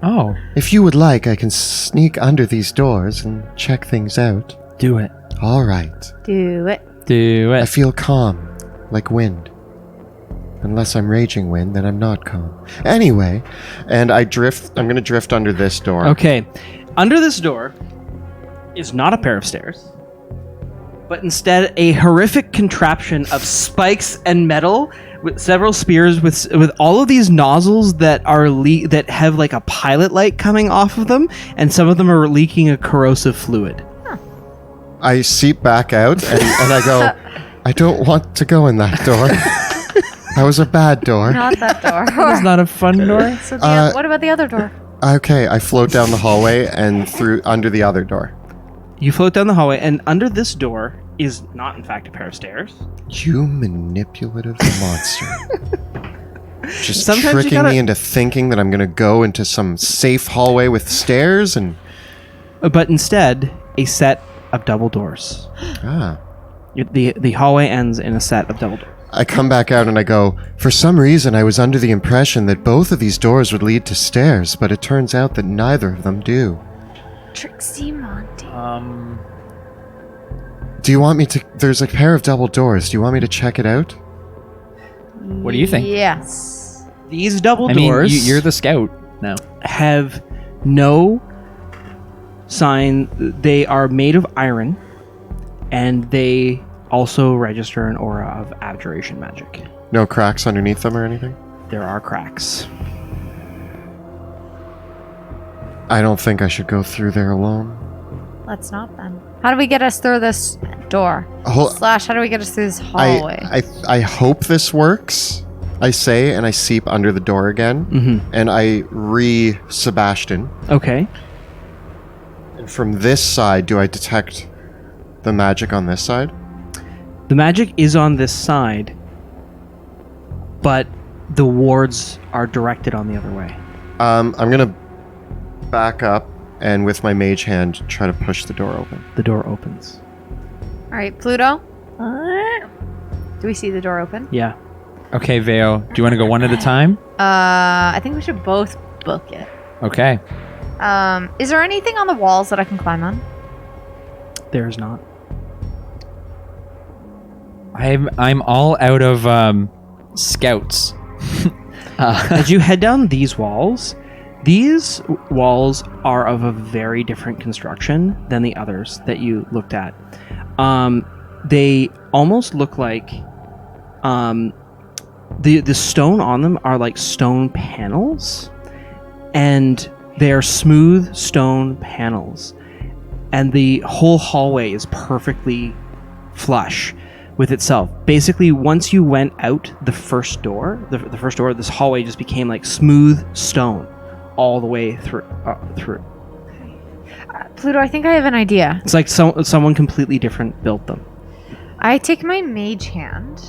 Oh, If you would like, I can sneak under these doors and check things out. do it. All right. Do it. Do I it. feel calm, like wind. Unless I'm raging wind, then I'm not calm. Anyway, and I'm going to drift under this door. Okay. Under this door is not a pair of stairs, but instead a horrific contraption of spikes and metal with several spears with all of these nozzles that are that have like a pilot light coming off of them, and some of them are leaking a corrosive fluid. I seep back out and I go, I don't want to go in that door. That was a bad door. Not that door. It's not a fun door. So what about the other door? Okay, I float down the hallway and through under the other door. You float down the hallway, and under this door is not, in fact, a pair of stairs. You manipulative monster. Just Sometimes you tricking gotta- me into thinking that I'm going to go into some safe hallway with stairs and... But instead, a set of double doors. Ah. The hallway ends in a set of double doors. I come back out and I go, for some reason I was under the impression that both of these doors would lead to stairs, but it turns out that neither of them do. Trixie Monty. Do you want me to... There's a pair of double doors. Do you want me to check it out? What do you think? Yes. These double I mean, doors you're the scout now. have no sign. They are made of iron, and they also register an aura of abjuration magic. No cracks underneath them or anything? There are cracks. I don't think I should go through there alone. Let's not then. How do we get us through this door? Slash, how do we get us through this hallway? I hope this works. I say, and I seep under the door again, and I Sebastian. Okay. And from this side, do I detect the magic on this side? The magic is on this side, but the wards are directed on the other way. I'm gonna back up and with my mage hand try to push the door open. The door opens. All right, Pluto. Do we see the door open? Yeah. Okay, Veo, do you want to go one at a time? I think we should both book it. Okay. Is there anything on the walls that I can climb on? There's not. I'm all out of scouts. As you head down these walls are of a very different construction than the others that you looked at. They almost look like the stone on them are like stone panels, and they are smooth stone panels, and the whole hallway is perfectly flush with itself. Basically, once you went out the first door, this hallway just became like smooth stone all the way through. Pluto, I think I have an idea. It's like someone completely different built them. I take my mage hand,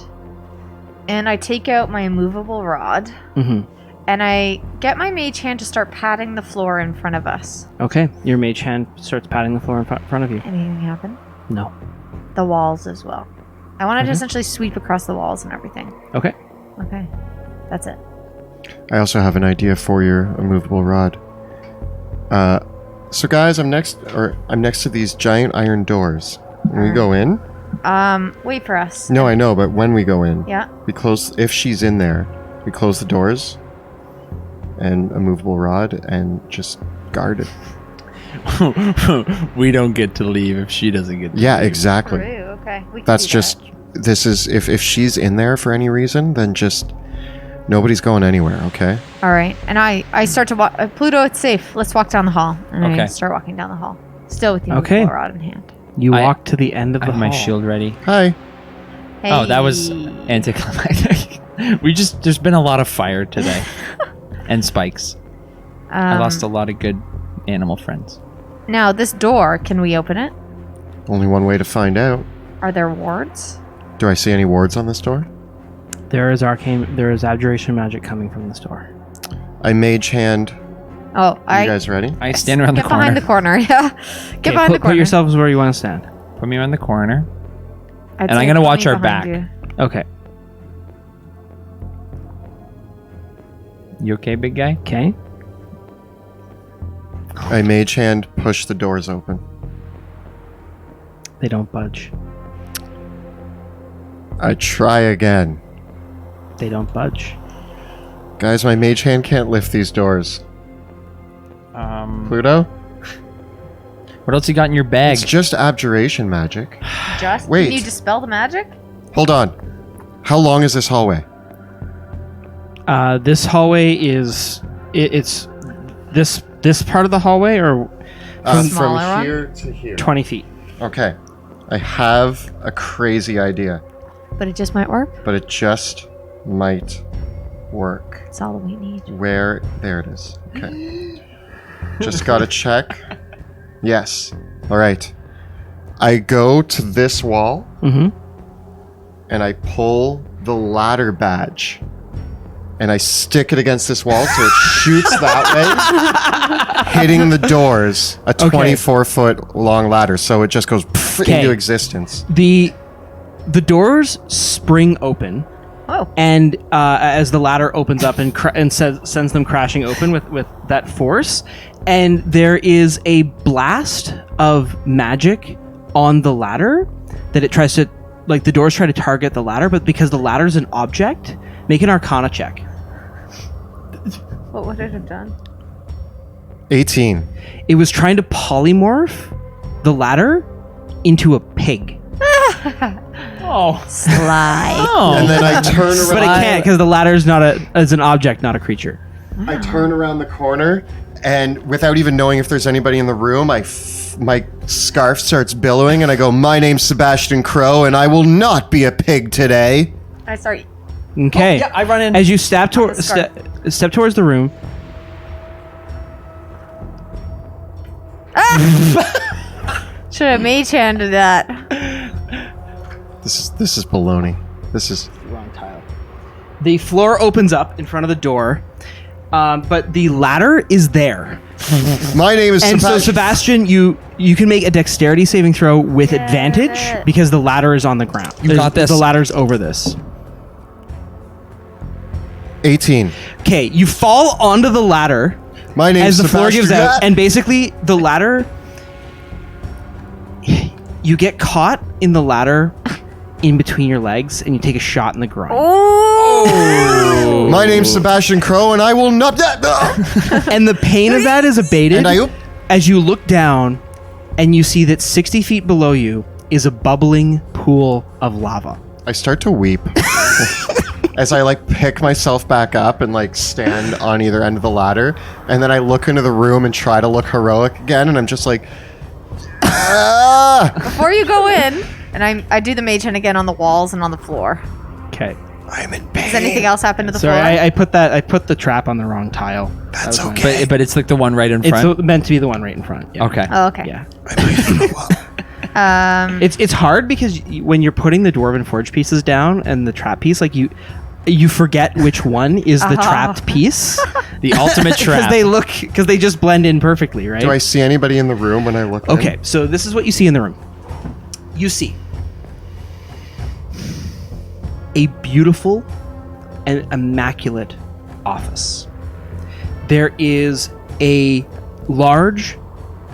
and I take out my immovable rod, Mm-hmm. and I get my mage hand to start patting the floor in front of us. Okay, your mage hand starts patting the floor in front of you. Anything happen? No. The walls as well. I want to essentially sweep across the walls and everything. Okay. Okay. That's it. I also have an idea for your immovable rod. So guys, I'm next to these giant iron doors. When we go in, Wait for us. no, I know, but when we go in, Yeah. we close. If she's in there, we close the doors and a movable rod and just guard it. We don't get to leave if she doesn't get to Yeah, leave. exactly. True. Okay. We can That's do just. This is if she's in there for any reason, then just nobody's going anywhere. Okay. that. All right. And I start to walk. Pluto, it's safe. Let's walk down the hall. And I Okay. start walking down the hall, still with the Okay. immovable rod in hand. You I- walk to the end of I the have my hall. shield ready. Hi. Oh, that was anticlimactic. There's been a lot of fire today. And spikes. I lost a lot of good animal friends. Now, this door, can we open it? Only one way to find out. Are there wards? Do I see any wards on this door? There is abjuration magic coming from this door. I mage hand. Oh, You guys ready? I stand around the get corner. behind the corner. Yeah. Get behind the corner. Put yourselves where you want to stand. Put me around the corner. I'd and I'm say gonna put watch me our behind back. you. Okay. You okay, big guy? Okay. I mage hand push the doors open. They don't budge. I try again. They don't budge. Guys, my mage hand can't lift these doors. Pluto? What else you got in your bag? It's just abjuration magic. Just? Wait. Can you dispel the magic? Hold on. How long is this hallway? This hallway is it's this part of the hallway, or Smaller one? here to here. 20 feet. Okay. I have a crazy idea, But it just might work. but it just might work. That's all that we need. Where? There it is. Okay. Just gotta check. Yes. All right. I go to this wall Mm-hmm. and I pull the ladder badge and I stick it against this wall so it shoots that way, hitting the doors. A 24-foot long ladder, so it just goes into existence. The doors spring open. Oh. And as the ladder opens up and sends them crashing open with that force, and there is a blast of magic on the ladder that it tries to, like, the doors try to target the ladder, but because the ladder's an object, make an Arcana check. What would it have done? 18. It was trying to polymorph the ladder into a pig. Oh. Sly. Oh. And then I turn around. But it can't because the ladder is is an object, not a creature. I turn around the corner, and without even knowing if there's anybody in the room, my scarf starts billowing, and I go, "My name's Sebastian Crow, and I will not be a pig today." I start. Okay. yeah, I run in. As you step towards the room. Should have mage handed that. This is baloney. This is Wrong tile. The floor opens up in front of the door, but the ladder is there. My name is And so, Sebastian, you can make a dexterity saving throw with advantage because the ladder is on the ground. You got this. The ladder's over this. 18. Okay, you fall onto the ladder My name as is the floor Sebastian. gives out, and basically the ladder, you get caught in the ladder in between your legs, and you take a shot in the groin. My name's Sebastian Crow, and I will not. And the pain of that is abated And I- as you look down, and you see that 60 feet below you is a bubbling pool of lava. I start to weep as I like pick myself back up and like stand on either end of the ladder, and then I look into the room and try to look heroic again, and I'm just like, ah! Before you go in, and I do the mage hand again on the walls and on the floor. Okay. I'm in pain. Does anything else happen to the Sorry, floor? I put the trap on the wrong tile. That's That was okay. But it's like the one right in It's front. meant to be the one right in front. Yeah. Okay. Oh, okay. Yeah. It's hard because when you're putting the dwarven forge pieces down and the trap piece, like you forget which one is the trapped piece The ultimate trap. because they just blend in perfectly, right? Do I see anybody in the room when I look? in? Okay, so this is what you see in the room. You see a beautiful and immaculate office. There is a large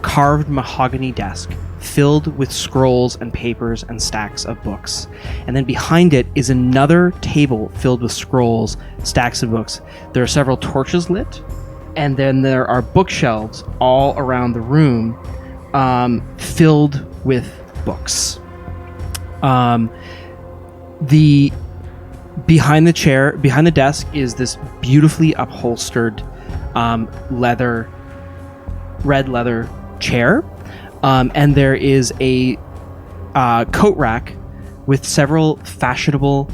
carved mahogany desk filled with scrolls and papers and stacks of books. And then behind it is another table filled with scrolls, stacks of books. There are several torches lit, and then there are bookshelves all around the room filled with books. The behind the desk is this beautifully upholstered red leather chair, and there is a coat rack with several fashionable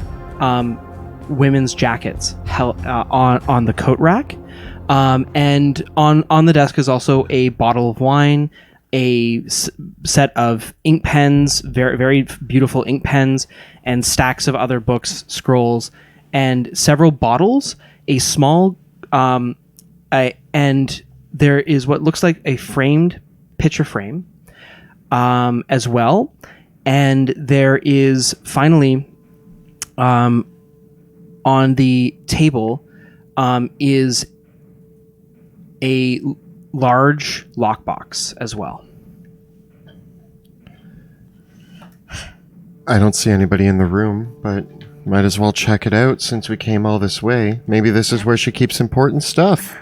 women's jackets on the coat rack, and on the desk is also a bottle of wine, a set of ink pens, very, very beautiful ink pens, and stacks of other books, scrolls, and several bottles, a small, and there is what looks like a framed picture frame as well. And there is finally, on the table, is a large lockbox as well. I don't see anybody in the room, but might as well check it out since we came all this way. Maybe this is where she keeps important stuff.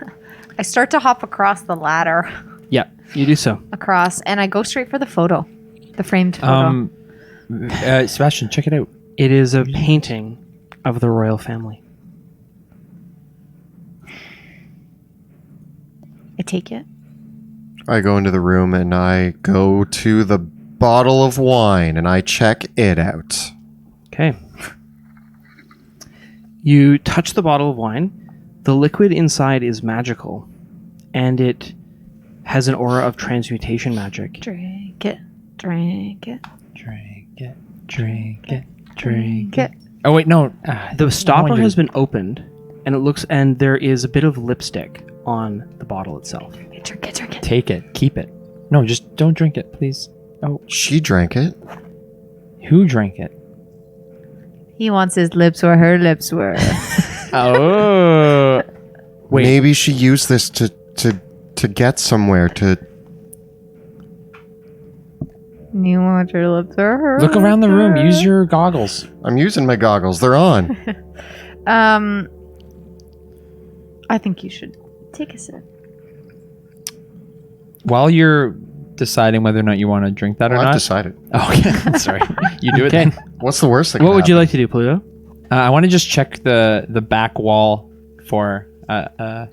I start to hop across the ladder, Yeah, you do so. and I go straight for the photo, the framed photo. Sebastian, check it out. It is a painting of the royal family. I take it. I go into the room and I go to the bottle of wine and I check it out. Okay. You touch the bottle of wine. The liquid inside is magical, and it has an aura of transmutation magic. Drink it. Drink it. Drink it. Drink it. Drink it. Oh wait, no. The stopper has been opened, and there is a bit of lipstick on the bottle itself. Drink it. Drink it. Take it. Keep it. No, just don't drink it, please. Oh, She drank it. who drank it? He wants his lips where her lips were. Oh. Wait. Maybe she used this to get somewhere to. You want your lips where her Look around the lips room. were? Use your goggles. I'm using my goggles. They're on. I think you should take a sip. While you're deciding whether or not you want to drink that or I've not. decided. Oh, okay. Sorry. You do it Okay. then. What's the worst thing? What that would you happened? like to do, Pluto? I want to just check the back wall for and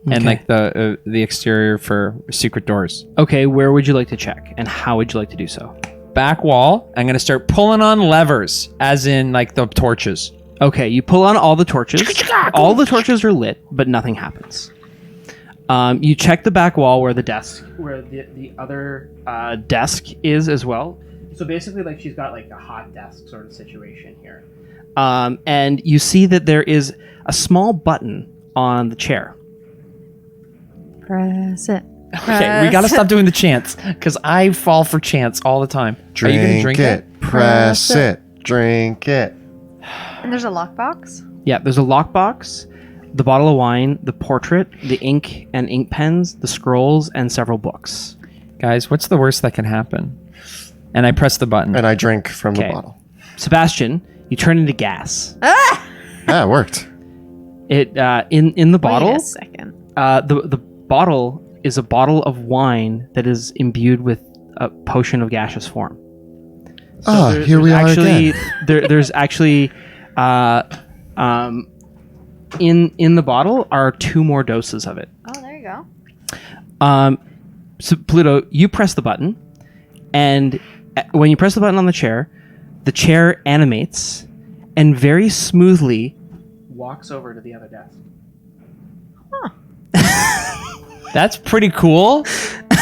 Okay. like the exterior for secret doors. Okay, where would you like to check, and how would you like to do so? Back wall. I'm gonna start pulling on levers, as in like the torches. Okay, you pull on all the torches. All the torches are lit, but nothing happens. You check the back wall where the other desk is as well. So basically, like she's got like a hot desk sort of situation here, and you see that there is a small button on the chair. Press it. Okay, we gotta stop doing the chants because I fall for chants all the time. Are you gonna drink it? Press it. Drink it. And there's a lockbox. Yeah, there's a lockbox, the bottle of wine, the portrait, the ink and ink pens, the scrolls, and several books. Guys, what's the worst that can happen? And I press the button. And I drink from the Okay. bottle. Sebastian, you turn into gas. Yeah, it worked. It in the bottle. Wait a second. The bottle is a bottle of wine that is imbued with a potion of gaseous form. Here we are actually, again. There's actually in the bottle are 2 more doses of it. Oh, there you go. So Pluto, you press the button, and when you press the button on the chair animates and very smoothly walks over to the other desk. That's pretty cool,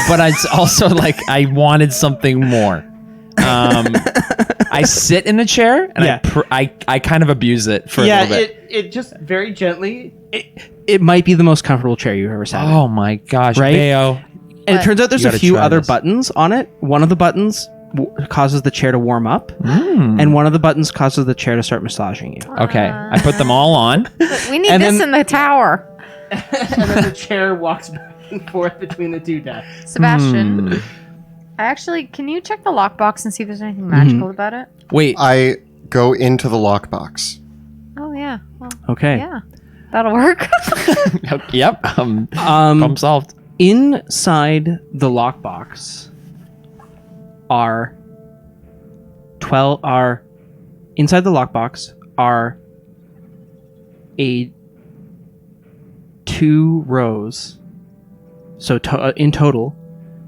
but it's also like I wanted something more. I sit in the chair and Yeah. I kind of abuse it for a little bit. it just very gently. It might be the most comfortable chair you've ever sat in. Oh my gosh, Right? Bayo. And it turns out there's You a gotta few try other this. buttons on it. One of the buttons causes the chair to warm up, and one of the buttons causes the chair to start massaging you. Okay, I put them all on. We need And this then- in the tower. And then the chair walks back and forth between the 2 desks. Sebastian, can you check the lockbox and see if there's anything magical about it? Wait, I go into the lockbox. Oh, yeah. Well, Okay. yeah. That'll work. yep. Problem solved. Inside the lockbox are inside the lockbox are 2 rows. So in total,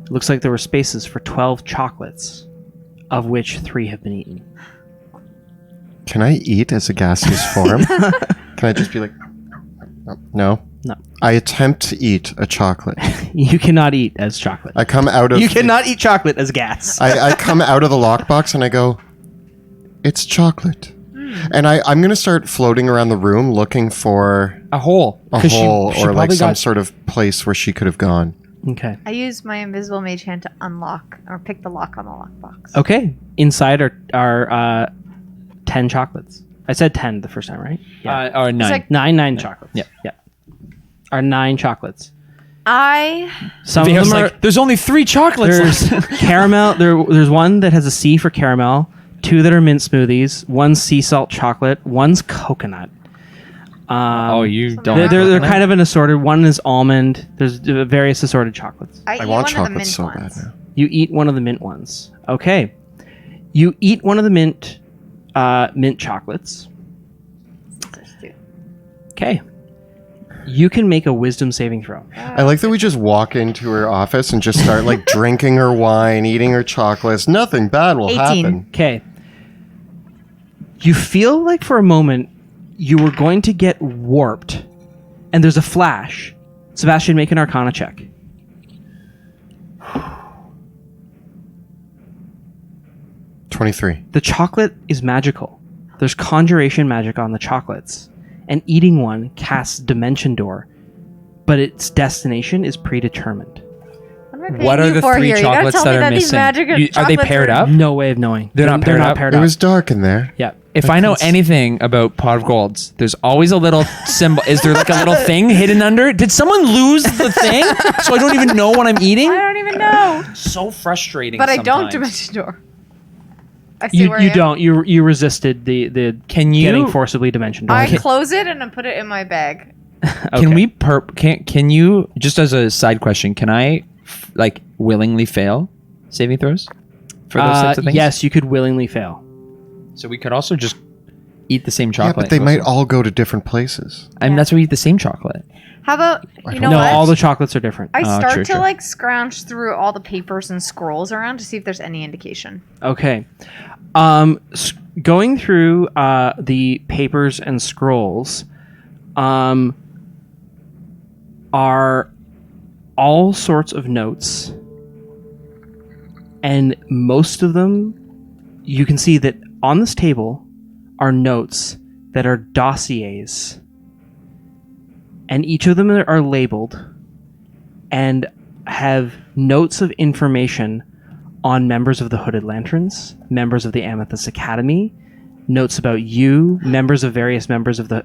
it looks like there were spaces for 12 chocolates, of which 3 have been eaten. Can I eat as a gaseous form? Can I just be like, no? No. I attempt to eat a chocolate. You cannot eat as chocolate. I come out of You cannot eat chocolate as gas. I come out of the lockbox and I go, it's chocolate. And I'm going to start floating around the room looking for A hole. a 'Cause she hole or like probably some got- sort of place where she could have gone. Okay. I used my invisible mage hand to unlock or pick the lock on the lockbox. Okay. Inside are 10 chocolates. I said 10 the first time, right? Yeah. Or 9. like- nine chocolates. Yeah. Yeah. Are 9 chocolates. I Some of Bayo's them are. like, there's only 3 chocolates There's left. caramel. There's one that has a C for caramel. 2 that are mint smoothies. 1 sea salt chocolate. 1's coconut. Oh, you don't. They're kind of an assorted. 1 is almond. There's various assorted chocolates. I I eat want one of the chocolate mint so ones. bad now. You eat one of the mint ones. Okay. You eat one of the mint chocolates. Okay. You can make a wisdom saving throw. I like that we just walk into her office and just start like drinking her wine, eating her chocolates. Nothing bad will 18. happen. Okay. You feel like for a moment you were going to get warped, and there's a flash. Sebastian, make an Arcana check. $23. The chocolate is magical. There's conjuration magic on the chocolates, and eating one casts Dimension Door, but its destination is predetermined. What are the 3 chocolates that are missing? Are they paired up? No way of knowing. They're not paired up? paired It up. was dark in there. Yeah. If I know anything about pot of golds, there's always a little symbol. Is there like a little thing hidden under? Did someone lose the thing so I don't even know what I'm eating? I don't even know. So frustrating. But I don't sometimes. Dimension Door. I see You where I am. don't. You resisted the Can you? getting forcibly Dimension Door. I close it and I put it in my bag. Can we? Can you? Just as a side question, can I like willingly fail saving throws for those types of things? Yes, you could willingly fail. So we could also just eat the same Yeah, chocolate. but they might all go to different places. I mean, that's why we eat the same chocolate. How about you know No, what? all the chocolates are different. I start true, to true. like scrounge through all the papers and scrolls around to see if there's any indication. Okay. Going through the papers and scrolls are all sorts of notes, and most of them you can see that on this table are notes that are dossiers, and each of them are labeled, and have notes of information on members of the Hooded Lanterns, members of the Amethyst Academy, notes about you, members of various members of the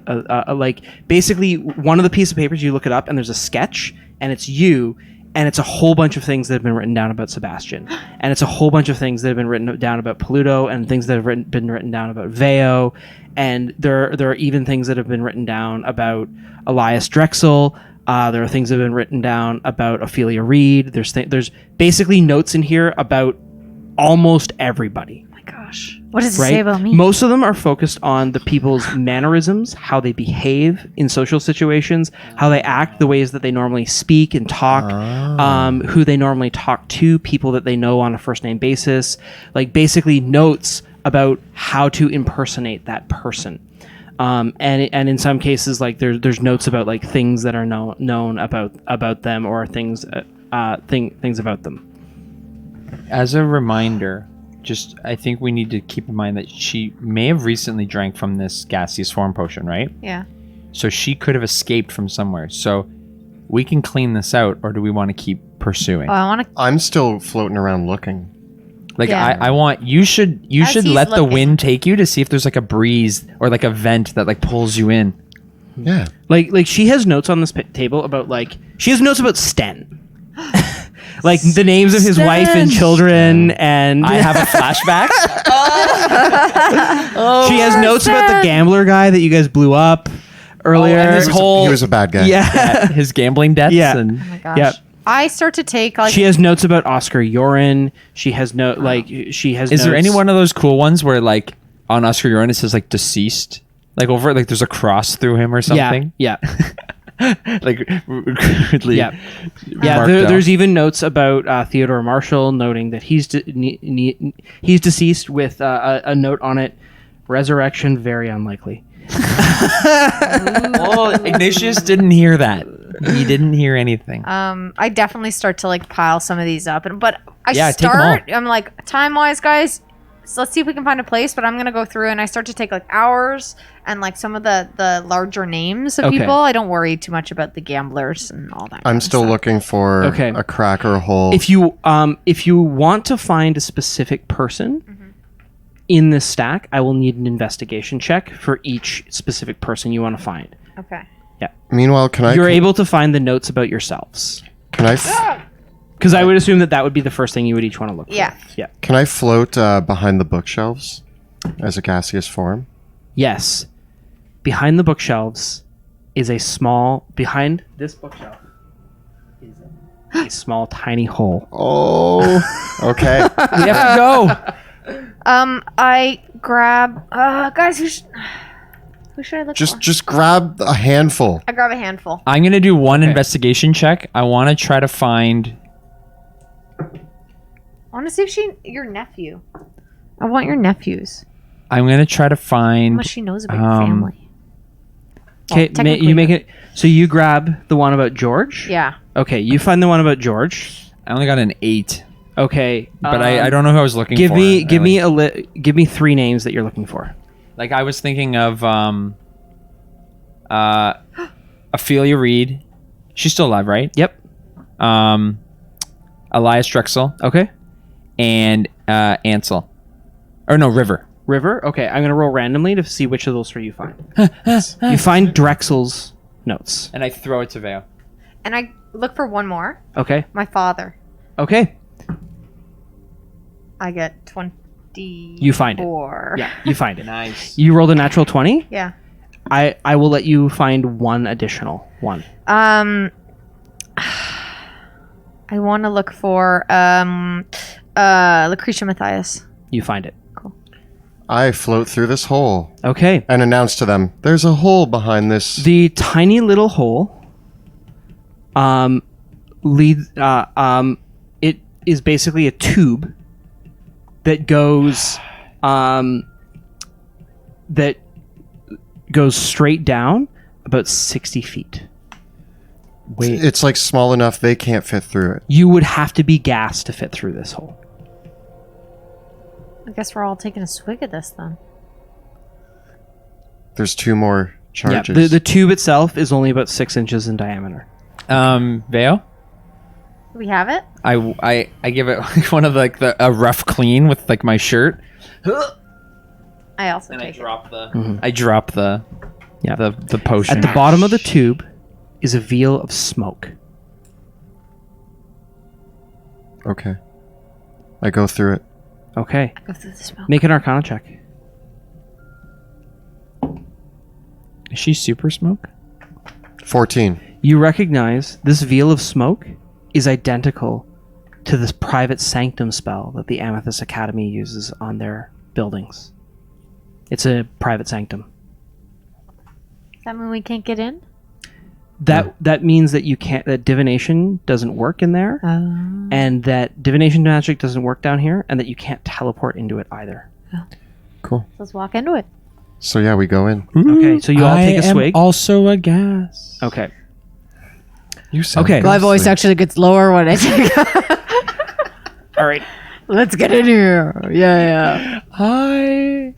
like basically one of the piece of papers you look it up and there's a sketch and it's you and it's a whole bunch of things that have been written down about Sebastian and it's a whole bunch of things that have been written down about Pluto and things that have been written down about Veo, and there are even things that have been written down about Elias Drexel. There are things that have been written down about Ophelia Reed. There's basically notes in here about almost everybody. Oh my gosh. What does it Right? say about me? Most of them are focused on the people's mannerisms, how they behave in social situations, how they act, the ways that they normally speak and talk, who they normally talk to, people that they know on a first name basis, like basically notes about how to impersonate that person. And in some cases, like there's notes about like things that are known about them or things about them. As a reminder, just I think we need to keep in mind that she may have recently drank from this gaseous form potion, right? Yeah. So she could have escaped from somewhere. So we can clean this out, or do we want to keep pursuing? Oh, I want to. I'm still floating around looking. Like Yeah. I want you should As he's let the looking. wind take you to see if there's like a breeze or like a vent that like pulls you in. Yeah. Like she has notes on this table about like she has notes about Sten. Like the names of his wife and children, and I have a flashback. she has notes about the gambler guy that you guys blew up earlier. and his whole He was a bad guy. yeah. his gambling debts. Yeah. And Oh my gosh. Yep. I start to take like. She has notes about Oscar Yoren. She has she has. is there notes- any one of those cool ones where like on Oscar Yoren it says like deceased, like over it, like there's a cross through him or something? Yeah. Like crudely Yeah. Yeah, marked out. there's even notes about Theodore Marshall noting that he's deceased with a note on it, resurrection very unlikely. Oh, Ignatius didn't hear that. He didn't hear anything. I definitely start to like pile some of these up, but I Yeah, take 'em start. all. I'm like time wise, guys. So let's see if we can find a place. But I'm gonna go through and I start to take like hours and like some of the larger names of Okay. people. I don't worry too much about the gamblers and all that. I'm kind of still stuff. looking for Okay. a crack or a hole. If you want to find a specific person in this stack, I will need an investigation check for each specific person you want to find. Okay. Meanwhile, You're able to find the notes about yourselves. can I Because I would assume that would be the first thing you would each want to look for. Yeah. Yeah. can I float behind the bookshelves as a gaseous form? Yes. Behind the bookshelves is behind this bookshelf is a small tiny hole. Oh, okay. We have to go. I grab. Guys, who should I look for? just grab a handful. I grab a handful. I'm gonna do one investigation check. I want to try to find. I want to see if your nephew. I want your nephews. I'm gonna try to How find. much she knows about your family. Okay, technically- you make it. So you grab the one about George. Yeah. Okay, you find the one about George. I only got an 8, Okay, but I don't know who I was looking Give for. me give me 3 names that you're looking for. Like I was thinking of Ophelia Reed. She's still alive, right? Yep. Elias Drexel Okay. and Ansel. Or no, River. River. Okay, I'm gonna roll randomly to see which of those 3 you find. You find Drexel's notes. And I throw it to Veo. And I look for one more. Okay. My father. Okay. I get 20. You find it. Yeah, you find it. Nice. You rolled a natural 20. Yeah. I will let you find one additional one. I want to look for Lucretia Matthias. You find it. I float through this hole Okay. and announce to them, "There's a hole behind this." The tiny little hole leads it is basically a tube that goes straight down about 60 feet. Wait. It's like small enough they can't fit through it. You would have to be gassed to fit through this hole. I guess we're all taking a swig of this then. There's 2 more Yeah, charges. the tube itself is only about 6 inches in diameter. Veo? Do we have it? I give it like one of like a rough clean with like my shirt. I also And I take it. drop the I drop the the potion. At the bottom of the tube is a veil of smoke. Okay. I go through it. Okay. Go through the smoke. Make an Arcana check. Is she super smoke? 14. You recognize this veil of smoke is identical to this private sanctum spell that the Amethyst Academy uses on their buildings. It's a private sanctum. Does that mean we can't get in? That means that you can't. That divination doesn't work in there, and that divination magic doesn't work down here, and that you can't teleport into it either. Cool. Let's walk into it. So yeah, we go in. Okay, so you all take a I am swig. also a gas. Okay. You sound Okay. My voice ghostly. actually gets lower when I take All right. Let's get in here. Yeah. I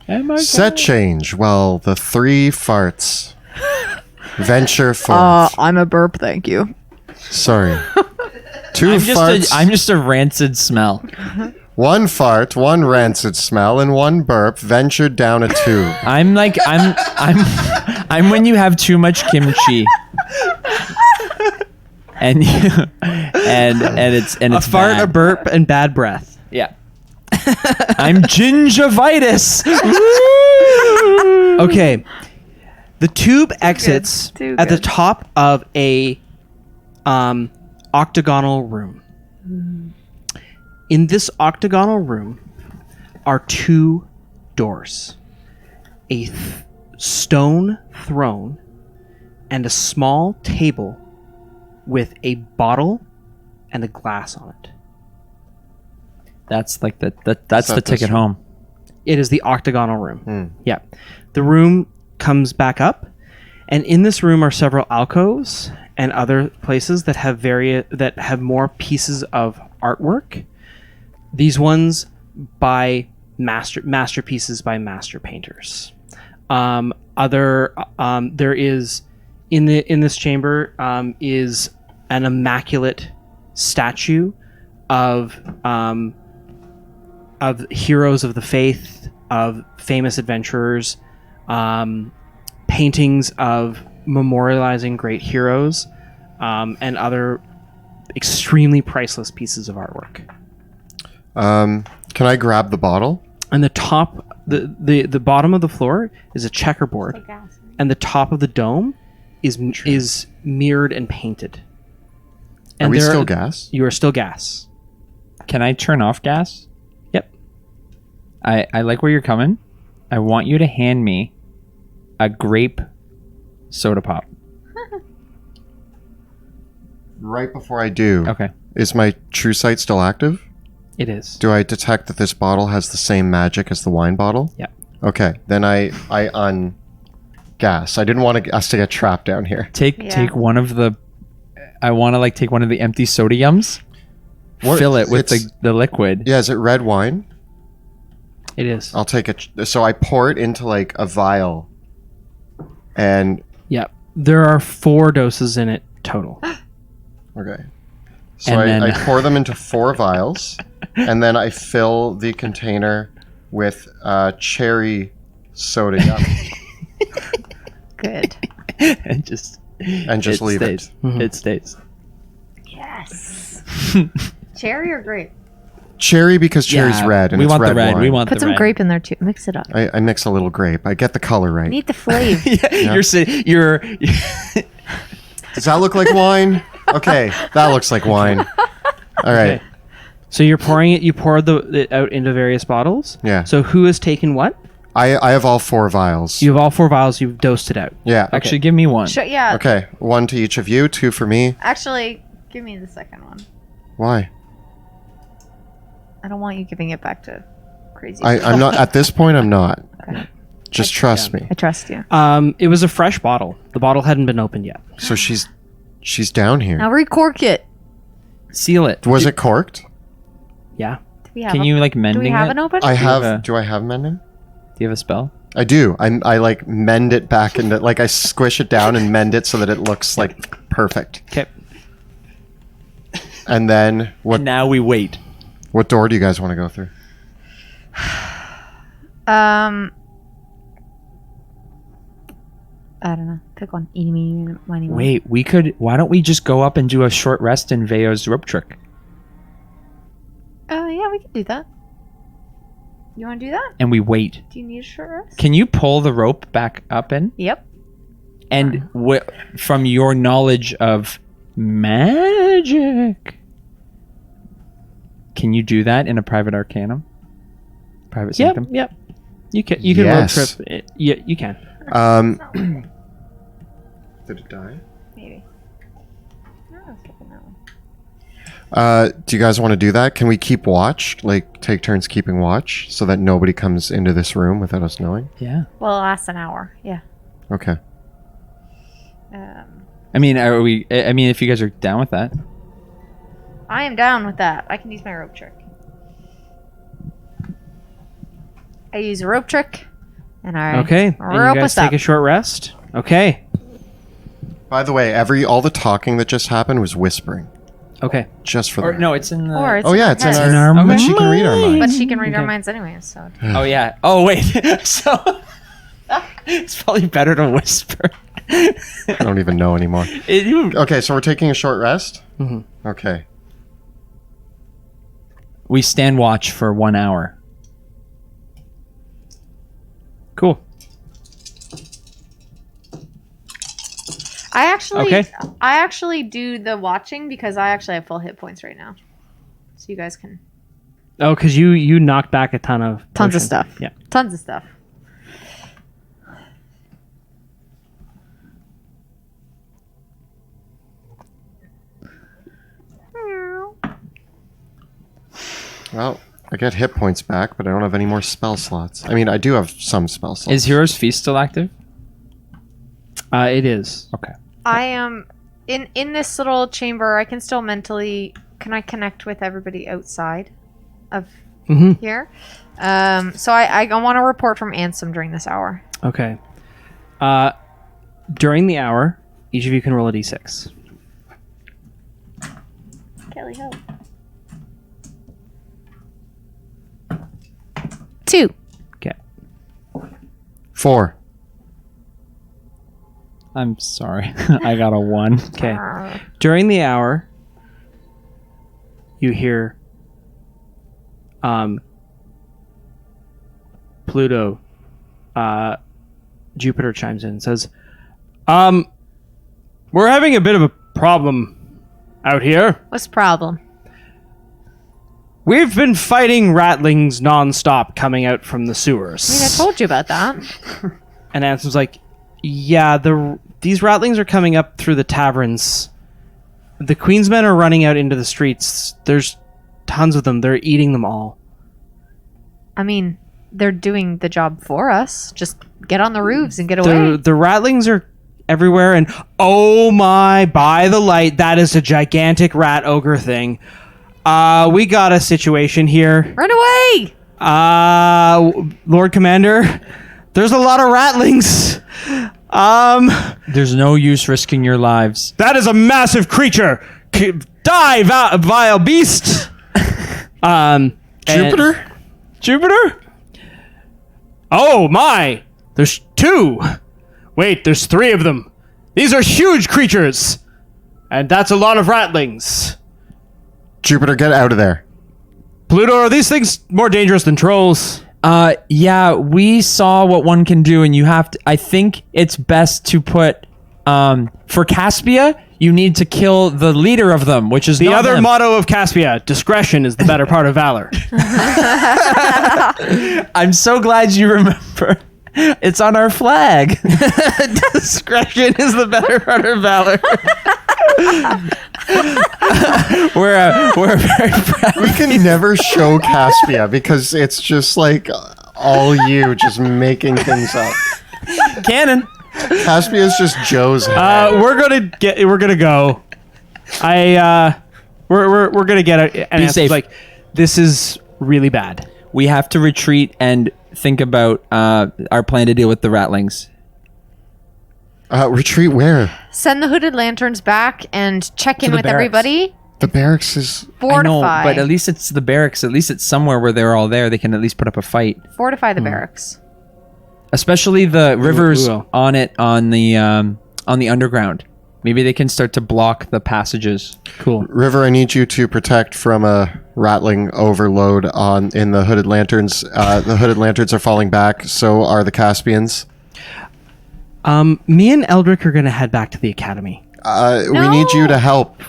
am a Set change. Well, the 3 farts venture forth. I'm a burp, thank you. Sorry. 2 I'm farts. I'm just a rancid smell. 1 fart, 1 rancid smell, and 1 burp ventured down a tube. I'm like I'm when you have too much kimchi. And it's A fart, bad. a burp, and bad breath. Yeah. I'm gingivitis. Okay. The tube exits Too at the good. top of a octagonal room. In this octagonal room are 2 doors. A stone throne and a small table with a bottle and a glass on it. That's like that's that the this ticket room? home. It is the octagonal room. Yeah. The room comes back up, and in this room are several alcoves and other places that have more pieces of artwork. These ones by masterpieces by master painters. There is in this chamber is an immaculate statue of heroes of the faith, of famous adventurers, paintings of memorializing great heroes, and other extremely priceless pieces of artwork. Can I grab the bottle? And the top, the bottom of the floor is a checkerboard, and the top of the dome is mirrored and painted. Are we still gas? You are still gas. Can I turn off gas? Yep. I like where you're coming. I want you to hand me a grape soda pop. Right before I do, Okay. is my true sight still active? It is. Do I detect that this bottle has the same magic as the wine bottle? Yep. Okay, then I gas. I didn't want us to get trapped down here. Take one of the. I want to take one of the empty soda yums. Fill it with the liquid. Yeah, is it red wine? It is. I'll take it. So I pour it into a vial, and Yep. There are 4 doses in it total. okay. So And I then- pour them into 4 vials, and then I fill the container with cherry soda yum, Good. and just leave it. stays. It stays. Yes. Cherry or grape? Cherry because cherry's Yeah, red, and we it's want red the red. wine. We want Put the some red. grape in there too. Mix it up. I mix a little grape. I get the color right. Need the flavor. Yeah. You're Does that look like wine? Okay, that looks like wine. All right. Okay. So you're pouring it. You pour it out into various bottles. Yeah. So who has taken what? I have all 4 vials. You have all 4 vials. You've dosed it out. Yeah. Okay. actually give me one. Sure, yeah. Okay. 1 to each of you. 2 for me. Actually, give me the second one. Why? I don't want you giving it back to crazy. I'm not at this point. I'm not. Okay. Just trust me. I trust you. It was a fresh bottle. The bottle hadn't been opened yet. So she's down here. Now recork it. Seal it. Was it corked? Yeah. Do we have Can a- you Do mending we have it? an open? I have. a- Do I have mending? Do you have a spell? I do. I mend it back into I squish it down and mend it so that it looks perfect. Okay. And then And now we wait. what door do you guys want to go through? I don't know. Pick one. Eeny, meeny, miny, moe. Wait, why don't we just go up and do a short rest in Veo's rope trick? Oh, yeah, we can do that. You want to do that? And we wait. Do you need a short rest? Can you pull the rope back up in? Yep. And from your knowledge of magic, can you do that in a private arcanum? Private sanctum? Yep. You can road Yes. trip. Yeah, you can. Did it die? Maybe. No, I was skipping that one. Do you guys want to do that? Can we keep watch? Like, take turns keeping watch so that nobody comes into this room without us knowing? Yeah. Well, it lasts an hour. Yeah. Okay. I mean, if you guys are down with that. I am down with that. I can use my rope trick. I use a rope trick, and I Okay. And rope you guys us up. take a short rest. Okay. By the way, all the talking that just happened was whispering. Okay. Just for Or the... no, it's in the... Or it's Oh, yeah, it's in head. our... our But she can read our But minds. she can read our Okay. minds anyway, so. Oh, yeah. Oh, wait. So... it's probably better to whisper. I don't even know anymore. Okay, so we're taking a short rest? Mm-hmm. Okay. We stand watch for 1 hour. Cool. I actually do the watching because I actually have full hit points right now. So you guys can. Oh, because you knocked back a ton of Tons of potions. stuff. Yeah. Tons of stuff. Well, I get hit points back, but I don't have any more spell slots. I mean, I do have some spell slots. Is Hero's Feast still active? It is. Okay. I am in this little chamber. I can still mentally. Can I connect with everybody outside of here? So I want to report from Ansem during this hour. Okay. During the hour, each of you can roll a d6. Kelly, help. 2. Okay. 4. I'm sorry. I got a 1. Okay. During the hour, you hear Pluto, Jupiter chimes in and says, we're having a bit of a problem out here. What's the problem? We've been fighting ratlings nonstop coming out from the sewers. I mean, I told you about that. And Ansem's like, yeah, these ratlings are coming up through the taverns. The Queensmen are running out into the streets. There's tons of them. They're eating them all. I mean, they're doing the job for us. Just get on the roofs and get away. The ratlings are everywhere, and oh my, by the light, that is a gigantic rat ogre thing. We got a situation here. Run away! Lord Commander, there's a lot of ratlings. There's no use risking your lives. That is a massive creature. Die, vile beast. Jupiter? Jupiter? Oh my! There's 2. Wait, there's 3 of them. These are huge creatures. And that's a lot of ratlings. Jupiter, get out of there. Pluto, are these things more dangerous than trolls? Yeah, we saw what one can do, and you have to. I think it's best to put. For Caspia, you need to kill the leader of them, which is The not other them. motto of Caspia, discretion is the better part of valor. I'm so glad you remember. It's on our flag. Discretion is the better part of valor. We're very proud. We can never show Caspia because it's just like all you just making things up. Canon. Caspia is just Joe's head. We're gonna go. We're gonna get it. And Be it's safe. like, this is really bad. We have to retreat and think about our plan to deal with the ratlings. Retreat where? Send the hooded lanterns back and check in the with barracks. everybody The barracks is... Fortify. I know, but at least it's the barracks. At least it's somewhere where they're all there. They can at least put up a fight. Fortify the barracks. Especially the rivers ooh. on the underground. Maybe they can start to block the passages. Cool. River, I need you to protect from a rattling overload in the hooded lanterns. The hooded lanterns are falling back, so are the Caspians. Me and Eldrick are going to head back to the academy. We need you to help.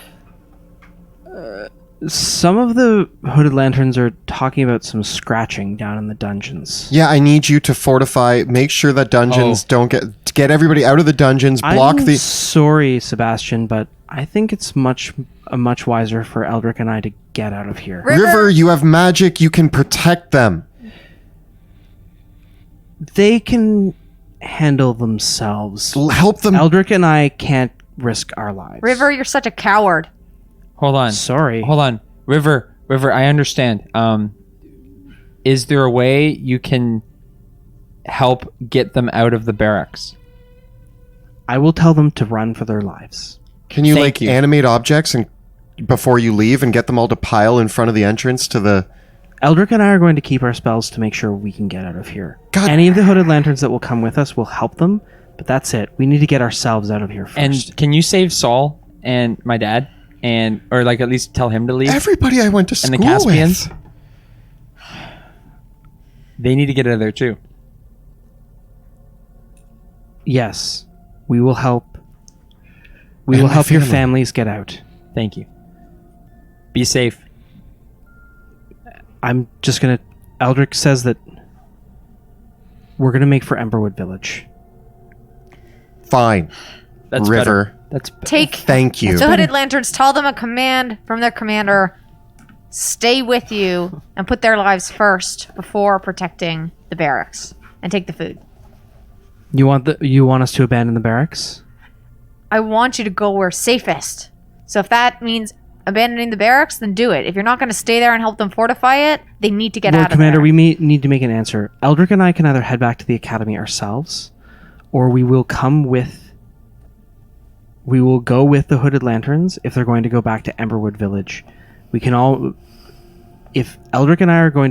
Some of the hooded lanterns are talking about some scratching down in the dungeons. Yeah, I need you to fortify. Make sure that dungeons don't get everybody out of the dungeons. Block I'm the. sorry, Sebastian, but I think it's much wiser for Eldrick and I to get out of here. River, you have magic. You can protect them. They can handle themselves. Help them. Eldrick and I can't risk our lives. River, you're such a coward. Hold on. Sorry. Hold on. River, I understand. Is there a way you can help get them out of the barracks? I will tell them to run for their lives. Can you Thank you. animate objects and before you leave and get them all to pile in front of the entrance to the... Eldrick and I are going to keep our spells to make sure we can get out of here. God. Any of the hooded lanterns that will come with us will help them, but that's it. We need to get ourselves out of here first. And can you save Saul and my dad? Or like at least tell him to leave? Everybody I went to And school the Caspians? with. They need to get out of there too. Yes, we will help. We And will my help your family. families get out. Thank you. Be safe. I'm just gonna... Eldrick says that we're gonna make for Emberwood Village. Fine. That's River. better. That's Take Thank you. the hooded lanterns, tell them a command from their commander. Stay with you and put their lives first before protecting the barracks. And take the food. You want us to abandon the barracks? I want you to go where safest. So if that means abandoning the barracks, then do it. If you're not going to stay there and help them fortify it, they need to get Lord out of Commander, there. we may need to make an answer. Eldrick and I can either head back to the academy ourselves, or we will go with the hooded lanterns if they're going to go back to Emberwood Village. We can all... If Eldrick and I are going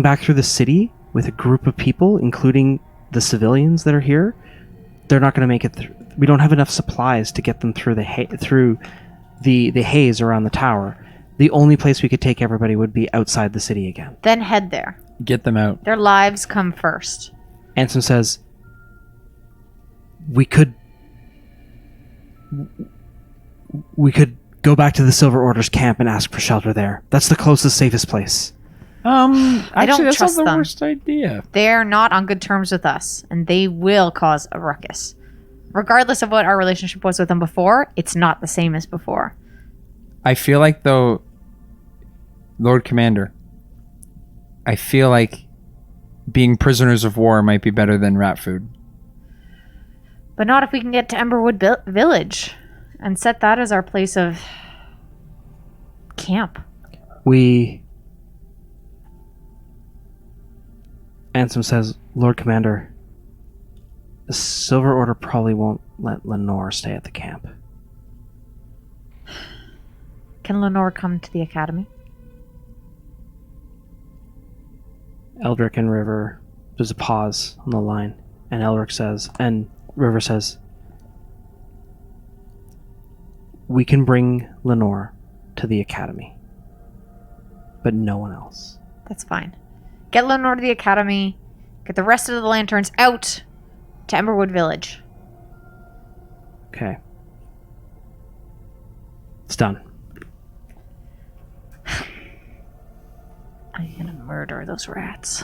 back through the city with a group of people, including the civilians that are here, they're not going to make it through. We don't have enough supplies to get them through the haze around the tower. The only place we could take everybody would be outside the city again. Then head there. Get them out. Their lives come first. Ansem says, we could go back to the Silver Order's camp and ask for shelter there. That's the closest, safest place. I don't that's trust not the them. worst idea. They're not on good terms with us, and they will cause a ruckus. Regardless of what our relationship was with them before, it's not the same as before. I feel like though, Lord Commander, I feel like being prisoners of war might be better than rat food. But not if we can get to Emberwood Village and set that as our place of camp. Ansem says, Lord Commander, the Silver Order probably won't let Lenore stay at the camp. Can Lenore come to the academy? Eldrick and River, there's a pause on the line, and River says, we can bring Lenore to the academy, but no one else. That's fine. Get Lenore to the academy. Get the rest of the lanterns out to Emberwood Village. Okay. It's done. I'm gonna murder those rats.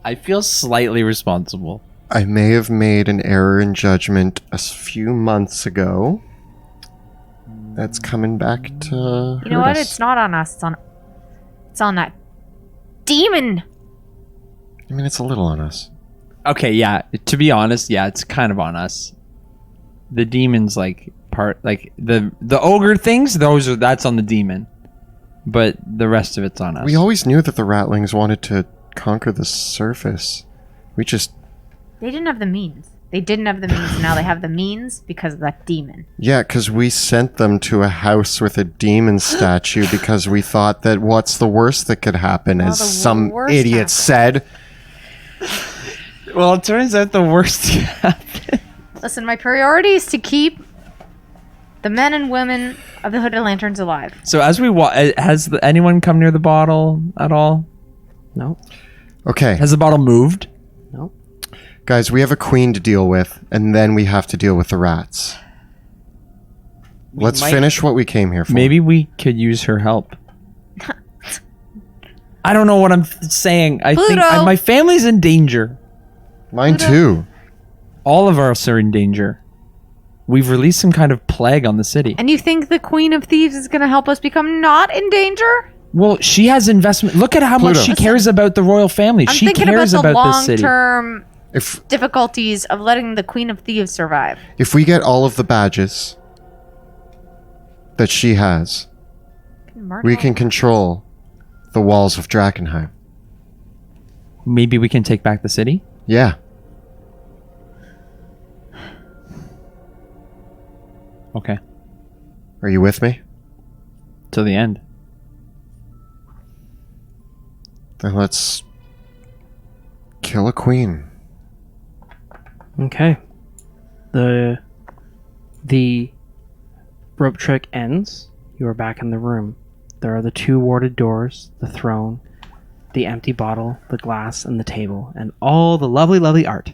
I feel slightly responsible. I may have made an error in judgment a few months ago. That's coming back to You know what? It's not on us. It's on that demon. I mean, it's a little on us. Okay, yeah. To be honest, yeah, it's kind of on us. The demon's the ogre things. That's on the demon, but the rest of it's on us. We always knew that the Rattlings wanted to conquer the surface. They didn't have the means. They didn't have the means, and now they have the means because of that demon. Yeah, because we sent them to a house with a demon statue because we thought that what's the worst that could happen, Well, as the some worst idiot said. Well, it turns out the worst. Listen, my priority is to keep the men and women of the Hooded Lanterns alive. So as we has anyone come near the bottle at all? No. Okay, Has the bottle moved? No. guys, we have a queen to deal with, and then we have to deal with the rats. Let's might- finish what we came here for. Maybe we could use her help. I don't know what I'm saying. I think Pluto! my family's in danger. Mine too. All of us are in danger. We've released some kind of plague on the city. And you think the Queen of Thieves is going to help us become not in danger? Well, she has investment. Look at how much Pluto. she cares about the royal family. I'm She thinking about cares the about this city. long-term If difficulties of letting the Queen of Thieves survive. if we get all of the badges that she has, we can control the walls of Drakkenheim. Maybe we can take back the city? Yeah. Okay. Are you with me? To the end. Then let's kill a queen. Okay. The rope trick ends. You are back in the room. There are the 2 warded doors, the throne, the empty bottle, the glass, and the table, and all the lovely, lovely art.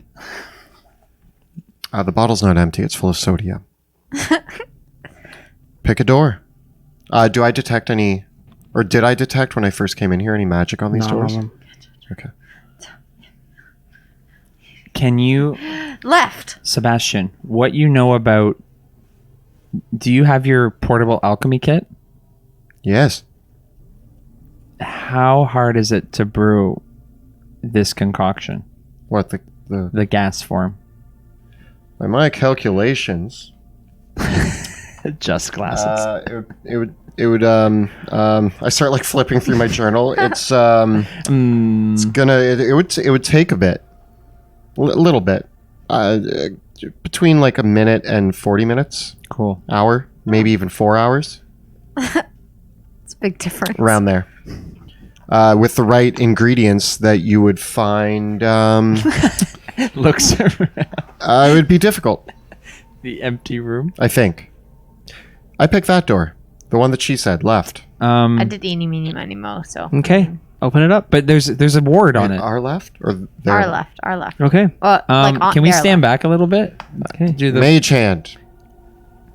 The bottle's not empty. It's full of sodium. Pick a door. Do I detect any, or did I detect when I first came in here any magic on these Not all of doors? them. Okay. Can you, Left. Sebastian, what you know about... Do you have your portable alchemy kit? Yes. How hard is it to brew this concoction? What the The gas form? by my calculations, Just glasses. it would I start like flipping through my journal. It's it would take a bit, a little bit, between like a minute and 40 minutes, Cool. hour, maybe even 4 hours, It's a big difference. around there. With the right ingredients that you would find, Looks around it would be difficult. the empty room. I think. I picked that door, the one that she said left. I did eeny, meeny, miny, mo, so. Okay. Open it up. But there's a ward on it. Our left or their Our left, our left. Okay. Can we stand back a little bit? Okay. Do the Mage hand.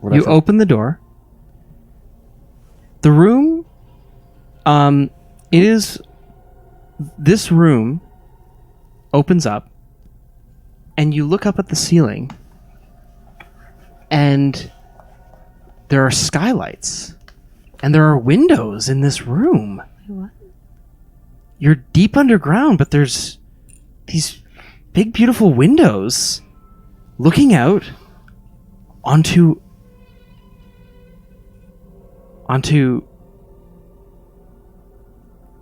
What I You thought- open the door. The room, this room opens up, and you look up at the ceiling, and there are skylights, and there are windows in this room. What? You're deep underground, but there's these big, beautiful windows looking out onto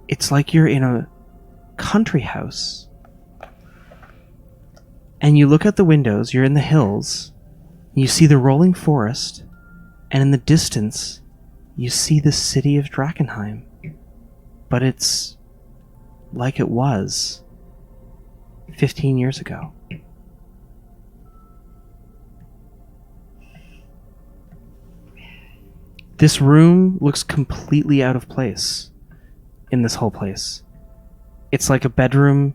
it's like you're in a country house. And you look at the windows, you're in the hills, and you see the rolling forest, and in the distance you see the city of Drakkenheim. But it's like it was 15 years ago. This room looks completely out of place in this whole place. It's like a bedroom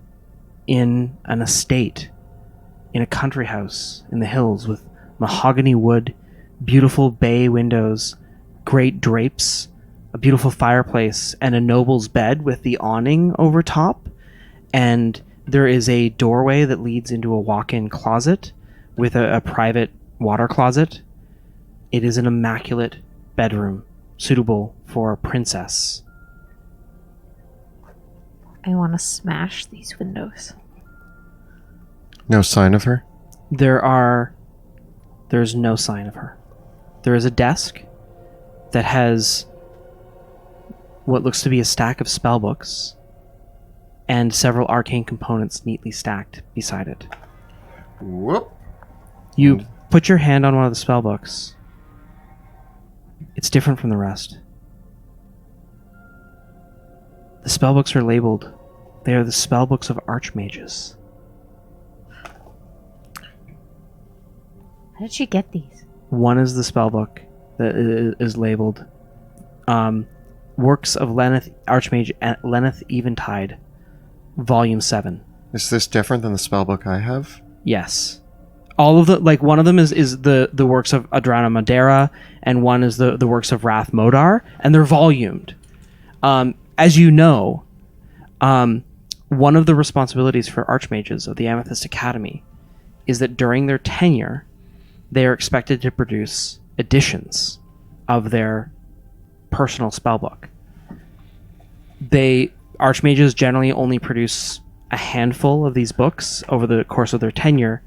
in an estate, in a country house in the hills with mahogany wood, beautiful bay windows, great drapes, a beautiful fireplace, and a noble's bed with the awning over top. And there is a doorway that leads into a walk-in closet with a private water closet. It is an immaculate bedroom suitable for a princess. I want to smash these windows. No sign of her? There's no sign of her. There is a desk that has what looks to be a stack of spellbooks and several arcane components neatly stacked beside it. Whoop. You put your hand on one of the spell books. It's different from the rest. The spell books are labeled. They are the spell books of archmages. How did she get these? One is the spell book that is labeled Works of Archmage Lenneth Eventide, Volume 7. Is this different than the spell book I have? Yes. All of the, like, one of them is the works of Adrana Madera, and one is the works of Wrath Modar, and they're volumed. As you know, one of the responsibilities for archmages of the Amethyst Academy is that during their tenure, they are expected to produce editions of their personal spellbook. Archmages generally only produce a handful of these books over the course of their tenure,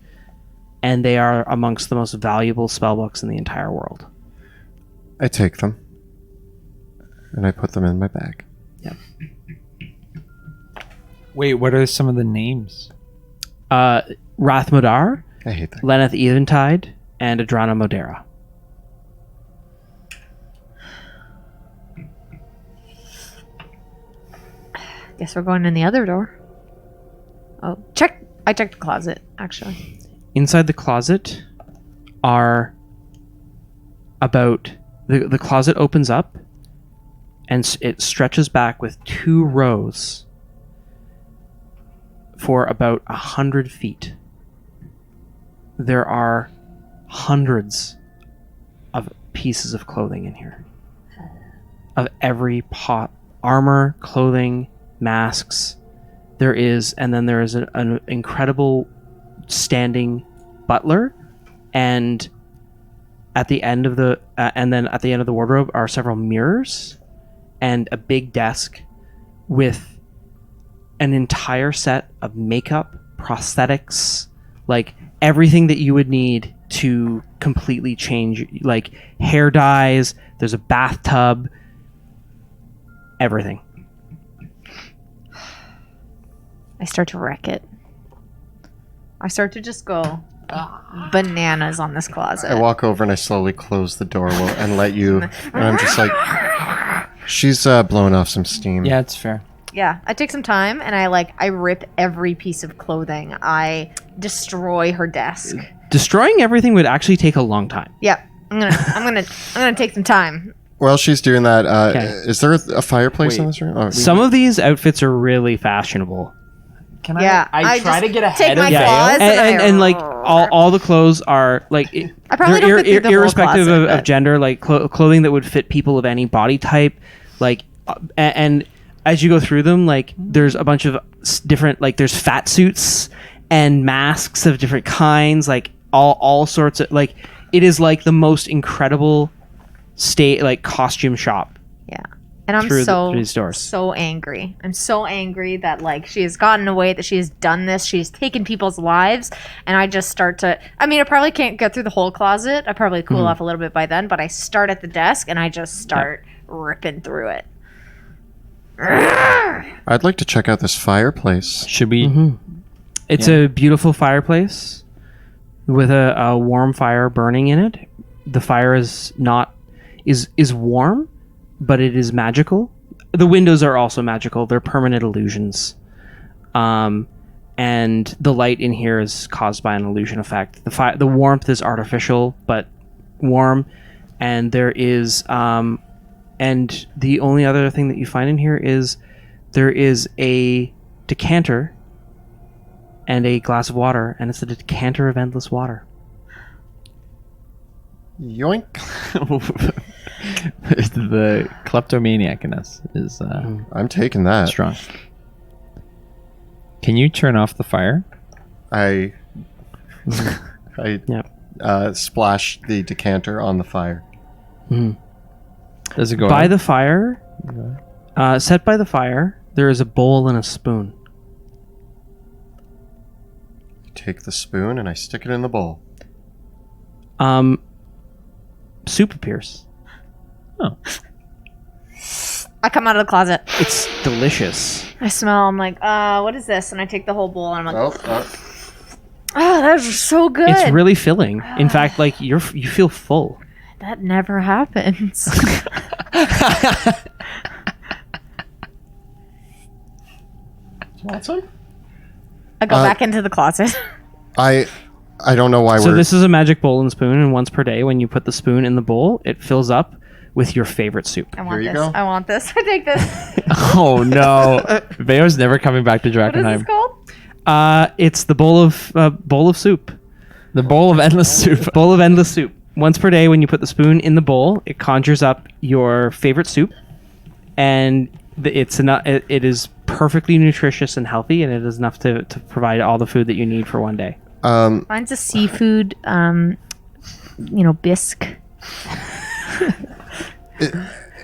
and they are amongst the most valuable spellbooks in the entire world. I take them, and I put them in my bag. Yep. Wait, what are some of the names? Wrath Modar, I hate that. Lenneth Eventide, and Adrana Modera. Guess we're going in the other door. Oh, I checked the closet, actually. Inside the closet are about... The closet opens up, and it stretches back with 2 rows for about 100 feet. There are hundreds of pieces of clothing in here. Of every pot. Armor, clothing, masks. There is an incredible standing butler, and at the end of the wardrobe are several mirrors and a big desk with an entire set of makeup, prosthetics, like everything that you would need to completely change, like hair dyes, there's a bathtub, everything. I start to wreck it. I start to just go bananas on this closet. I walk over and I slowly close the door and let you, and I'm just like, she's blowing off some steam. Yeah, it's fair. Yeah, I take some time and I rip every piece of clothing. I destroy her desk. Destroying everything would actually take a long time. Yeah, I'm gonna take some time. While she's doing that, Okay. is there a fireplace in this room? Oh, Some of these outfits are really fashionable. Can Yeah, I try just to get take ahead my of claws and, I- like all the clothes are like I probably they're don't fit through the whole irrespective closet, of but- gender, like clothing that would fit people of any body type, like and as you go through them, like there's a bunch of different, like there's fat suits and masks of different kinds, like all sorts of, like it is like the most incredible costume shop. Yeah. And I'm through these doors. so angry. I'm so angry that like she has gotten away, that she has done this. She's taken people's lives, and I just start to. I mean, I probably can't get through the whole closet. I probably cool off a little bit by then, but I start at the desk and I just start ripping through it. I'd like to check out this fireplace. Should we? It's a beautiful fireplace with a warm fire burning in it. The fire is warm, but it is magical. The windows are also magical. They're permanent illusions. And the light in here is caused by an illusion effect. The warmth is artificial, but warm. And there is... and the only other thing that you find in here is there is a decanter and a glass of water, and it's a decanter of endless water. Yoink. The kleptomaniac in us is I'm taking that. strong. Can you turn off the fire? I Yep. splash the decanter on the fire. Does it go By out? the fire, set by the fire, there is a bowl and a spoon. Take the spoon and I stick it in the bowl. Soup appears. Oh, I come out of the closet. It's delicious. I smell. I'm like, what is this? And I take the whole bowl and I'm like, Oh, that was so good. It's really filling. In fact, like you feel full. That never happens. Want some? I go back into the closet. I don't know why So we're. this is a magic bowl and spoon, and once per day, when you put the spoon in the bowl, it fills up with your favorite soup. I want Here you this. go. I want this. I take this. Oh no, Veo's never coming back to What is this Drakkenheim. called? It's the bowl of soup. The bowl of endless soup. Bowl of endless soup. Once per day, when you put the spoon in the bowl, it conjures up your favorite soup, and it is perfectly nutritious and healthy, and it is enough to provide all the food that you need for one day. Mine's a seafood, bisque.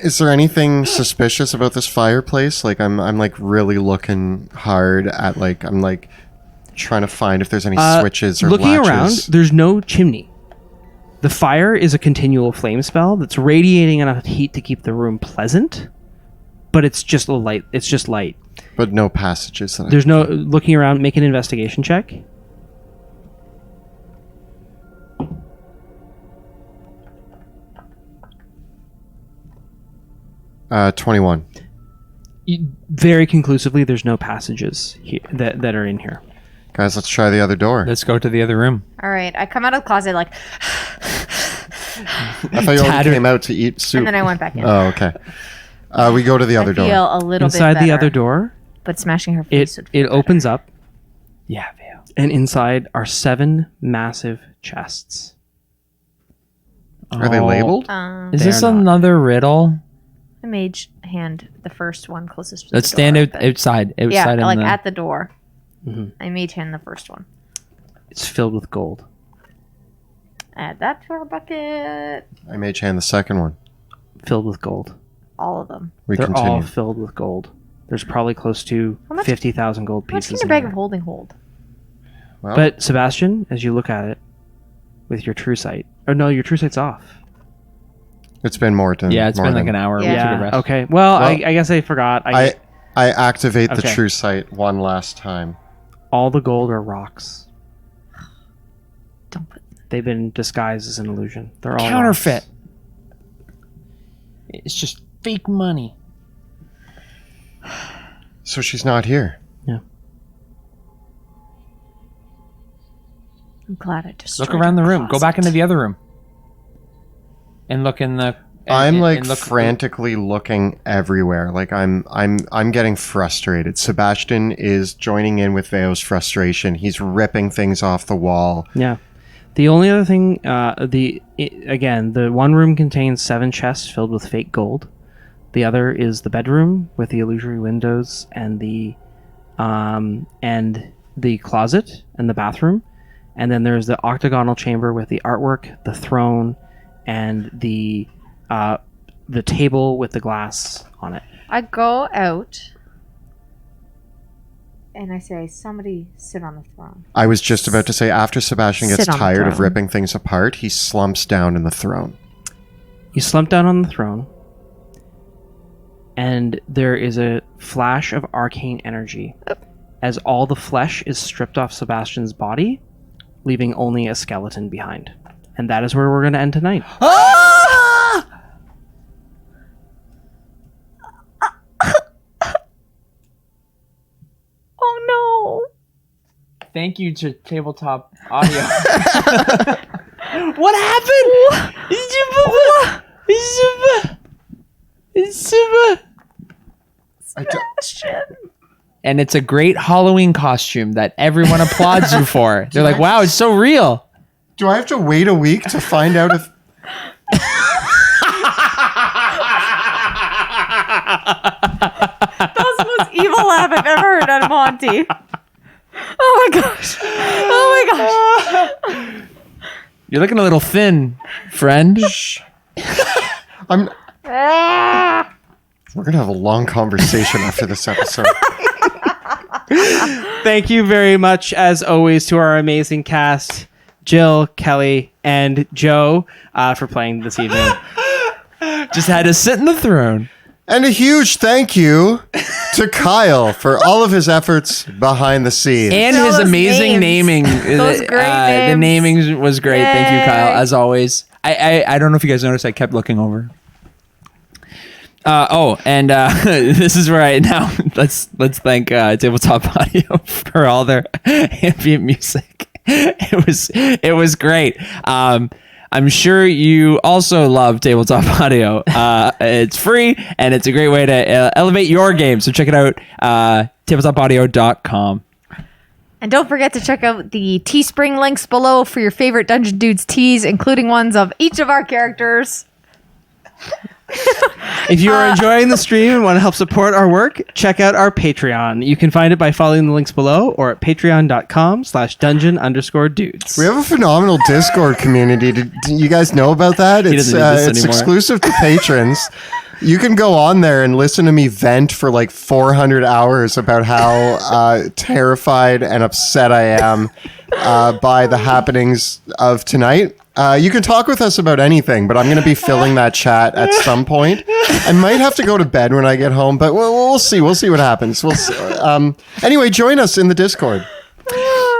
Is there anything suspicious about this fireplace? Like I'm like really looking hard at I'm like trying to find if there's any switches or Looking latches. around, there's no chimney. The fire is a continual flame spell that's radiating enough heat to keep the room pleasant, but it's just light. It's just light. But no passages. There's no looking around. Make an investigation check. I 21. Very conclusively, there's no passages here that are in here. Guys, let's try the other door. Let's go to the other room. All right. I come out of the closet like, I thought you only came out to eat soup. and then I went back in. Oh, okay. We go to the other I door. feel a little Inside bit better, the other door, but smashing her face would it feel opens up, Yeah, Veo. and inside are 7 massive chests. Are they labeled? better. Is They this are not. another riddle? I mage hand the first one closest to Let's the stand door. outside. Yeah, in like the, at the door. Mhm. I mage hand the first one. It's filled with gold. Add that to our bucket. I mage hand the second one. Filled with gold. All of them. We They're continue. all filled with gold. There's probably close to How much- 50,000 gold How much pieces. can your in bag of there. holding hold? Well, But Sebastian, as you look at it with your true sight, or no, your true sight's off. it's been more than yeah, it's more been like than- an hour. Yeah. We took a Yeah. rest. Okay. Well, Well, I guess I forgot. I activate the Okay. true sight one last time. all the gold are rocks. Don't put. They've been disguised as an illusion. They're all Counterfeit. rocks. It's just fake money. So she's not here. I'm glad I destroyed Look around the her room. Go back closet. into the other room. And look in the. I'm and like look- frantically looking everywhere. Like I'm getting frustrated. Sebastian is joining in with Veo's frustration. He's ripping things off the wall. Yeah. The only other thing, again, the one room contains 7 chests filled with fake gold. The other is the bedroom with the illusory windows and the closet and the bathroom. And then there's the octagonal chamber with the artwork, the throne, and the table with the glass on it. I go out and I say, somebody sit on the throne. I was just about to say, after Sebastian gets Sit on the tired of throne. ripping things apart, he slumps down in the throne. You slump down on the throne, and there is a flash of arcane energy as all the flesh is stripped off Sebastian's body, leaving only a skeleton behind. And that is where we're going to end tonight. Oh Thank you to Tabletop Audio. What happened? I d- And it's a great Halloween costume that everyone applauds you for. They're like, wow, it's so real. do I have to wait a week to find out if... That was the most evil laugh I've ever heard out of Monty. Oh my gosh. Oh my gosh. You're looking a little thin, friend. I'm... We're going to have a long conversation after this episode. Thank you very much, as always, to our amazing cast, Jill, Kelly, and Joe, for playing this evening. Just had to sit in the throne. And a huge thank you to Kyle for all of his efforts behind the scenes. And All his those naming. names. Those great The names. naming was great. Thank you, Yay. Kyle, as always. I don't know if you guys noticed, I kept looking over. This is where let's thank Tabletop Audio for all their ambient music. It was great. I'm sure you also love Tabletop Audio. It's free and it's a great way to elevate your game. So check it out, tabletopaudio.com. And don't forget to check out the Teespring links below for your favorite Dungeon Dudes tees, including ones of each of our characters. If you are enjoying the stream and want to help support our work, check out our Patreon. You can find it by following the links below or at patreon.com/dungeon_dudes. We have a phenomenal Discord community. Do you guys know about that? doesn't need this It's anymore. exclusive to patrons. You can go on there and listen to me vent for like 400 hours about how terrified and upset I am by the happenings of tonight. You can talk with us about anything, but I'm going to be filling that chat at some point. I might have to go to bed when I get home, but we'll see. We'll see what happens. We'll see. Anyway, join us in the Discord.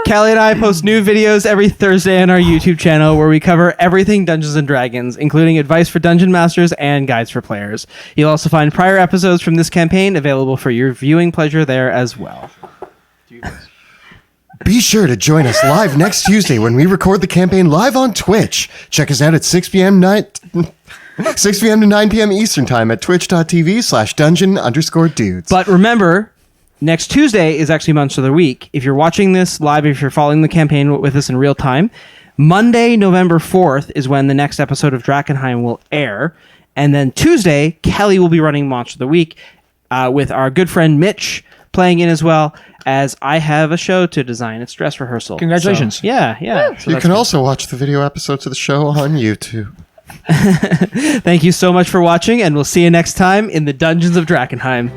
Callie and I post new videos every Thursday on our YouTube channel where we cover everything Dungeons & Dragons, including advice for dungeon masters and guides for players. You'll also find prior episodes from this campaign available for your viewing pleasure there as well. Be sure to join us live next Tuesday when we record the campaign live on Twitch. Check us out at 6 p.m. to 9 p.m. Eastern Time at twitch.tv/dungeon_dudes. But remember, next Tuesday is actually Monster of the Week. If you're watching this live, if you're following the campaign with us in real time, Monday, November 4th is when the next episode of Drakkenheim will air. And then Tuesday, Kelly will be running Monster of the Week with our good friend Mitch playing in as well, as I have a show to design. It's dress rehearsal. Congratulations. So, yeah. So you that's can good. also watch the video episodes of the show on YouTube. Thank you so much for watching, and we'll see you next time in the Dungeons of Drakkenheim.